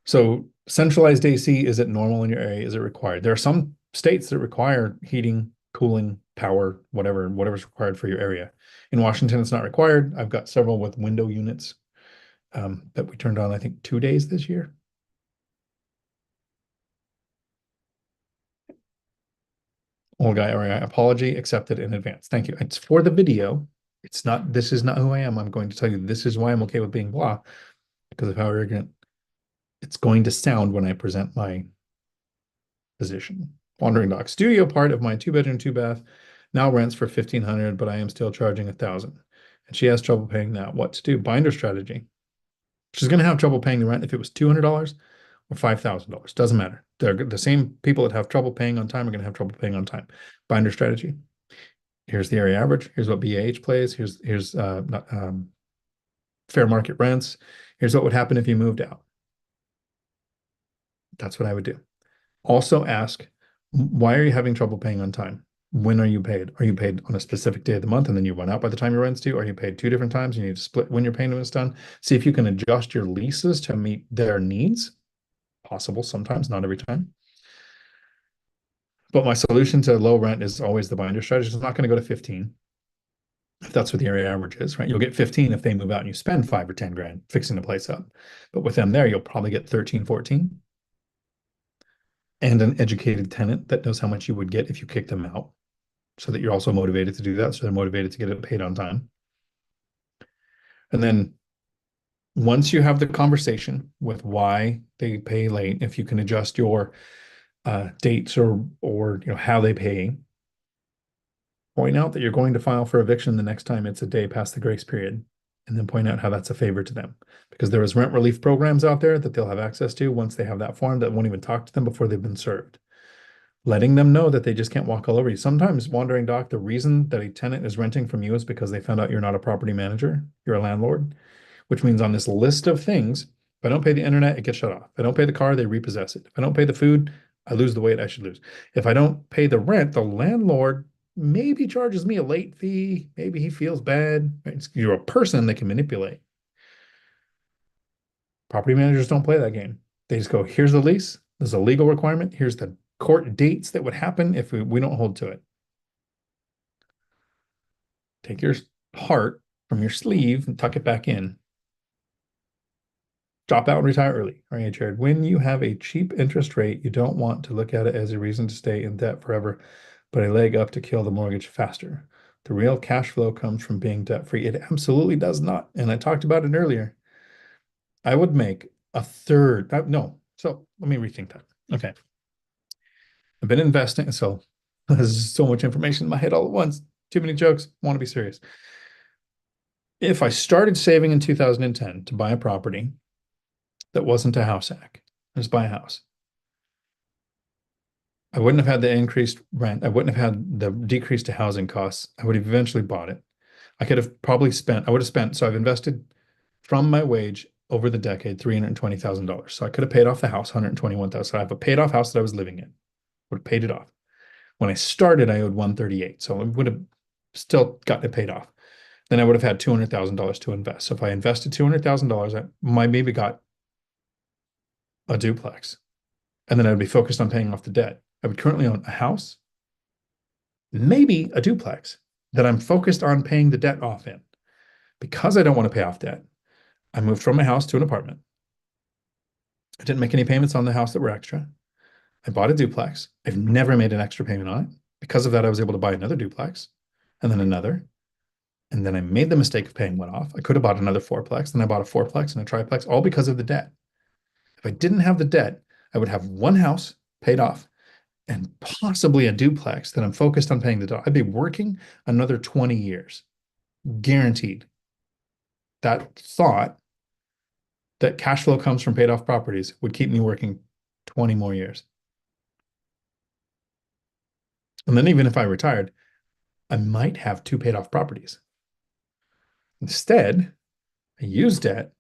So centralized AC, is it normal in your area? Is it required? There are some states that require heating, cooling, power, whatever's required for your area. In Washington, it's not required. I've got several with window units that we turned on, I think, 2 days this year. Old guy area apology accepted in advance. Thank you. It's for the video. It's not, this is not who I am. I'm going to tell you this is why I'm okay with being blah, because of how arrogant it's going to sound when I present my position. Wandering Dog. Studio part of my 2-bedroom, 2-bath now rents for 1,500, but I am still charging 1,000. And she has trouble paying that. What to do? Binder strategy. She's going to have trouble paying the rent if it was $200 or $5,000. Doesn't matter. They're the same people that have trouble paying on time are going to have trouble paying on time. Binder strategy. Here's the area average. Here's what BAH plays. Here's fair market rents. Here's what would happen if you moved out. That's what I would do. Also ask, why are you having trouble paying on time? When are you paid? Are you paid on a specific day of the month and then you run out by the time your rent's due? Are you paid 2 different times? You need to split when your payment is done. See if you can adjust your leases to meet their needs. Possible sometimes, not every time. But my solution to low rent is always the binder strategy. It's not going to go to 15 if that's what the area average is, right? You'll get 15 if they move out and you spend 5 or 10 grand fixing the place up. But with them there, you'll probably get 13, 14. And an educated tenant that knows how much you would get if you kicked them out, so that you're also motivated to do that. So they're motivated to get it paid on time. And then once you have the conversation with why they pay late, if you can adjust your dates or how they pay, point out that you're going to file for eviction the next time it's a day past the grace period, and then point out how that's a favor to them, because there is rent relief programs out there that they'll have access to once they have that form that won't even talk to them before they've been served. Letting them know that they just can't walk all over you. Sometimes, Wandering Doc, the reason that a tenant is renting from you is because they found out you're not a property manager, you're a landlord, which means on this list of things, if I don't pay the internet, it gets shut off. If I don't pay the car, they repossess it. If I don't pay the food, I lose the weight I should lose. If I don't pay the rent, the landlord maybe charges me a late fee. Maybe he feels bad. You're a person they can manipulate. Property managers don't play that game. They just go, here's the lease. There's a legal requirement. Here's the court dates that would happen if we don't hold to it. Take your heart from your sleeve and tuck it back in. Drop out and retire early. All right, Jared. When you have a cheap interest rate, you don't want to look at it as a reason to stay in debt forever, but a leg up to kill the mortgage faster. The real cash flow comes from being debt free. It absolutely does not. And I talked about it earlier. I would make a third. No. So let me rethink that. Okay. I've been investing. So there's so much information in my head all at once. Too many jokes. Want to be serious. If I started saving in 2010 to buy a property that wasn't a house hack, just buy a house, I wouldn't have had the increased rent. I wouldn't have had the decrease to housing costs. I would have eventually bought it. I could have probably spent, I would have spent, so I've invested from my wage over the decade, $320,000. So I could have paid off the house, $121,000. So I have a paid off house that I was living in. Would have paid it off. When I started, I owed 138. So I would have still gotten it paid off. Then I would have had $200,000 to invest. So if I invested $200,000, I maybe got a duplex. And then I would be focused on paying off the debt. I would currently own a house, maybe a duplex that I'm focused on paying the debt off in. Because I don't want to pay off debt, I moved from my house to an apartment. I didn't make any payments on the house that were extra. I bought a duplex. I've never made an extra payment on it. Because of that, I was able to buy another duplex and then another. And then I made the mistake of paying one off. I could have bought another fourplex. Then I bought a fourplex and a triplex, all because of the debt. If I didn't have the debt, I would have one house paid off and possibly a duplex that I'm focused on paying the debt. I'd be working another 20 years, guaranteed. That thought that cash flow comes from paid off properties would keep me working 20 more years. And then even if I retired, I might have 2 paid off properties. Instead, I used debt,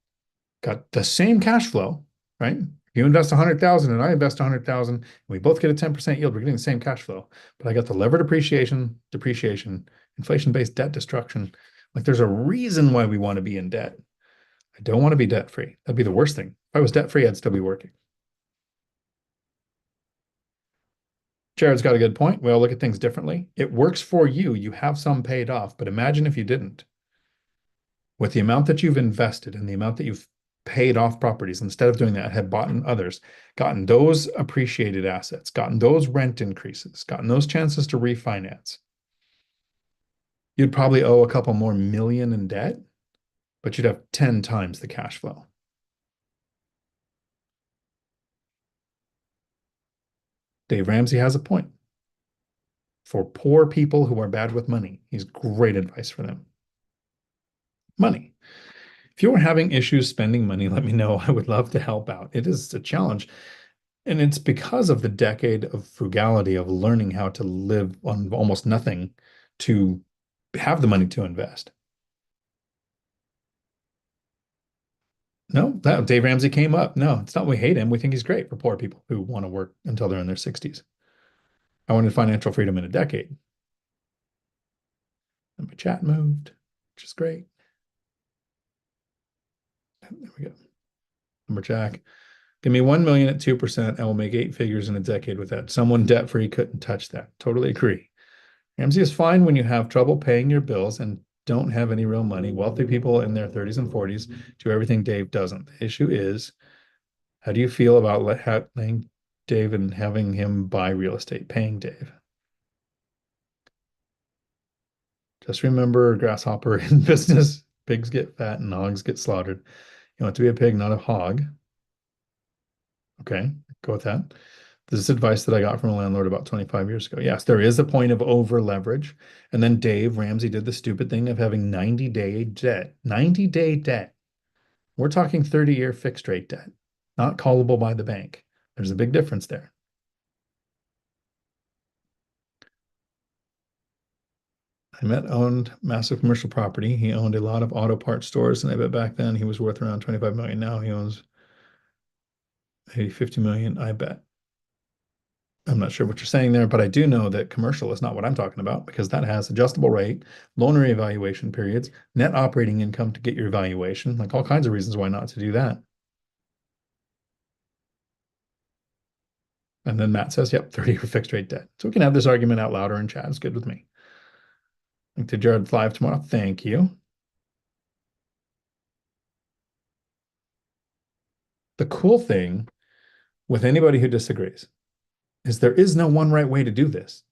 got the same cash flow, right? If you invest 100,000 and I invest 100,000, and we both get a 10% yield, we're getting the same cash flow. But I got the levered appreciation, depreciation, inflation-based debt destruction Like there's a reason why we want to be in debt. I don't want to be debt free. That'd be the worst thing. If I was debt free, I'd still be working. Jared's got a good point. We all look at things differently. It works for you. You have some paid off, but imagine if you didn't. With the amount that you've invested and the amount that you've paid off properties, instead of doing that, had bought in others, gotten those appreciated assets, gotten those rent increases, gotten those chances to refinance, you'd probably owe a couple more million in debt, but you'd have 10 times the cash flow. Dave Ramsey has a point. For poor people who are bad with money, he's great advice for them. Money. If you are having issues spending money, let me know. I would love to help out. It is a challenge. And it's because of the decade of frugality, of learning how to live on almost nothing to have the money to invest. No, that Dave Ramsey came up. No, it's not we hate him. We think he's great for poor people who want to work until they're in their 60s. I wanted financial freedom in a decade. And my chat moved, which is great. There we go. Number Jack. Give me 1 million at 2%. I will make 8 figures in a decade with that. Someone debt free couldn't touch that. Totally agree. Ramsey is fine when you have trouble paying your bills and don't have any real money. Wealthy people in their 30s and 40s do everything Dave doesn't. The issue is, how do you feel about letting Dave and having him buy real estate, paying Dave? Just remember, grasshopper in business, pigs get fat and hogs get slaughtered. You want to be a pig, not a hog. Okay, go with that. This is advice that I got from a landlord about 25 years ago. Yes, there is a point of over leverage. And then Dave Ramsey did the stupid thing of having 90-day debt. 90-day debt. We're talking 30-year fixed rate debt, not callable by the bank. There's a big difference there. I met owned massive commercial property. He owned a lot of auto parts stores, and I bet back then he was worth around 25 million. Now he owns maybe 50 million, I bet. I'm not sure what you're saying there, but I do know that commercial is not what I'm talking about because that has adjustable rate, loan reevaluation periods, net operating income to get your valuation, like all kinds of reasons why not to do that. And then Matt says, yep, 30-year fixed rate debt. So we can have this argument out louder in chat. It's good with me. Link to Jared's live tomorrow. Thank you. The cool thing with anybody who disagrees is there is no one right way to do this.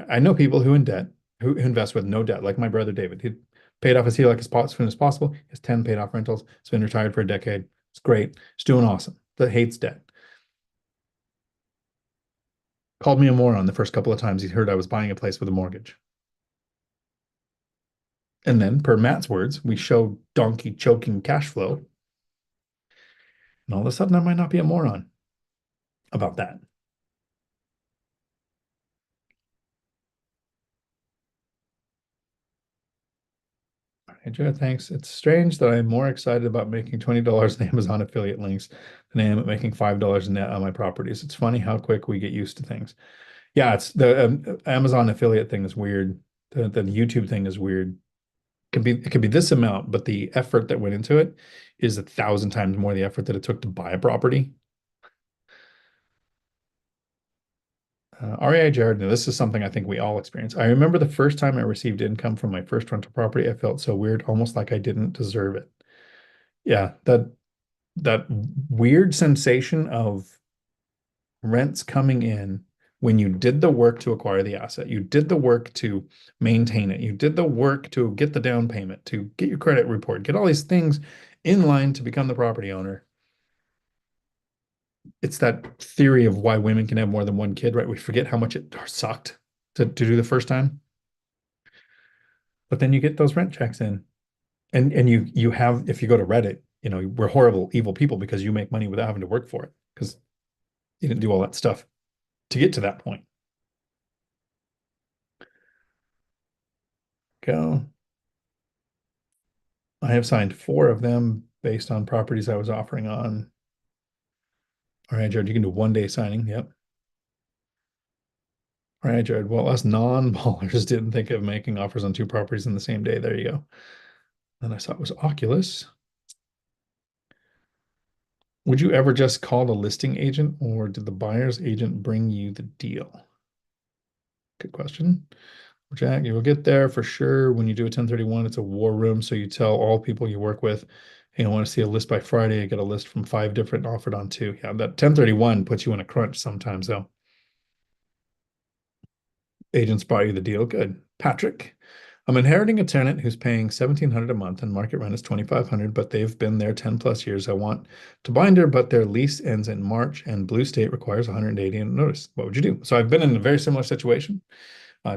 I know people who in debt, who invest with no debt, like my brother David. He paid off his HELOC as soon as possible. He has 10 paid off rentals. He's been retired for a decade. It's great. He's doing awesome. But hates debt. Called me a moron the first couple of times he heard I was buying a place with a mortgage. And then, per Matt's words, we show donkey choking cash flow. And all of a sudden, I might not be a moron about that. Hey, Jared, thanks. It's strange that I'm more excited about making $20 in Amazon affiliate links than I am at making $5 net on my properties. It's funny how quick we get used to things. Yeah, it's the Amazon affiliate thing is weird. The YouTube thing is weird. It could be this amount, but the effort that went into it is 1,000 times more the effort that it took to buy a property. REI Jared, now this is something I think we all experience. I remember the first time I received income from my first rental property, I felt so weird, almost like I didn't deserve it. Yeah, that weird sensation of rents coming in when you did the work to acquire the asset, you did the work to maintain it, you did the work to get the down payment, to get your credit report, get all these things in line to become the property owner. It's that theory of why women can have more than one kid, right? We forget how much it sucked to do the first time. But then you get those rent checks in. And you have, if you go to Reddit, we're horrible, evil people because you make money without having to work for it because you didn't do all that stuff to get to that point. Go. I have signed 4 of them based on properties I was offering on. All right, Jared, you can do 1 day signing. Yep. All right, Jared. Well, us non-ballers didn't think of making offers on two properties in the same day. There you go. And I saw it was Oculus. Would you ever just call the listing agent, or did the buyer's agent bring you the deal? Good question. Jack, you will get there for sure. When you do a 1031, it's a war room. So you tell all people you work with, hey, I want to see a list by Friday. I get a list from 5 different, offered on 2. Yeah, that 1031 puts you in a crunch sometimes, though. Agents buy you the deal. Good. Patrick, I'm inheriting a tenant who's paying 1,700 a month and market rent is 2,500, but they've been there 10 plus years. I want to bind her, but their lease ends in March and Blue State requires 180 in notice. What would you do? So I've been in a very similar situation.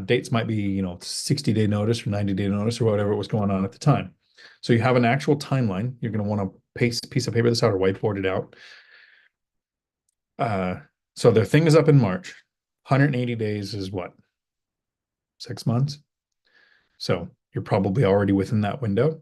Dates might be, 60-day notice or 90-day notice or whatever was going on at the time. So you have an actual timeline. You're going to want to paste a piece of paper this out or whiteboard it out. So their thing is up in March. 180 days is what? 6 months. So you're probably already within that window.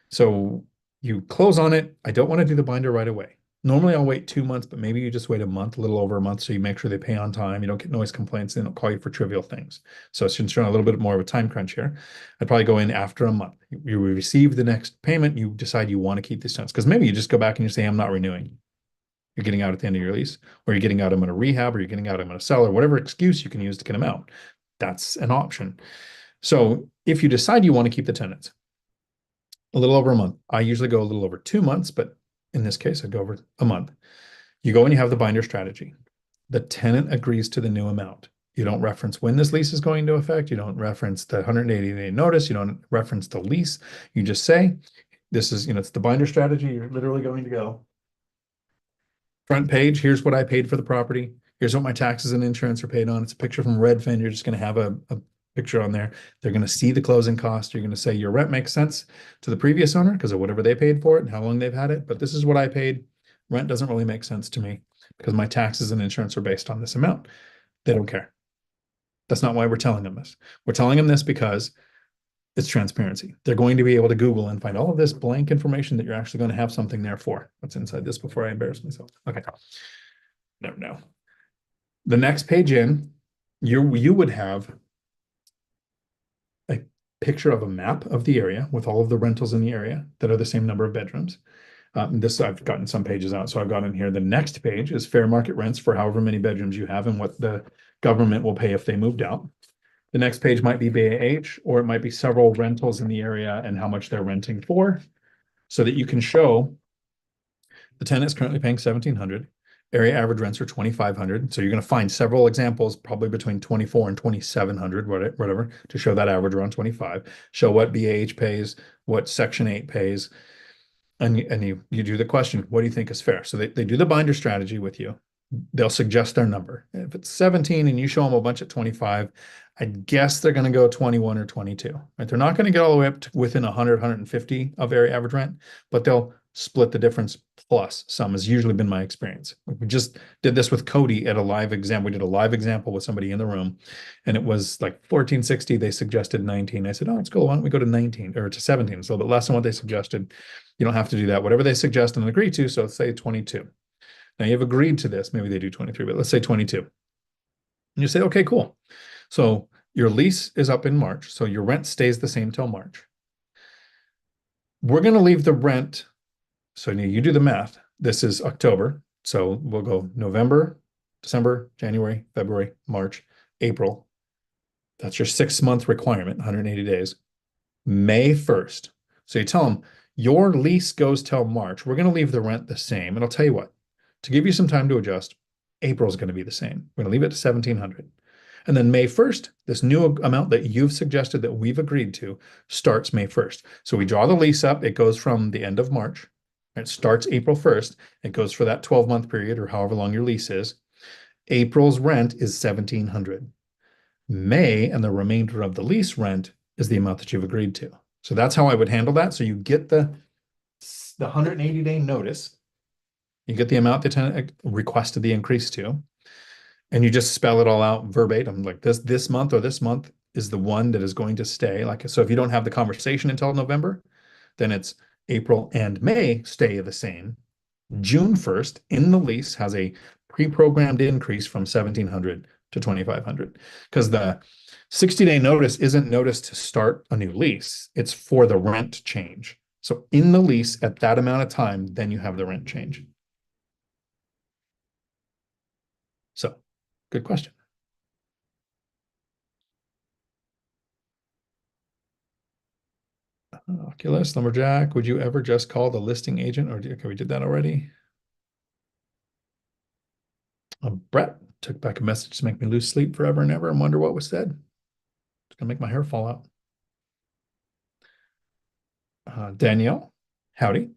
So you close on it. I don't want to do the binder right away. Normally I'll wait 2 months, but maybe you just wait a month, a little over a month, so you make sure they pay on time. You don't get noise complaints. They don't call you for trivial things. So since you're on a little bit more of a time crunch here, I'd probably go in after a month. You receive the next payment. You decide you want to keep these tenants because maybe you just go back and you say, I'm not renewing. You're getting out at the end of your lease, or you're getting out, I'm going to rehab, or you're getting out, I'm going to sell, or whatever excuse you can use to get them out. That's an option. So if you decide you want to keep the tenants, a little over a month. I usually go a little over 2 months, but in this case, I'd go over a month. You go and you have the binder strategy. The tenant agrees to the new amount. You don't reference when this lease is going into effect. You don't reference the 180-day notice. You don't reference the lease. You just say, this is, it's the binder strategy. You're literally going to go front page. Here's what I paid for the property. Here's what my taxes and insurance are paid on. It's a picture from Redfin. You're just going to have a picture on there. They're going to see the closing cost. You're going to say your rent makes sense to the previous owner because of whatever they paid for it and how long they've had it. But this is what I paid. Rent doesn't really make sense to me because my taxes and insurance are based on this amount. They don't care. That's not why we're telling them this. We're telling them this because it's transparency. They're going to be able to Google and find all of this blank information that you're actually going to have something there for. What's inside this before I embarrass myself? Okay. No. The next page in, you would have a picture of a map of the area with all of the rentals in the area that are the same number of bedrooms. This I've gotten some pages out, so I've got in here. The next page is fair market rents for however many bedrooms you have and what the government will pay if they moved out. The next page might be BAH, or it might be several rentals in the area and how much they're renting for, so that you can show the tenant is currently paying 1,700. Area average rents are 2,500. So you're going to find several examples, probably between 24 and 2,700, whatever, to show that average around 25. Show what BAH pays, what Section 8 pays, and you do the question, what do you think is fair? So they do the binder strategy with you. They'll suggest their number. If it's 17 and you show them a bunch at 25, I guess they're going to go 21 or 22. Right? They're not going to get all the way up to within 100, 150 of area average rent, but they'll split the difference plus some has usually been my experience. We just did this with Cody at a live exam. We did a live example with somebody in the room, and it was like 1460. They suggested 19. I said, oh, it's cool. Why don't we go to 19 or to 17? It's a little bit less than what they suggested. You don't have to do that. Whatever they suggest and agree to. So let's say 22. Now you've agreed to this. Maybe they do 23, but let's say 22. And you say, okay, cool. So your lease is up in March. So your rent stays the same till March. We're going to leave the rent. So you do the math. This is October. So we'll go November, December, January, February, March, April. That's your 6-month requirement, 180 days. May 1st. So you tell them your lease goes till March. We're going to leave the rent the same. And I'll tell you what, to give you some time to adjust, April is going to be the same. We're going to leave it to 1,700. And then May 1st, this new amount that you've suggested that we've agreed to starts May 1st. So we draw the lease up. It goes from the end of March. It starts April 1st. It goes for that 12-month period or however long your lease is. April's rent is 1,700. May and the remainder of the lease rent is the amount that you've agreed to. So that's how I would handle that. So you get the 180-day notice. You get the amount the tenant requested the increase to, and you just spell it all out verbatim. Like this month or this month is the one that is going to stay. Like, so if you don't have the conversation until November, then it's April and May stay the same. June 1st in the lease has a pre-programmed increase from 1,700 to 2,500 because the 60-day notice isn't notice to start a new lease. It's for the rent change. So in the lease at that amount of time, then you have the rent change. So good question. Oculus, Lumberjack, would you ever just call the listing agent? Or okay, we did that already. Brett took back a message to make me lose sleep forever and ever and wonder what was said. It's gonna make my hair fall out. Danielle, howdy.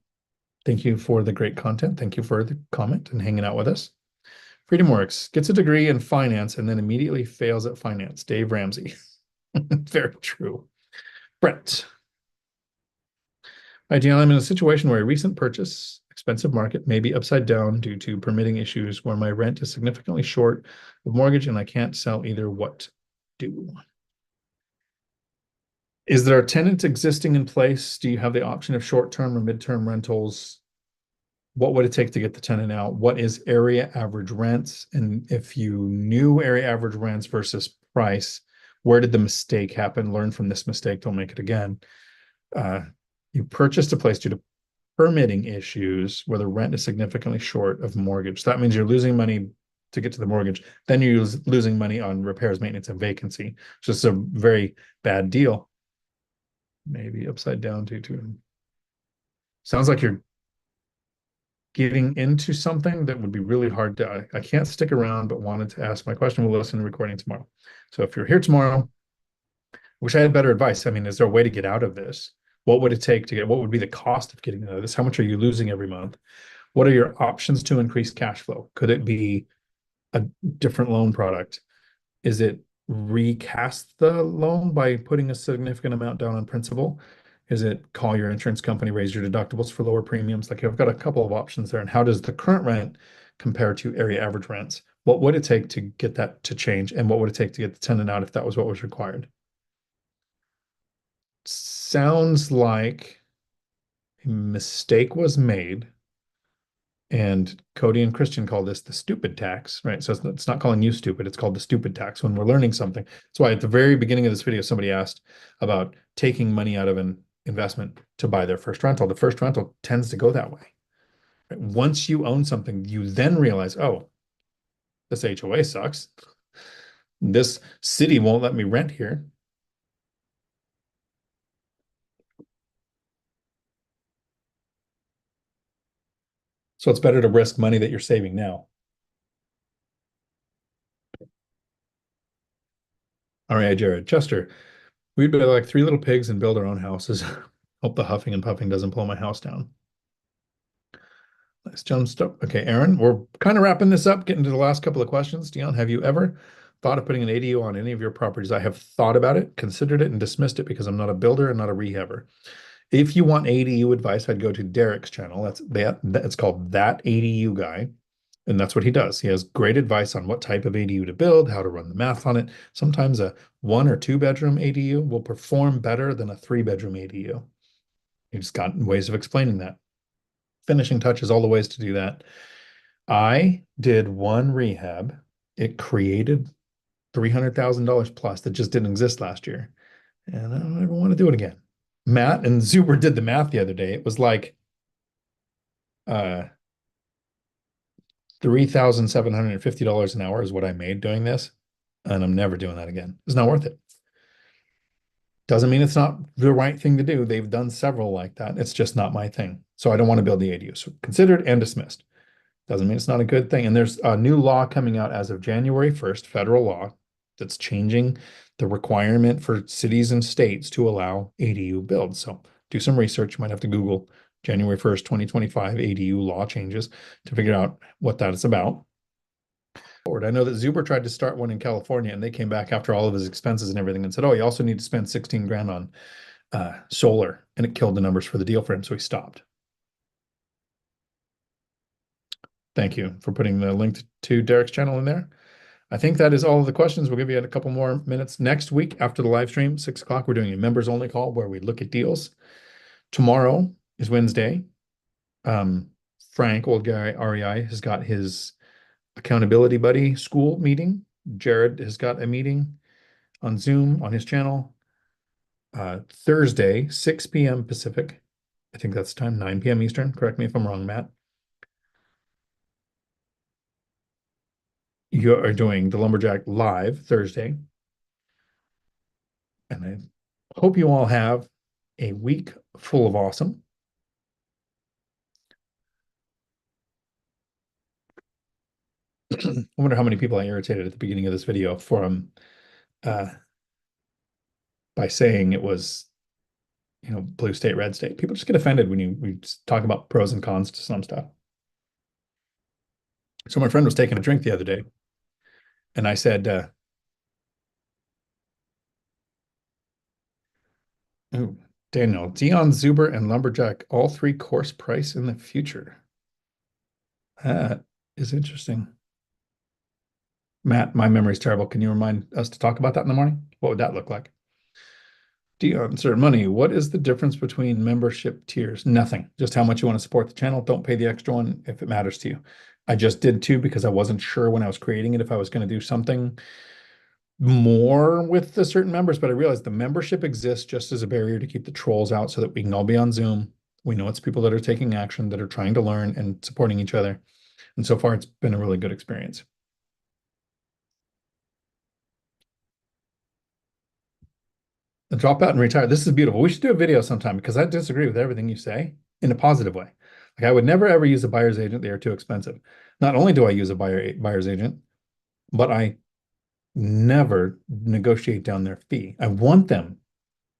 Thank you for the great content. Thank you for the comment and hanging out with us. Freedom Works gets a degree in finance and then immediately fails at finance. Dave Ramsey. Very true. Brett. Dion, I'm in a situation where a recent purchase, expensive market, may be upside down due to permitting issues where my rent is significantly short of mortgage and I can't sell either. What do? Is there a tenant existing in place? Do you have the option of short-term or mid-term rentals? What would it take to get the tenant out? What is area average rents? And if you knew area average rents versus price, where did the mistake happen? Learn from this mistake, don't make it again. You purchased a place due to permitting issues where the rent is significantly short of mortgage. So that means you're losing money to get to the mortgage. Then you're losing money on repairs, maintenance, and vacancy. So it's a very bad deal. Maybe upside down to. Sounds like you're getting into something that would be really hard to. I can't stick around, but wanted to ask my question. We'll listen to the recording tomorrow. So if you're here tomorrow, wish I had better advice. I mean, is there a way to get out of this? What would it take to get, what would be the cost of getting out of this? How much are you losing every month? What are your options to increase cash flow? Could it be a different loan product? Is it recast the loan by putting a significant amount down on principal? Is it call your insurance company, raise your deductibles for lower premiums? Like I've got a couple of options there. And how does the current rent compare to area average rents? What would it take to get that to change? And what would it take to get the tenant out if that was what was required? Sounds like a mistake was made. And Cody and Christian call this the stupid tax, right? So it's not calling you stupid, it's called the stupid tax when we're learning something. That's why at the very beginning of this video, somebody asked about taking money out of an investment to buy their first rental. The first rental tends to go that way. Right? Once you own something, you then realize, oh, this HOA sucks. This city won't let me rent here. So it's better to risk money that you're saving now. All right, Jared. Chester, we'd be like three little pigs and build our own houses. Hope the huffing and puffing doesn't blow my house down. Nice jump stop. Okay, Aaron, we're kind of wrapping this up, getting to the last couple of questions. Dion, have you ever thought of putting an ADU on any of your properties? I have thought about it, considered it, and dismissed it because I'm not a builder and not a rehabber. If you want ADU advice, I'd go to Derek's channel. It's called That ADU Guy. And that's what he does. He has great advice on what type of ADU to build, how to run the math on it. Sometimes a 1 or 2 bedroom ADU will perform better than a 3-bedroom ADU. He's got ways of explaining that. Finishing touches, all the ways to do that. I did one rehab. It created $300,000 plus that just didn't exist last year. And I don't ever want to do it again. Matt and Zuber did the math the other day. It was like $3,750 an hour is what I made doing this. And I'm never doing that again. It's not worth it. Doesn't mean it's not the right thing to do. They've done several like that. It's just not my thing. So I don't want to build the ADU. So considered and dismissed. Doesn't mean it's not a good thing. And there's a new law coming out as of January 1st, federal law, that's changing the requirement for cities and states to allow ADU builds. So do some research. You might have to Google January 1st, 2025 ADU law changes to figure out what that is about. I know that Zuber tried to start one in California and they came back after all of his expenses and everything and said, oh, you also need to spend 16 grand on solar. And it killed the numbers for the deal for him. So he stopped. Thank you for putting the link to Derek's channel in there. I think that is all of the questions. We'll give you a couple more minutes next week after the live stream, 6 o'clock. We're doing a members only call where we look at deals. Tomorrow is Wednesday. Frank, old guy REI, has got his accountability buddy school meeting. Jared has got a meeting on Zoom on his channel. Thursday, 6 p.m. Pacific. I think that's time, 9 p.m. Eastern. Correct me if I'm wrong, Matt. You are doing the Lumberjack live Thursday. And I hope you all have a week full of awesome. I wonder how many people I irritated at the beginning of this video for uh, by saying it was, blue state, red state. People just get offended when we talk about pros and cons to some stuff. So my friend was taking a drink the other day, and I said, "Ooh, Daniel, Dion, Zuber, and Lumberjack, all three course price in the future." That is interesting. Matt, my memory's terrible. Can you remind us to talk about that in the morning? What would that look like? Dion, sir, money. What is the difference between membership tiers? Nothing. Just how much you want to support the channel. Don't pay the extra one if it matters to you. I just did too because I wasn't sure when I was creating it if I was going to do something more with the certain members, but I realized the membership exists just as a barrier to keep the trolls out so that we can all be on Zoom. We know it's people that are taking action, that are trying to learn and supporting each other. And so far, it's been a really good experience. And drop out and retire. This is beautiful. We should do a video sometime because I disagree with everything you say in a positive way. Like I would never ever use a buyer's agent. They are too expensive. Not only do I use a buyer's agent, but I never negotiate down their fee. I want them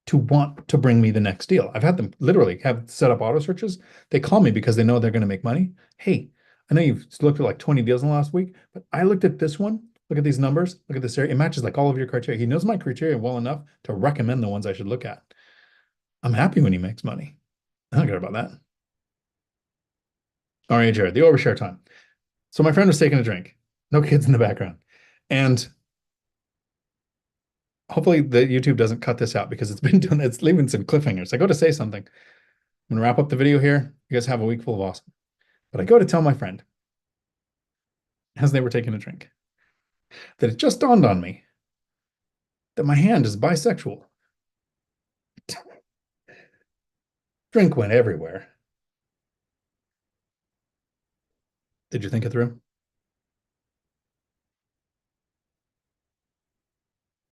to want to bring me the next deal. I've had them literally have set up auto searches. They call me because they know they're going to make money. Hey, I know you've looked at like 20 deals in the last week, but I looked at this one. Look at these numbers. Look at this area. It matches like all of your criteria. He knows my criteria well enough to recommend the ones I should look at. I'm happy when he makes money. I don't care about that. All right, Jared, the overshare time. So my friend was taking a drink. No kids in the background. And hopefully the YouTube doesn't cut this out because it's leaving some cliffhangers. I go to say something. I'm gonna wrap up the video here. You guys have a week full of awesome. But I go to tell my friend, as they were taking a drink, that it just dawned on me that my hand is bisexual. Drink went everywhere. Did you think it through?